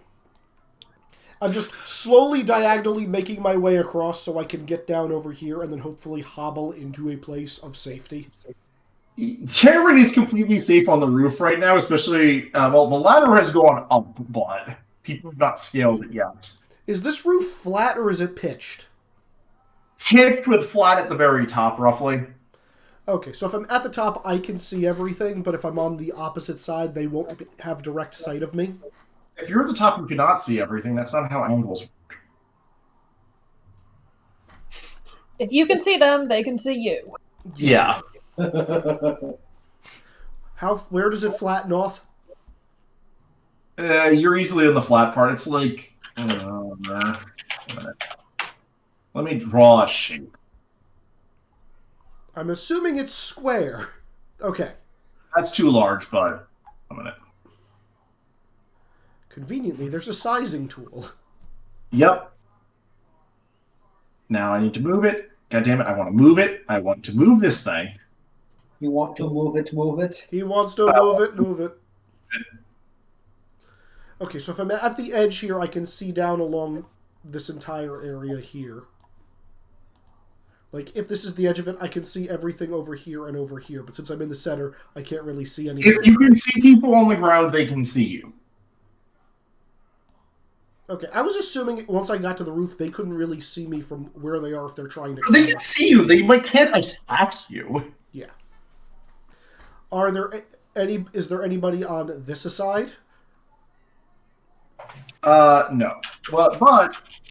I'm just slowly diagonally making my way across so I can get down over here and then hopefully hobble into a place of safety. Terran is completely safe on the roof right now, especially, the ladder has gone up, but people have not scaled it yet. Is this roof flat or is it pitched? Pitched with flat at the very top, roughly. Okay, so if I'm at the top, I can see everything, but if I'm on the opposite side, they won't have direct sight of me. If you're at the top, you cannot see everything. That's not how angles work. If you can see them, they can see you. Yeah. Where does it flatten off? You're easily in the flat part. It's like... let me draw a shape. I'm assuming it's square. Okay. That's too large, but... a minute. Conveniently, there's a sizing tool. Yep. Now I need to move it. God damn it, I want to move it. I want to move this thing. You want to move it, move it? He wants to move it. Okay, so if I'm at the edge here, I can see down along this entire area here. Like, if this is the edge of it, I can see everything over here and over here. But since I'm in the center, I can't really see anything. If you can see people on the ground, they can see you. Okay, I was assuming once I got to the roof, they couldn't really see me from where they are if they're trying to... They can see you. They can't attack you. Yeah. Are there any... Is there anybody on this side? No. But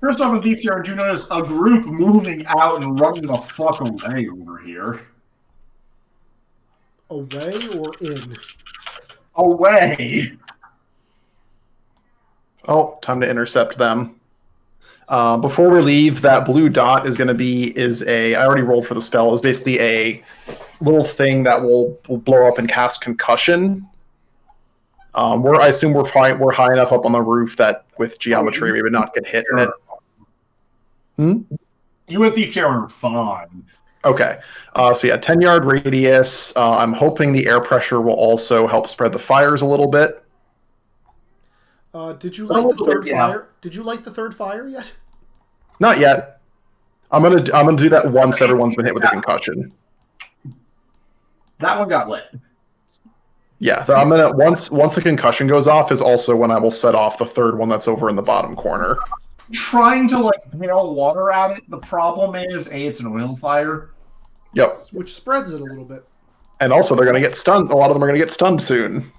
Christoph and Thief here do notice a group moving out and running the fuck away over here. Away or in? Away. Oh, time to intercept them. Before we leave, that blue dot is going to be I already rolled for the spell. Is basically a little thing that will blow up and cast concussion. I assume we're high enough up on the roof that with geometry we would not get hit in it. You and Thief are fine. Okay. So yeah, 10-yard radius. I'm hoping the air pressure will also help spread the fires a little bit. Did you light the third fire? Did you light the third fire yet? Not yet. I'm gonna do that once everyone's been hit with a concussion. That one got lit. Yeah, I'm gonna once the concussion goes off is also when I will set off the third one that's over in the bottom corner. Trying to hail water at it. The problem is it's an oil fire. Yep. Which spreads it a little bit. And also they're gonna get stunned. A lot of them are gonna get stunned soon.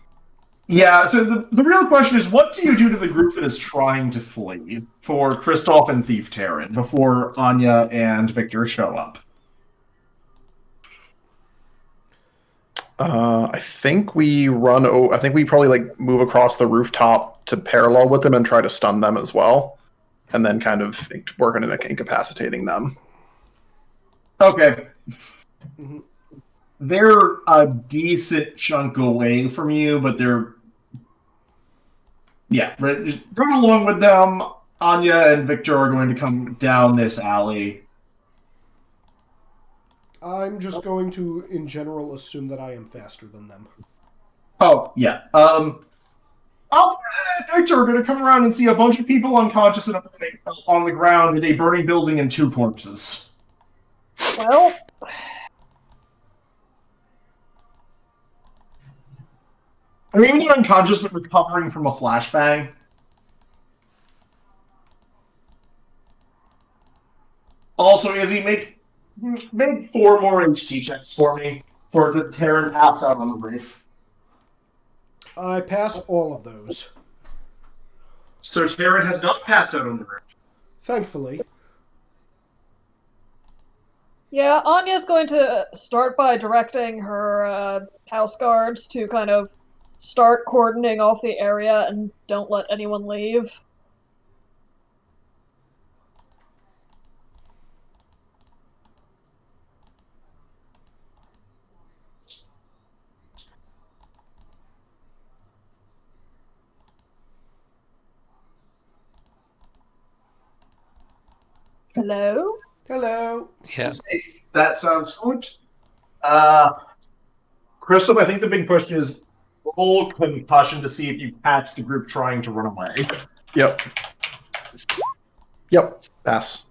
Yeah, so the real question is, what do you do to the group that is trying to flee for Christoph and Thief Terran before Anya and Victor show up? I think we I think we probably move across the rooftop to parallel with them and try to stun them as well, and then kind of work on incapacitating them. Okay. They're a decent chunk away from you, but they're... Yeah, just run along with them. Anya and Victor are going to come down this alley. I'm just going to, in general, assume that I am faster than them. Oh, yeah. Anya and Victor are going to come around and see a bunch of people unconscious and on the ground in a burning building and 2 corpses. Well... I mean, maybe not unconscious, but recovering from a flashbang. actually make 4 more HT checks for me for the Terran pass out on the roof. I pass all of those. So Terran has not passed out on the roof. Thankfully. Yeah, Anya's going to start by directing her house guards to kind of start cordoning off the area and don't let anyone leave. Hello? Hello. Yeah. That sounds good. Crystal, I think the big question is roll concussion to see if you catch the group trying to run away. Yep. Yep. Pass.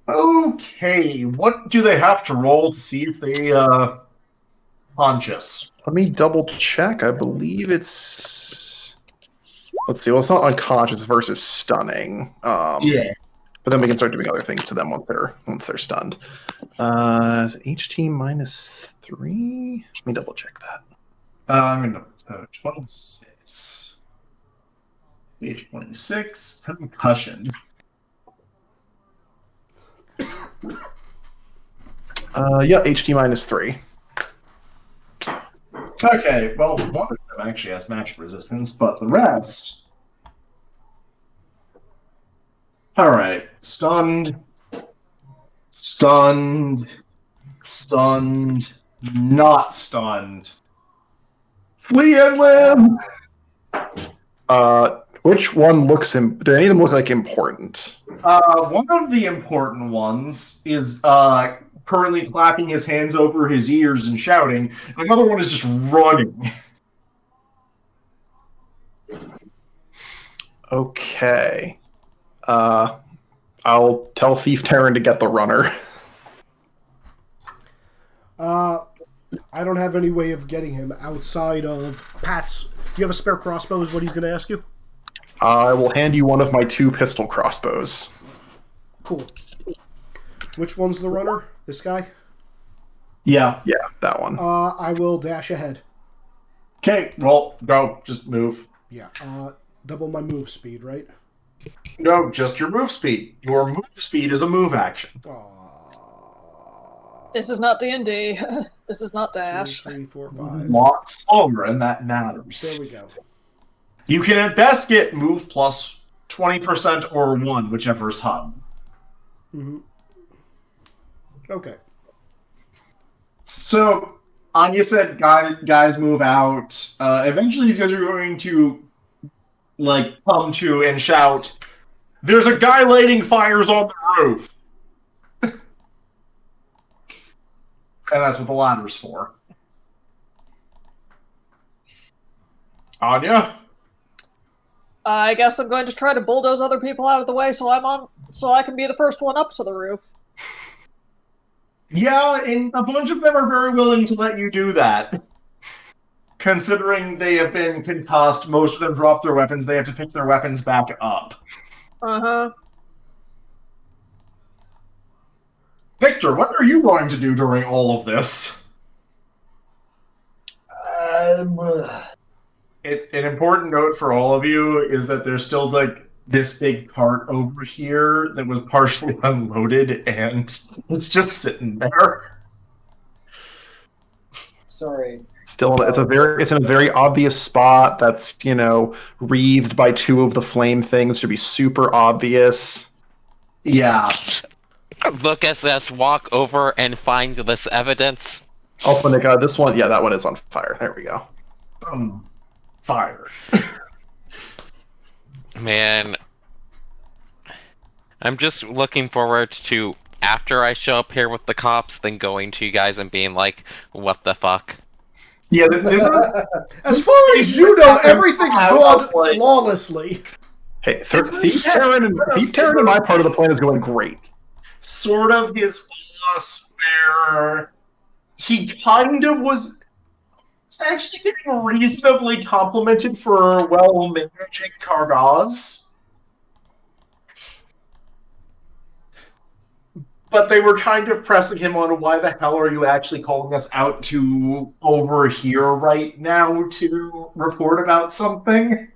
Okay, what do they have to roll to see if they conscious? Let me double check. I believe it's. Let's see. Well, it's not unconscious versus stunning. Yeah. But then we can start doing other things to them once they're stunned. Is it HT -3? Let me double check that. I'm gonna 26. Page 26. Concussion. Yeah, HT -3. Okay, well, one of them actually has match resistance, but the rest. Alright. Stunned. Stunned. Stunned. Not stunned. Flee and live! Which one looks do any of them look like important? One of the important ones is currently clapping his hands over his ears and shouting. Another one is just running. Okay. I'll tell Thief Terran to get the runner. I don't have any way of getting him outside of Pat's. Do you have a spare crossbow is what he's going to ask you? I will hand you one of my 2 pistol crossbows. Cool. Which one's the runner? This guy? Yeah. Yeah, that one. I will dash ahead. Okay, well, go. Just move. Yeah. Double my move speed, right? No, just your move speed. Your move speed is a move action. This is not D&D. This is not Dash. 2, 3, 4, 5. Lot slower, and that matters. There we go. You can at best get move plus 20% or 1, whichever is high. Mm-hmm. Okay. So, Anya said guys move out. Eventually these guys are going to come to and shout, "There's a guy lighting fires on the roof!" And that's what the ladder's for. Anya? I guess I'm going to try to bulldoze other people out of the way so I can be the first one up to the roof. Yeah, and a bunch of them are very willing to let you do that. Considering they have been concussed, most of them drop their weapons, they have to pick their weapons back up. Uh-huh. Victor, what are you going to do during all of this? An important note for all of you is that there's still this big cart over here that was partially unloaded and it's just sitting there. Sorry. Still, it's in a very obvious spot that's, wreathed by 2 of the flame things to be super obvious. Yeah. Look as us walk over and find this evidence. Also, Nick, this one, yeah, that one is on fire. There we go. Fire. Man, I'm just looking forward to, after I show up here with the cops, then going to you guys and being like, what the fuck? Yeah, as far as you know, everything's gone flawlessly. Hey, Thief Terran and my part of the plan is going great. Sort of his boss, where he kind of was actually getting reasonably complimented for well-managing Kargaz. but they were kind of pressing him on why the hell are you actually calling us out to over here right now to report about something?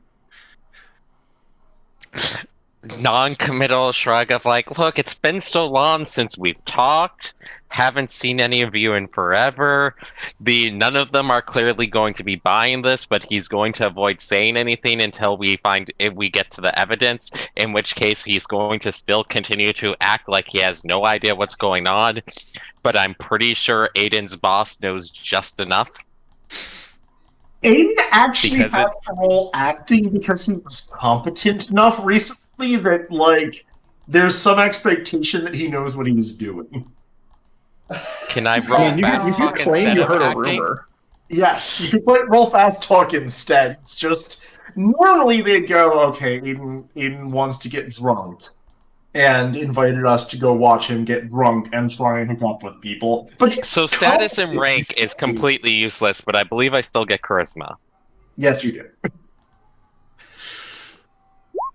Non-committal shrug of like, look, it's been so long since we've talked. Haven't seen any of you in forever. None of them are clearly going to be buying this, but he's going to avoid saying anything until we get to the evidence. In which case, he's going to still continue to act like he has no idea what's going on. But I'm pretty sure Aiden's boss knows just enough. Aiden actually has to roll acting because he was competent enough recently that, like, there's some expectation that he knows what he's doing. Can I roll fast talk instead of acting? Rumor. Yes, you can roll fast talk instead. It's just, normally they'd go, okay, Aiden wants to get drunk, and invited us to go watch him get drunk and try and hook up with people. But so status and rank is completely useless, but I believe I still get charisma. Yes, you do.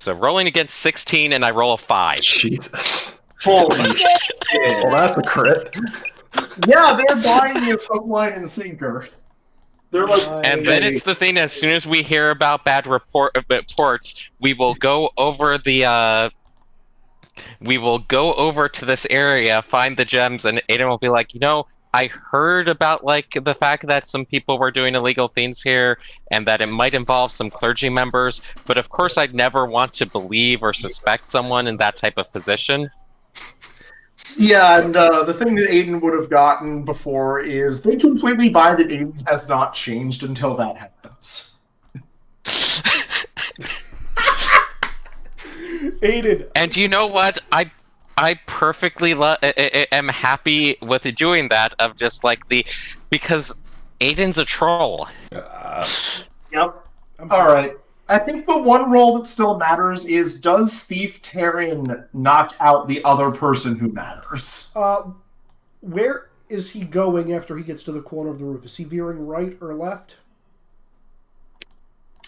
So rolling against 16 and I roll a 5. Jesus. Holy shit. Well, that's a crit. Yeah, they're buying his hook, line, and sinker. They're like, and then it's the thing, as soon as we hear about bad reports, we will go over to this area, find the gems, and Aiden will be like, I heard about, like, the fact that some people were doing illegal things here, and that it might involve some clergy members, but of course I'd never want to believe or suspect someone in that type of position. Yeah, and the thing that Aiden would have gotten before is they completely buy that Aiden has not changed until that happens. Aiden. And you know what? I perfectly am happy with doing that, of just like because Aiden's a troll. Yep. Alright. I think the one role that still matters is, does Thief Terran knock out the other person who matters? Where is he going after he gets to the corner of the roof? Is he veering right or left?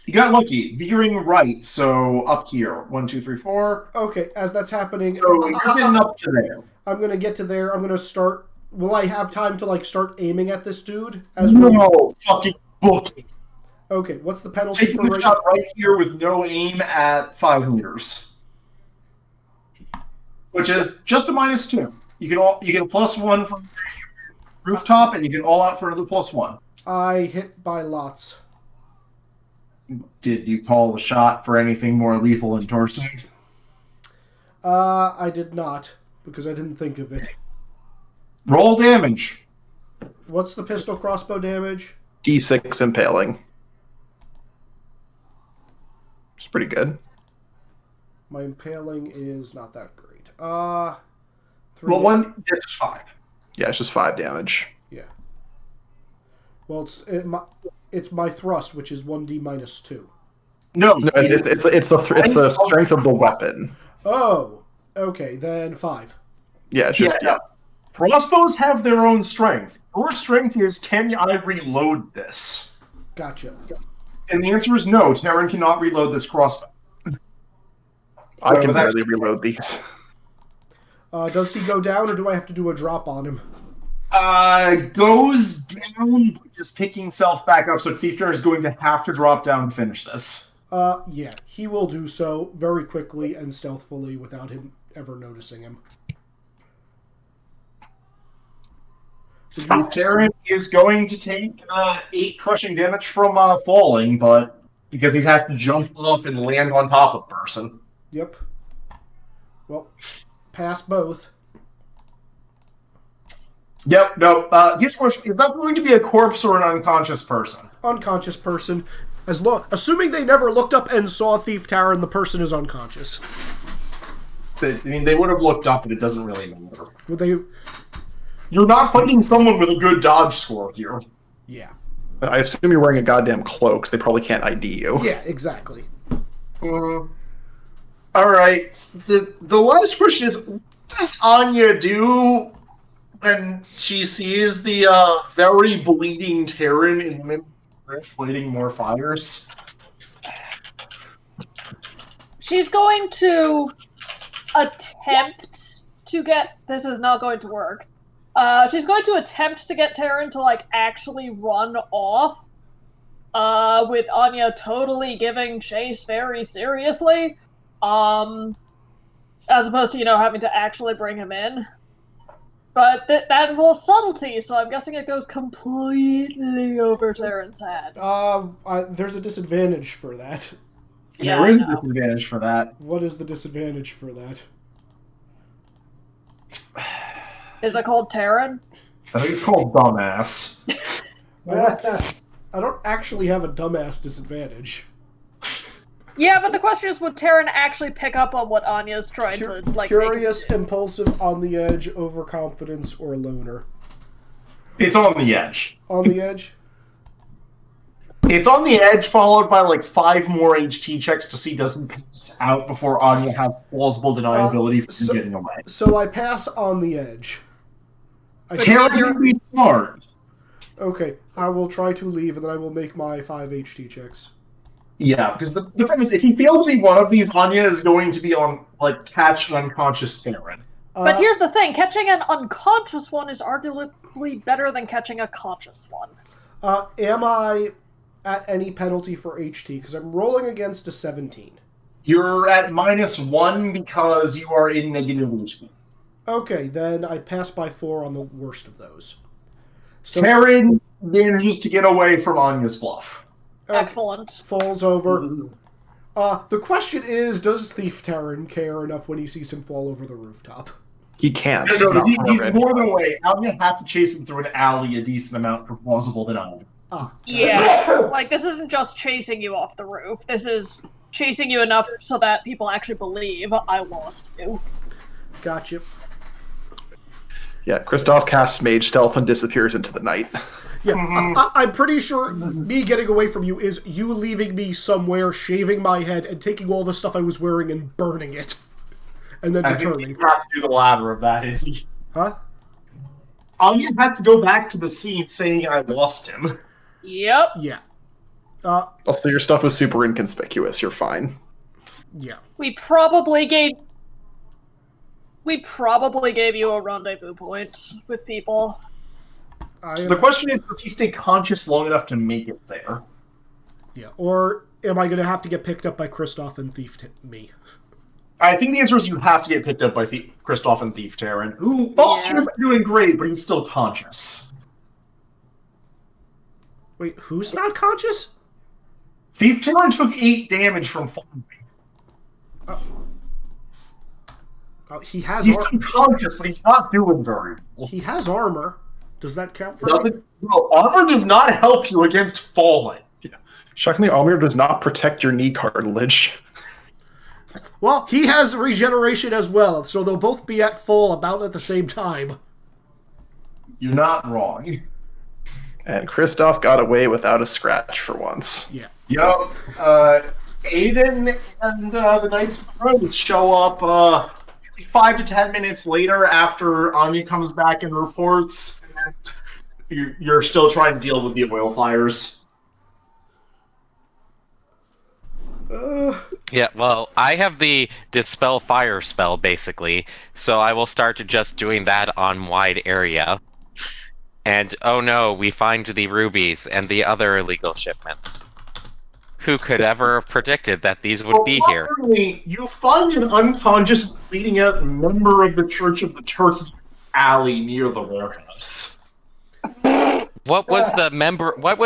You got lucky. Veering right, so up here. 1, 2, 3, 4. Okay, as that's happening... So you're getting up to there. I'm going to get to there. I'm going to start... Will I have time to, like, start aiming at this dude? No, fucking booking. Okay, what's the penalty Taking for the shot right here with no aim at 5 meters. Which is just a -2. You get a +1 from rooftop, and you get all out for another +1. I hit by lots. Did you call the shot for anything more lethal than torso? I did not, because I didn't think of it. Roll damage. What's the pistol crossbow damage? D6 impaling. It's pretty good. My impaling is not that great. 3. Well, it's 5. Yeah, it's just 5 damage. Yeah. Well, it's my thrust, which is 1d -2. No, it's the strength of the weapon. Oh, okay, then 5. Yeah, it's just yeah. Crossbows have their own strength. Your strength is, can I reload this? Gotcha. And the answer is no. Terran cannot reload this crossbow. I can barely reload these. Does he go down, or do I have to do a drop on him? Goes down, but is picking himself back up, so Thief Terran is going to have to drop down to finish this. Yeah, he will do so very quickly and stealthily without him ever noticing him. Thief Terran is going to take 8 crushing damage from falling, but because he has to jump off and land on top of a person. Yep. Well, pass both. Yep, no. Here's a question. Is that going to be a corpse or an unconscious person? Unconscious person. Assuming they never looked up and saw Thief Terran, the person is unconscious. They would have looked up, but it doesn't really matter. Would they... You're not fighting someone with a good dodge score here. Yeah. I assume you're wearing a goddamn cloak, so they probably can't ID you. Yeah, exactly. Alright. The last question is, what does Anya do when she sees the very bleeding Terran in the middle of the rift lighting more fires? She's going to attempt to get... This is not going to work. She's going to attempt to get Terran to, like, actually run off, with Anya totally giving chase very seriously, as opposed to, having to actually bring him in. But that involves subtlety, so I'm guessing it goes completely over Terran's head. There's a disadvantage for that. Yeah, there is I a know. disadvantage for that. What is the disadvantage for that? Is it called Terran? I think it's called dumbass. I don't actually have a dumbass disadvantage. Yeah, but the question is, would Terran actually pick up on what Anya's trying to, like, Curious, impulsive, on the edge, overconfidence, or loner? It's on the edge. On the edge? It's on the edge, followed by like 5 more HT checks to see doesn't pass out before Anya has plausible deniability from getting away. So I pass on the edge. Terran can be smart. Okay, I will try to leave, and then I will make my 5 HT checks. Yeah, because the problem is, if he fails any one of these, Anya is going to be on, like, catch an unconscious Terran. But here's the thing, catching an unconscious one is arguably better than catching a conscious one. Am I at any penalty for HT? Because I'm rolling against a 17. You're at -1 because you are in negative HP. Okay, then I pass by 4 on the worst of those. So, Terran manages to get away from Anya's bluff. Excellent. Falls over. The question is, does Thief Terran care enough when he sees him fall over the rooftop? He can't. No, he's Not more than away. Anya has to chase him through an alley a decent amount for plausible denial. Yeah, like, this isn't just chasing you off the roof. This is chasing you enough so that people actually believe I lost you. Gotcha. Yeah, Kristoff casts Mage Stealth and disappears into the night. Yeah, I'm pretty sure me getting away from you is you leaving me somewhere, shaving my head, and taking all the stuff I was wearing and burning it. And then returning. You have to do the latter of that, is he? Huh? Anya has to go back to the scene saying I lost him. Yep. Yeah. Also, your stuff was super inconspicuous. You're fine. Yeah. We probably gave you a rendezvous point with people. The question is, does he stay conscious long enough to make it there? Yeah. Or am I going to have to get picked up by Kristoff and Thief me? I think the answer is you have to get picked up by Kristoff and Thief Terran, who also isn't doing great, but he's still conscious. Wait, who's not conscious? Thief Terran took 8 damage from falling. He has He's unconscious, but he's not doing very well. He has armor. Does that count for No, armor does not help you against falling. Shockingly, armor does not protect your knee cartilage. Well, he has regeneration as well, so they'll both be at full about at the same time. You're not wrong. And Kristoff got away without a scratch for once. Yeah. Yup. Aiden and the Knights of the Rose show up 5 to 10 minutes later after Anya comes back and reports, and you're still trying to deal with the oil fires. Yeah, well, I have the Dispel Fire spell, basically, so I will start just doing that on wide area. And, oh no, we find the rubies and the other illegal shipments. Who could ever have predicted that these would be here? You find an unconscious, bleeding out member of the Church of the Turkey alley near the warehouse. What was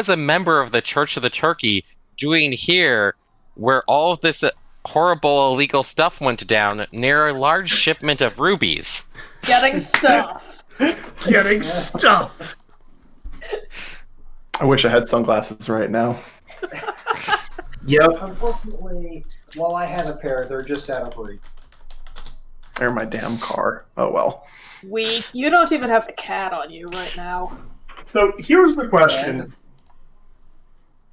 a member of the Church of the Turkey doing here, where all of this horrible illegal stuff went down near a large shipment of rubies? Getting stuffed. Getting stuffed. I wish I had sunglasses right now. Yep. Unfortunately, while I had a pair, they're just out of reach. They're my damn car. Oh well. Weak. You don't even have the cat on you right now. So here's the question.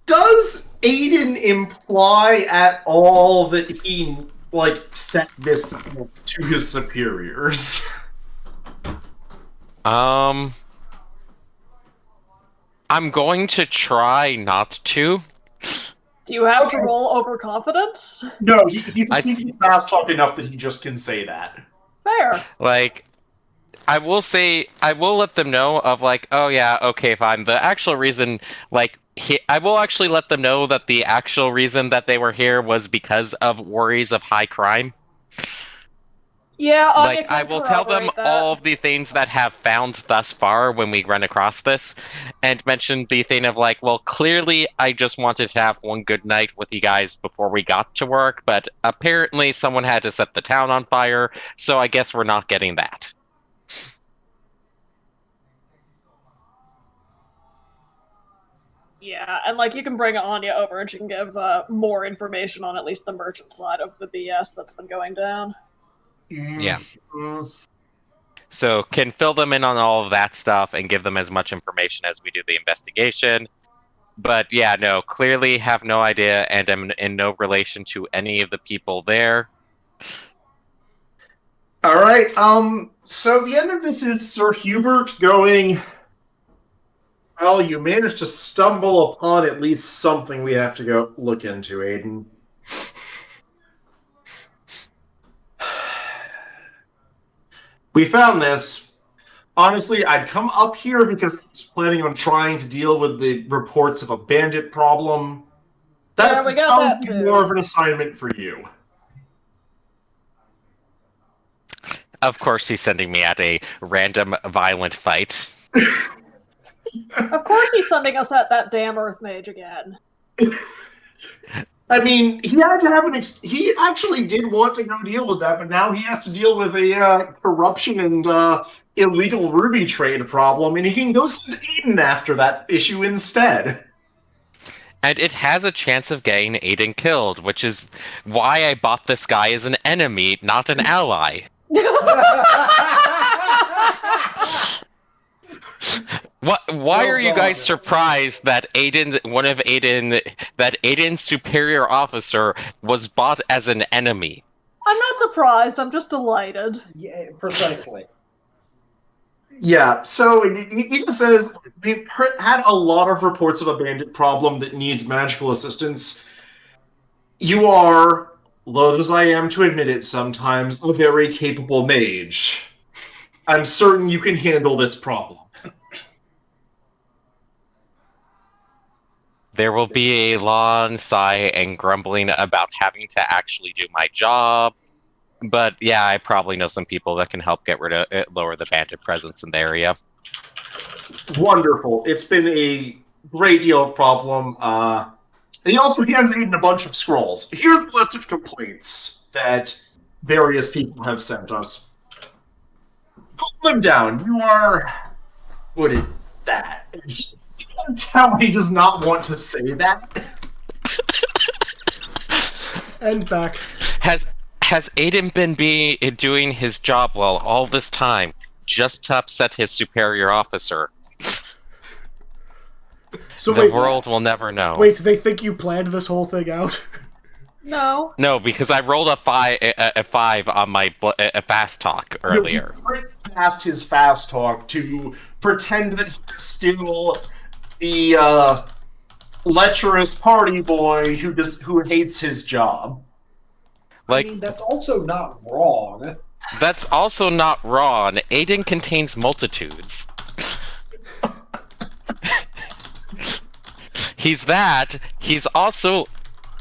Does Aiden imply at all that he, set this to his superiors? I'm going to try not to. Do you have to roll overconfidence? No, he's fast talk enough that he just can say that. Fair. Like, I will let them know of like, oh yeah, okay, fine. The actual reason, like, I will actually let them know that the actual reason that they were here was because of worries of high crime. Yeah, Anya Like, I can will tell them corroborate that. all of the things that have found thus far when we run across this, and mention the thing of like, well, clearly I just wanted to have one good night with you guys before we got to work, but apparently someone had to set the town on fire, so I guess we're not getting that. Yeah, and like you can bring Anya over and she can give more information on at least the merchant side of the BS that's been going down. Yeah. So can fill them in on all of that stuff and give them as much information as we do the investigation. But yeah, no, clearly have no idea and am in no relation to any of the people there. All right. So the end of this is Sir Hubert going. Well, you managed to stumble upon at least something we have to go look into, Aiden. We found this. Honestly, I'd come up here because I was planning on trying to deal with the reports of a bandit problem. Yeah, we got that too. More of an assignment for you. Of course, he's sending me at a random violent fight. Of course he's sending us at that damn Earth Mage again. I mean, he had to have he actually did want to go deal with that, but now he has to deal with a corruption and illegal ruby trade problem, and he can go send Aiden after that issue instead. And it has a chance of getting Aiden killed, which is why I bought this guy as an enemy, not an ally. Why are you guys surprised that Aiden's superior officer was bought as an enemy? I'm not surprised, I'm just delighted. Yeah, precisely. Yeah, so he just says, we've had a lot of reports of a bandit problem that needs magical assistance. You are, loath as I am to admit it sometimes, a very capable mage. I'm certain you can handle this problem. There will be a long sigh and grumbling about having to actually do my job. But yeah, I probably know some people that can help get rid of it, lower the bandit presence in the area. Wonderful. It's been a great deal of problem. And he also hands Aiden a bunch of scrolls. Here's a list of complaints that various people have sent us. Put them down. You are good at that. You can tell he does not want to say that. And back. Has Aiden been doing his job well all this time, just to upset his superior officer? So the world will never know. Wait, do they think you planned this whole thing out? No. No, because I rolled a 5 on my fast talk earlier. He passed his fast talk to pretend that he's still the lecherous party boy who hates his job. I mean, that's also not wrong. That's also not wrong. Aiden contains multitudes. He's that. He's also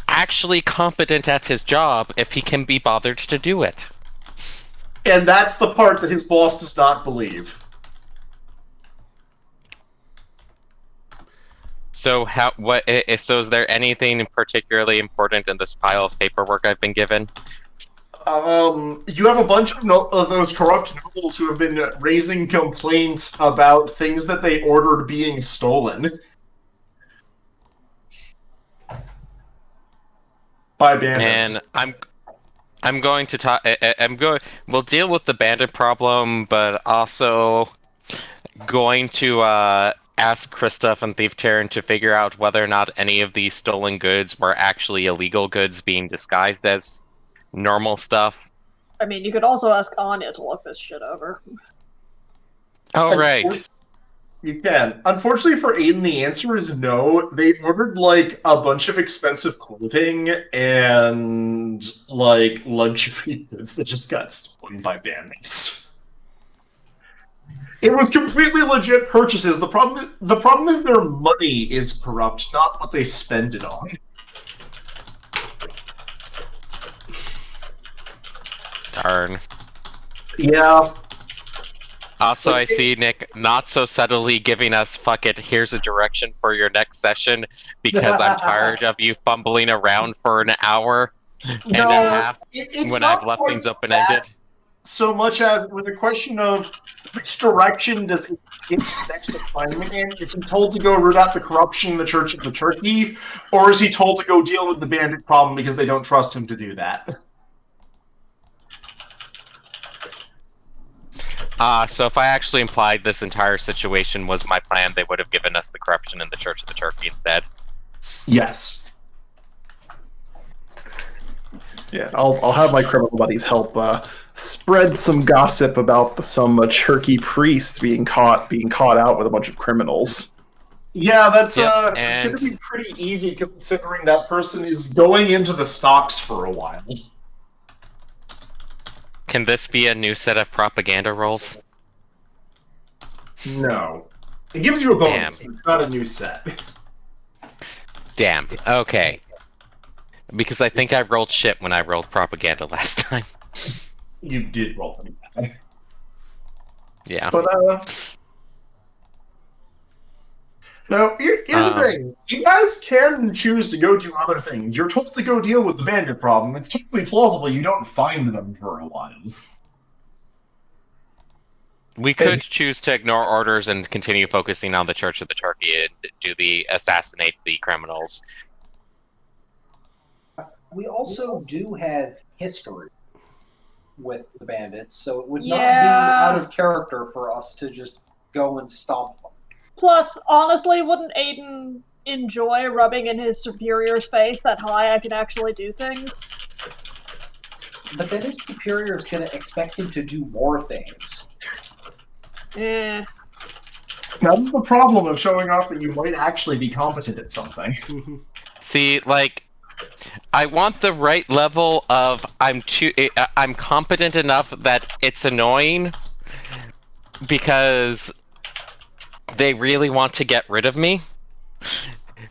actually competent at his job if he can be bothered to do it. And that's the part that his boss does not believe. So so is there anything particularly important in this pile of paperwork I've been given? You have a bunch of those corrupt nobles who have been raising complaints about things that they ordered being stolen by bandits. And I'm going to talk. We'll deal with the bandit problem, but also going to ask Kristoff and Thief Terran to figure out whether or not any of these stolen goods were actually illegal goods being disguised as normal stuff. I mean, you could also ask Anya to look this shit over. Oh, right. You can. Unfortunately for Aiden, the answer is no. They ordered like a bunch of expensive clothing and like luxury goods that just got stolen by bandits. It was completely legit purchases. The problem is their money is corrupt, not what they spend it on. Darn. Yeah. Also, I see Nick not so subtly giving us "fuck it, here's a direction for your next session" because I'm tired of you fumbling around for an hour and a half it's when not I've left quite things open-ended. that so much as it was a question of which direction does it get the next assignment in? Is he told to go root out the corruption in the Church of the Turkey, or is he told to go deal with the bandit problem because they don't trust him to do that? So if I actually implied this entire situation was my plan, they would have given us the corruption in the Church of the Turkey instead. Yes. Yeah, I'll have my criminal buddies help spread some gossip about some Turkey priests being caught out with a bunch of criminals. Yeah, that's Yep, it's and- going to be pretty easy considering that person is going into the stocks for a while. Can this be a new set of propaganda roles? No. It gives you a bonus, but it's not a new set. Damn. Okay. Because I think I rolled shit when I rolled propaganda last time. You did roll pretty bad. Yeah. But, no, here's the thing. You guys can choose to go do other things. You're told to go deal with the bandit problem. It's totally plausible you don't find them for a while. We could choose to ignore orders and continue focusing on the Church of the Turkey and do the assassinate the criminals. We also do have history with the bandits, so it would not be Yeah. out of character for us to just go and stomp them. Plus, honestly, wouldn't Aiden enjoy rubbing in his superior's face that I can actually do things? But then his superior is going to expect him to do more things. Eh. That's the problem of showing off that you might actually be competent at something. See, like, I want the right level of I'm competent enough that it's annoying because they really want to get rid of me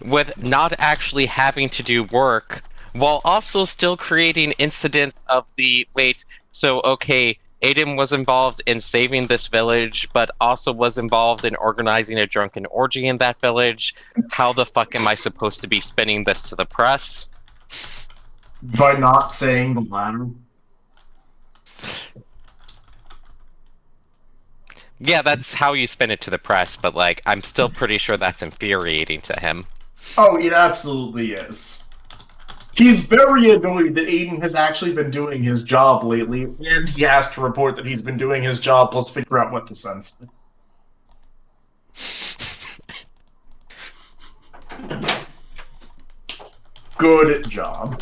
with not actually having to do work while also still creating incidents of the wait, so okay, Aiden was involved in saving this village, but also was involved in organizing a drunken orgy in that village. How the fuck am I supposed to be spinning this to the press? By not saying the latter. Yeah, that's how you spin it to the press, but like, I'm still pretty sure that's infuriating to him. Oh, it absolutely is. He's very annoyed that Aiden has actually been doing his job lately, and he has to report that he's been doing his job plus figure out what to censor. Good job.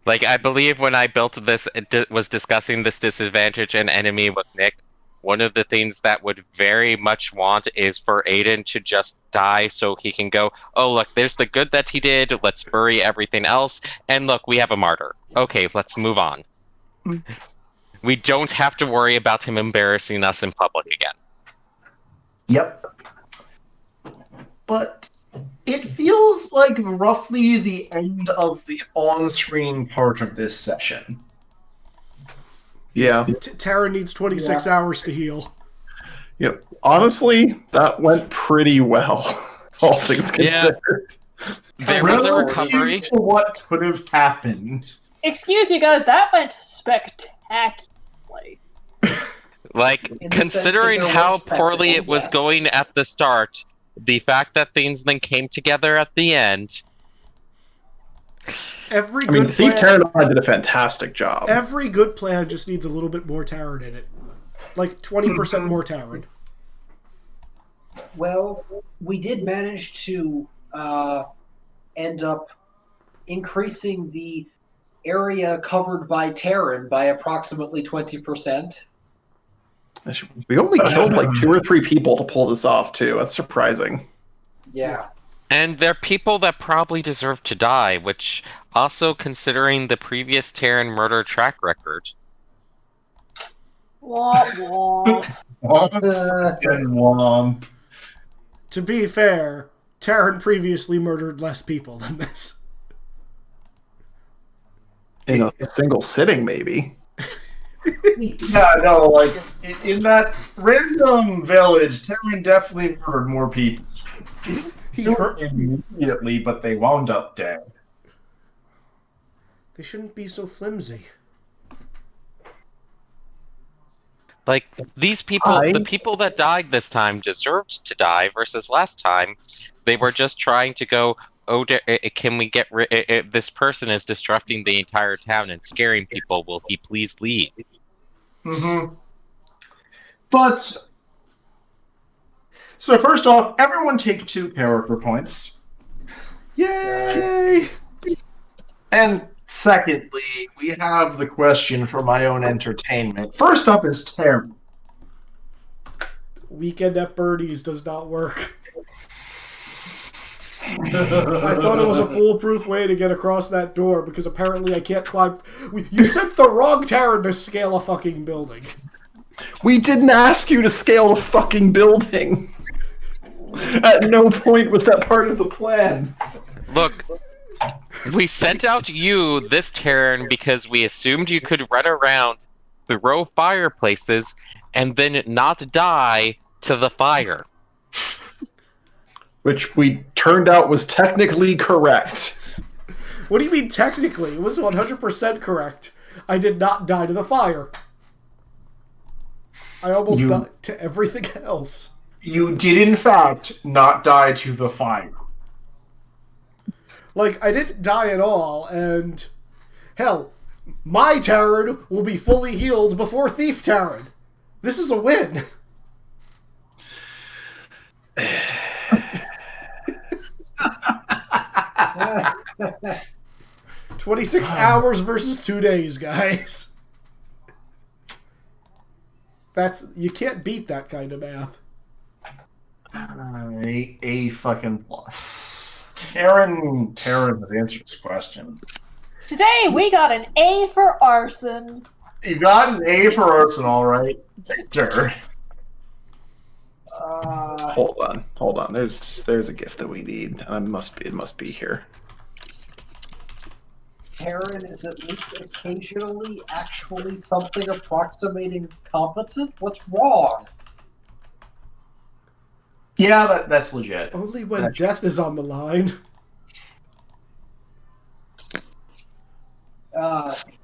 Like, I believe when I built this, was discussing this disadvantage and enemy with Nick, one of the things that would very much want is for Aiden to just die so he can go, oh, look, there's the good that he did, let's bury everything else, and look, we have a martyr. Okay, let's move on. We don't have to worry about him embarrassing us in public again. Yep. But it feels like roughly the end of the on-screen part of this session. Yeah. Tara needs 26 hours to heal. Yep. Honestly, that went pretty well, all things Yeah. considered. There was a Relative recovery. to what could have happened. Excuse you guys, that went spectacularly. Like, In the considering sense that there how was poorly it spectacle, was yes. going at the start, the fact that things then came together at the end. Every I mean, good Thief plan, Terran and I did a fantastic job. every good plan just needs a little bit more Taryn in it. Like 20% more Taryn. Well, we did manage to end up increasing the area covered by Terran by approximately 20%. We only killed like 2 or 3 people to pull this off, too. That's surprising. Yeah. And they're people that probably deserve to die, which also considering the previous Terran murder track record. Womp womp. And womp. To be fair, Terran previously murdered less people than this. In a single sitting, maybe. Yeah, no, like in that random village, Terran definitely murdered more people. He Not hurt. immediately, but they wound up dead. They shouldn't be so flimsy. Like, these people, the people that died this time deserved to die, versus last time, they were just trying to go, oh, can we get rid... This person is disrupting the entire town and scaring people. Will he please leave? Mm-hmm. But... So first off, everyone take 2 character points. Yay! And secondly, we have the question for my own entertainment. First up is Terran. Weekend at Birdie's does not work. I thought it was a foolproof way to get across that door because apparently I can't climb. You sent the wrong Terran to scale a fucking building. We didn't ask you to scale a fucking building. At no point was that part of the plan. Look, we sent out you, this Terran, because we assumed you could run around, throw fireplaces, and then not die to the fire. Which we turned out was technically correct. What do you mean technically? It was 100% correct. I did not die to the fire. I almost died to everything else. You did, in fact, not die to the fire. Like, I didn't die at all, and... Hell, my Terran will be fully healed before Thief Terran. This is a win. 26 hours versus 2 days, guys. You can't beat that kind of math. A fucking plus. Terran has answered this question. Today we got an A for Arson. You got an A for Arson, all right, Victor. Hold on. There's a gift that we need. It must be here. Terran is at least occasionally actually something approximating competent? What's wrong? Yeah, that's legit. Only when death is on the line.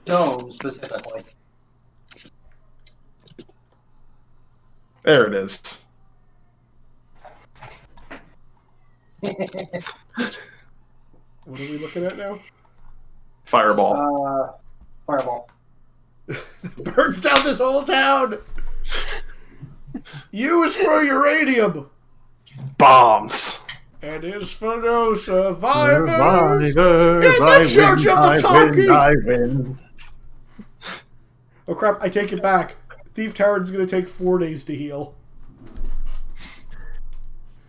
Dome, specifically. There it is. What are we looking at now? Fireball. Fireball. Burns down this whole town! U is for uranium! Bombs. And is for no survivors! In the Church of the Talkie! I win. Oh crap, I take it back. Thief Terran's gonna take 4 days to heal.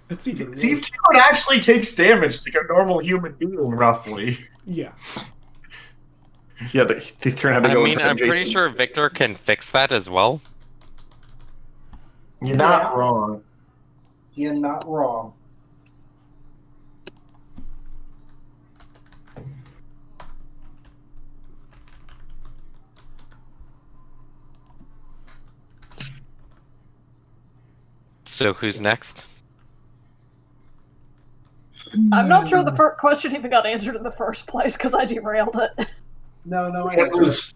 That's even worse. Thief Terran actually takes damage like a normal human being, roughly. Yeah. Yeah, but Thief Terran had to go. I'm pretty sure Victor can fix that as well. You're not wrong. You're not wrong. So who's next? I'm not sure the first question even got answered in the first place because I derailed it. No It answer. was,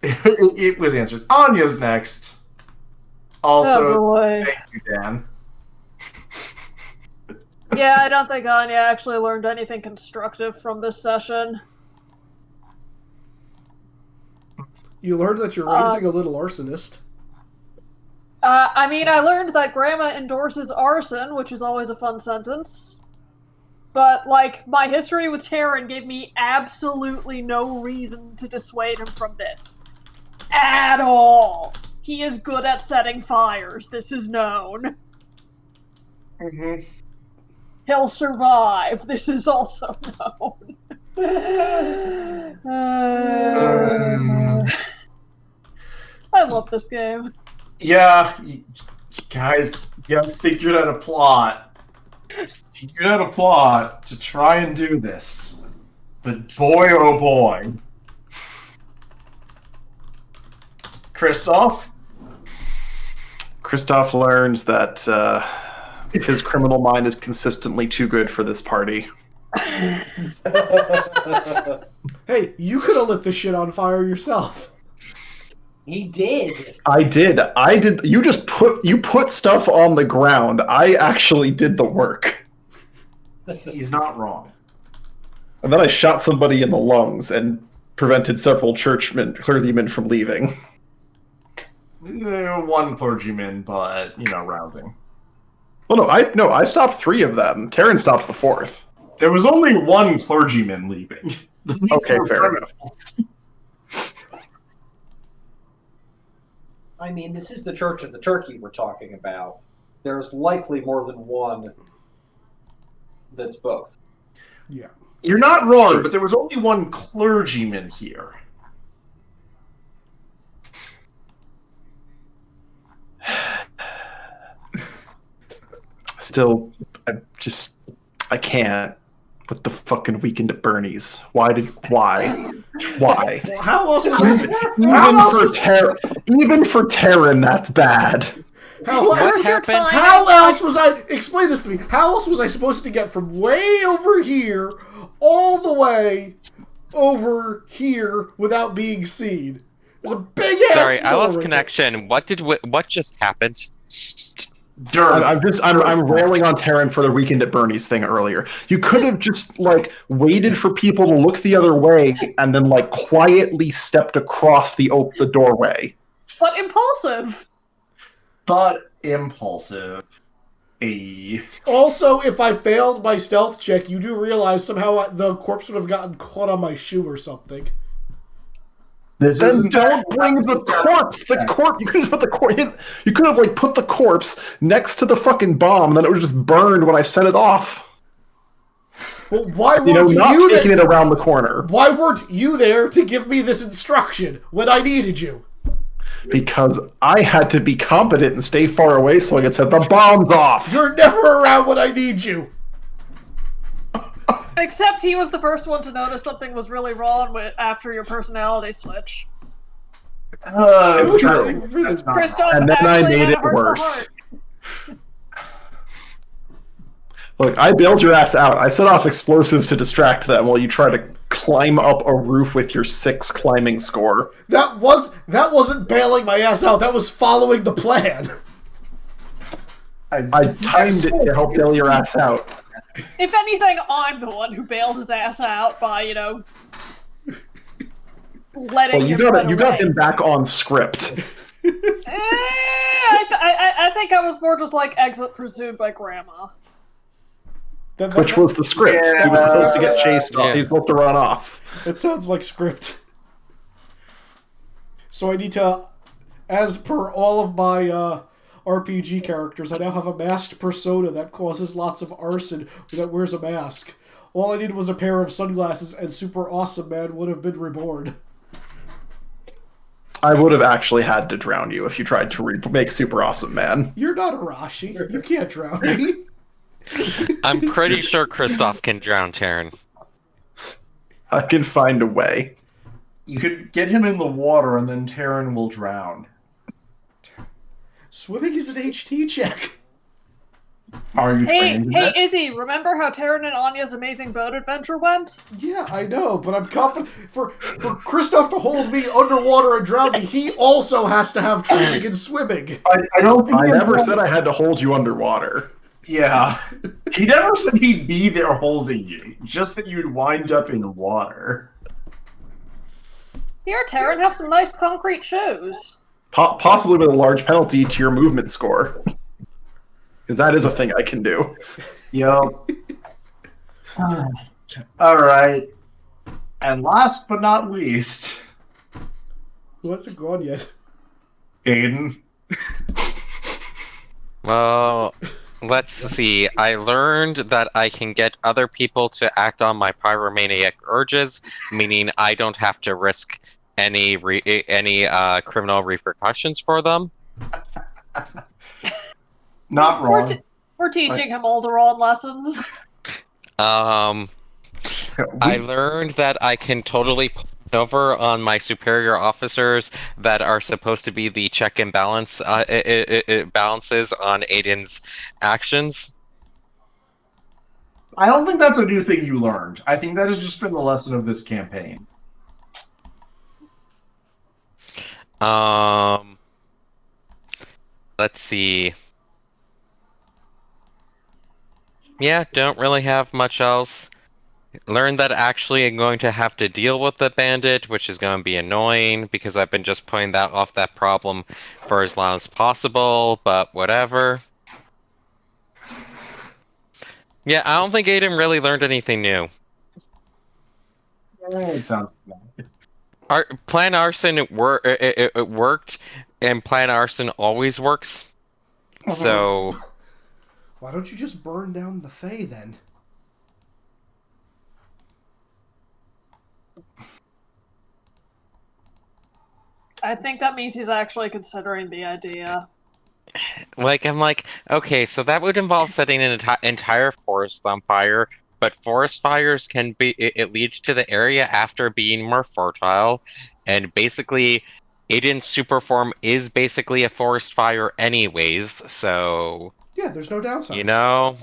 it was answered. Anya's next. Also, Oh boy. thank you, Dan. Yeah, I don't think Anya actually learned anything constructive from this session. You learned that you're raising a little arsonist. I mean, I learned that Grandma endorses arson, which is always a fun sentence. But, like, my history with Terran gave me absolutely no reason to dissuade him from this. At all! He is good at setting fires. This is known. Mm-hmm. He'll survive. This is also known. I love this game. Yeah, guys, you figured out a plot. Figured out a plot to try and do this. But boy, oh boy. Christoph? Christoph learns that his criminal mind is consistently too good for this party. Hey, you could have lit the shit on fire yourself. He did. I did. You just put stuff on the ground. I actually did the work. He's not wrong. And then I shot somebody in the lungs and prevented several clergymen from leaving. One clergyman, but, rounding. Well, no, I stopped 3 of them. Terran stopped the 4th. There was only one clergyman leaving. Okay, fair enough. I mean, this is the Church of the Turkey we're talking about. There's likely more than one that's both. Yeah. You're not wrong, but there was only one clergyman here. Still, I can't. With the fucking weekend at Bernie's. Why? Why? Well, how else was Even for Terran, that's bad. How else was I... Explain this to me. How else was I supposed to get from way over here all the way over here without being seen? There's a big ass... Sorry, I lost right connection. What just happened? I'm railing on Terran for the weekend at Bernie's thing earlier. You could have just waited for people to look the other way and then quietly stepped across the doorway. But impulsive. Also, if I failed my stealth check, you do realize somehow the corpse would have gotten caught on my shoe or something. Then don't bring the corpse. The corpse. You could have put the corpse. You could have put the corpse next to the fucking bomb, and then it would just burned when I set it off. Well, why weren't not taking it around the corner? Why weren't you there to give me this instruction when I needed you? Because I had to be competent and stay far away so I could set the bombs off. You're never around when I need you. Except he was the first one to notice something was really wrong after your personality switch. It's true. Christoph And then I actually made had it a heart-to-heart. worse. Look, I bailed your ass out. I set off explosives to distract them while you try to climb up a roof with your 6 climbing score. That wasn't bailing my ass out. That was following the plan. I timed it to help bail your ass out. If anything, I'm the one who bailed his ass out by, letting him You run got away. him back on script. I think I was more just exit pursued by grandma. Which was the script. Yeah. He was supposed to get chased off. Yeah. He's supposed to run off. It sounds like script. So I need to, as per all of my RPG characters, I now have a masked persona that causes lots of arson that wears a mask. All I needed was a pair of sunglasses and Super Awesome Man would have been reborn. I would have actually had to drown you if you tried to make Super Awesome Man. You're not Arashi. You can't drown me. I'm pretty sure Christoph can drown Terran. I can find a way. You could get him in the water and then Terran will drown. Swimming is an HT check. Are you Hey, trained in hey, that? Izzy, remember how Terran and Anya's amazing boat adventure went? Yeah, I know, but I'm confident for Christoph to hold me underwater and drown me, he also has to have training in swimming. I don't think I never said I had to hold you underwater. Yeah. He never said he'd be there holding you. Just that you'd wind up in water. Here, Terran, have some nice concrete shoes. Possibly with a large penalty to your movement score. Because that is a thing I can do. Yup. Alright. And last but not least, Who hasn't gone yet? Aiden. Well, let's see. I learned that I can get other people to act on my pyromaniac urges, meaning I don't have to risk any criminal repercussions for them. Not We're, wrong. we're teaching him all the wrong lessons. I learned that I can totally pull over on my superior officers that are supposed to be the check and balance balances on Aiden's actions. I don't think that's a new thing you learned. I think that has just been the lesson of this campaign. Let's see. Yeah, don't really have much else. Learned that actually I'm going to have to deal with the bandit, which is going to be annoying because I've been just putting that off that problem for as long as possible, but whatever. Yeah, I don't think Aiden really learned anything new. It sounds bad. Plan Arson it worked, and Plan Arson always works. So Why don't you just burn down the Fae then? I think that means he's actually considering the idea. I'm like, okay, so that would involve setting an entire forest on fire, but forest fires can be, it leads to the area after being more fertile, and basically, Aiden's super form is basically a forest fire anyways, so... Yeah, there's no downside. You know,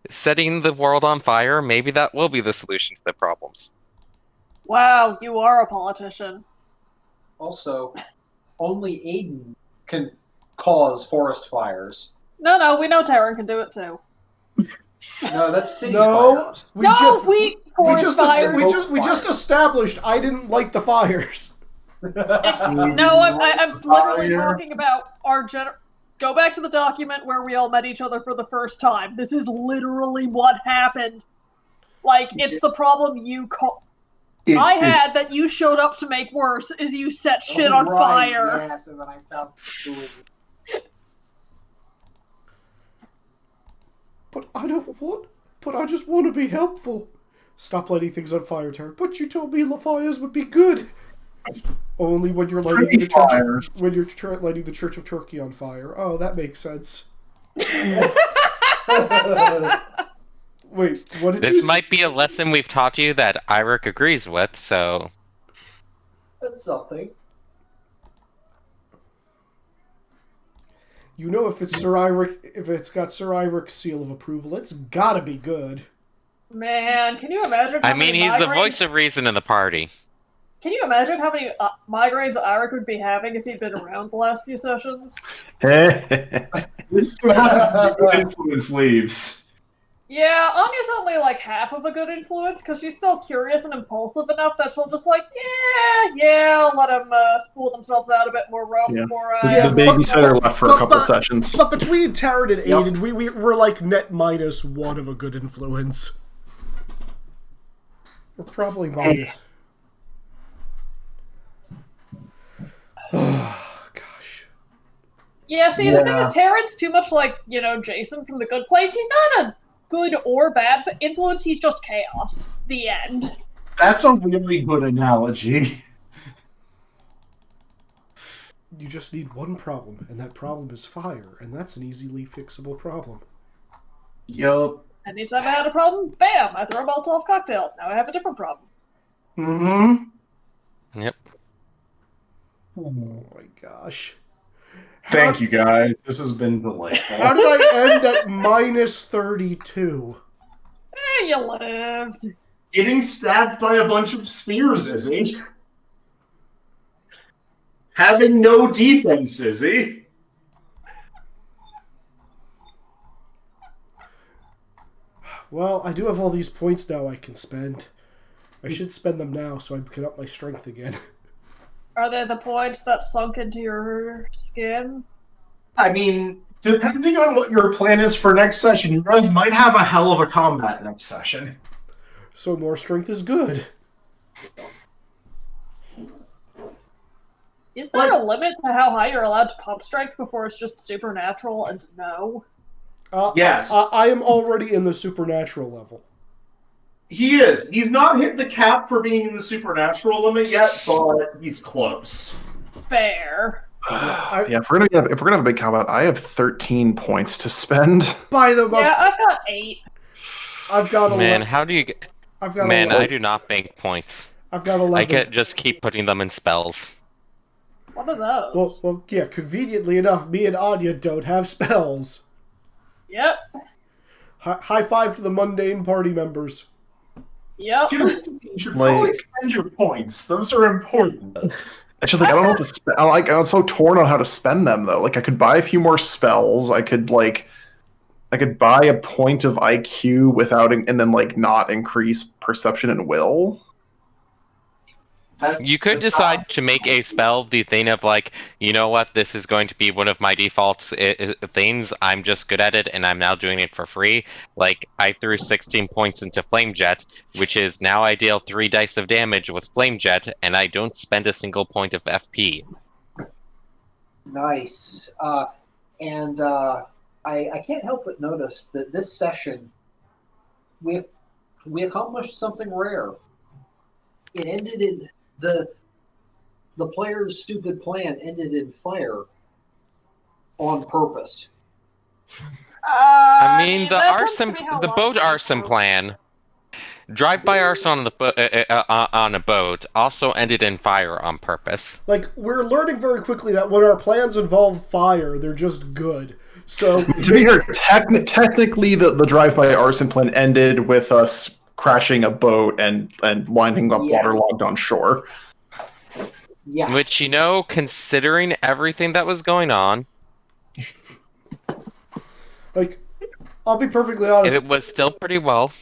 setting the world on fire, maybe that will be the solution to the problems. Wow, you are a politician. Also, only Aiden can cause forest fires. No, we know Terran can do it too. No, that's city No, fires. we Forest fires. we just established I didn't like the fires. No, I'm literally talking about our Go back to the document where we all met each other for the first time. This is literally what happened. Like, it's the problem you I had that you showed up to make worse is you set shit on fire. Yes, and then I found doing it. But I don't want. But I just want to be helpful. Stop lighting things on fire, Terry. But you told me the fires would be good. Only when you're lighting the church, when you're lighting the Church of Turkey on fire. Oh, that makes sense. Wait, what did This might be a lesson we've taught you that Eirik agrees with, so... That's something. You know, if it's Sir Eirik, if it's got Sir Eirik's seal of approval, it's gotta be good. Man, can you imagine how many he's the migraines- voice of reason in the party. Can you imagine how many migraines Eirik would be having if he'd been around the last few sessions? This good influence leaves. Yeah, Anya's only like half of a good influence because she's still curious and impulsive enough that she'll just like, I'll let them spool themselves out a bit more before The babysitter left for a couple sessions. But between Taryn and Aiden, we're like net -1 of a good influence. We're probably minus. Oh, gosh. Yeah, see, the thing is, Terran's too much like, Jason from The Good Place. He's not a good or bad influence, he's just chaos. The end. That's a really good analogy. You just need one problem, and that problem is fire, and that's an easily fixable problem. Yup. Anytime I had a problem, bam, I throw a Molotov cocktail. Now I have a different problem. Mm-hmm. Yep. Oh my gosh. Thank you, guys. This has been delightful. How did I end at -32? You lived. Getting stabbed by a bunch of spears, Izzy. Having no defense, Izzy. Well, I do have all these points now I can spend. I should spend them now so I can up my strength again. Are they the points that sunk into your skin? I mean, depending on what your plan is for next session, you guys might have a hell of a combat next session. So more strength is good. Is there a limit to how high you're allowed to pump strength before it's just supernatural and no? Yes. I am already in the supernatural level. He is. He's not hit the cap for being in the supernatural limit yet, but he's close. Fair. Yeah, if we're gonna have a big combat, I have 13 points to spend. By the Yeah, I've got 8. I've got 11. Man, how do you get... I've got Man, 11. I do not bank points. I've got 11. I could just keep putting them in spells. What are those? Well, yeah, conveniently enough, me and Anya don't have spells. Yep. High five to the mundane party members. Yep. You should probably spend your points. Those are important. It's just like I don't know what to spend. I'm so torn on how to spend them though. Like I could buy a few more spells. I could buy a point of IQ without and then like not increase perception and will. You could decide to make a spell the thing of like, you know what, this is going to be one of my default things. I'm just good at it, and I'm now doing it for free. Like, I threw 16 points into Flame Jet, which is now I deal 3 dice of damage with Flame Jet, and I don't spend a single point of FP. Nice. I can't help but notice that this session, we accomplished something rare. It ended in the player's stupid plan ended in fire on purpose. I mean, the boat arson plan, drive-by arson on a boat, also ended in fire on purpose. Like, we're learning very quickly that when our plans involve fire, they're just good. So, to be fair, technically, the drive-by arson plan ended with us crashing a boat and winding up waterlogged on shore. Yeah. Which, you know, considering everything that was going on, like, I'll be perfectly honest. it was still pretty well.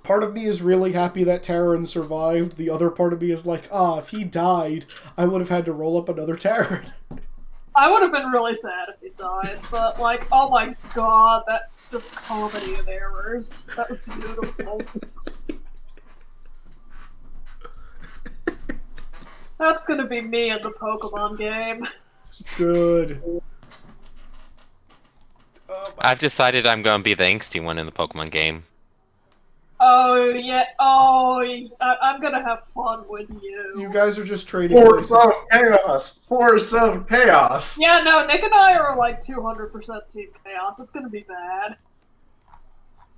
Part of me is really happy that Terran survived. The other part of me is like, if he died, I would have had to roll up another Terran. I would have been really sad if he died, but like, oh my god, that just comedy of errors. That was beautiful. That's gonna be me in the Pokemon game. Good. I've decided I'm going to be the angsty one in the Pokemon game. Oh, yeah. Oh, I'm gonna have fun with you. You guys are just trading Force places. of chaos! Force of chaos! Yeah, no, Nick and I are like 200% Team Chaos. It's gonna be bad.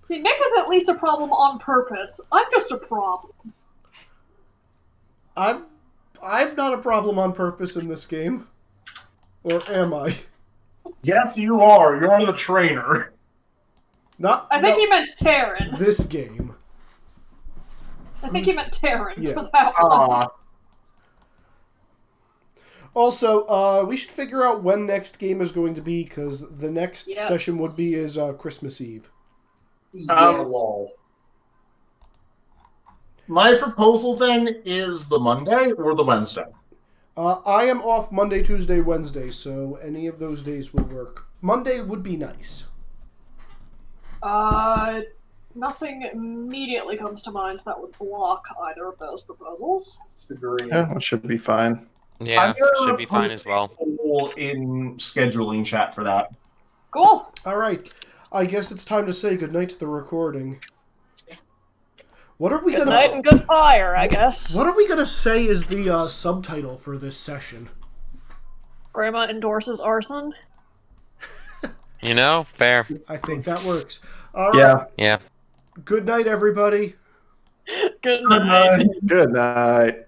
See, Nick is at least a problem on purpose. I'm just a problem. I'm not a problem on purpose in this game. Or am I? Yes, you are. You're the trainer. I think he meant Terran. This game. I think he meant Terran Yeah. for that one. Also, we should figure out when next game is going to be, because the next session would be Christmas Eve. Lol. My proposal then is the Monday or the Wednesday. I am off Monday, Tuesday, Wednesday, so any of those days will work. Monday would be nice. Nothing immediately comes to mind that would block either of those proposals. Agree. Yeah, that should be fine. Yeah, should be fine as well. In scheduling chat for that. Cool. Alright, I guess it's time to say goodnight to the recording. What are we Good gonna... night and good fire, I guess. What are we gonna say is the subtitle for this session? Grandma endorses arson. You know, fair. I think that works. Alright. Yeah. Good night, everybody. Good night. Good night.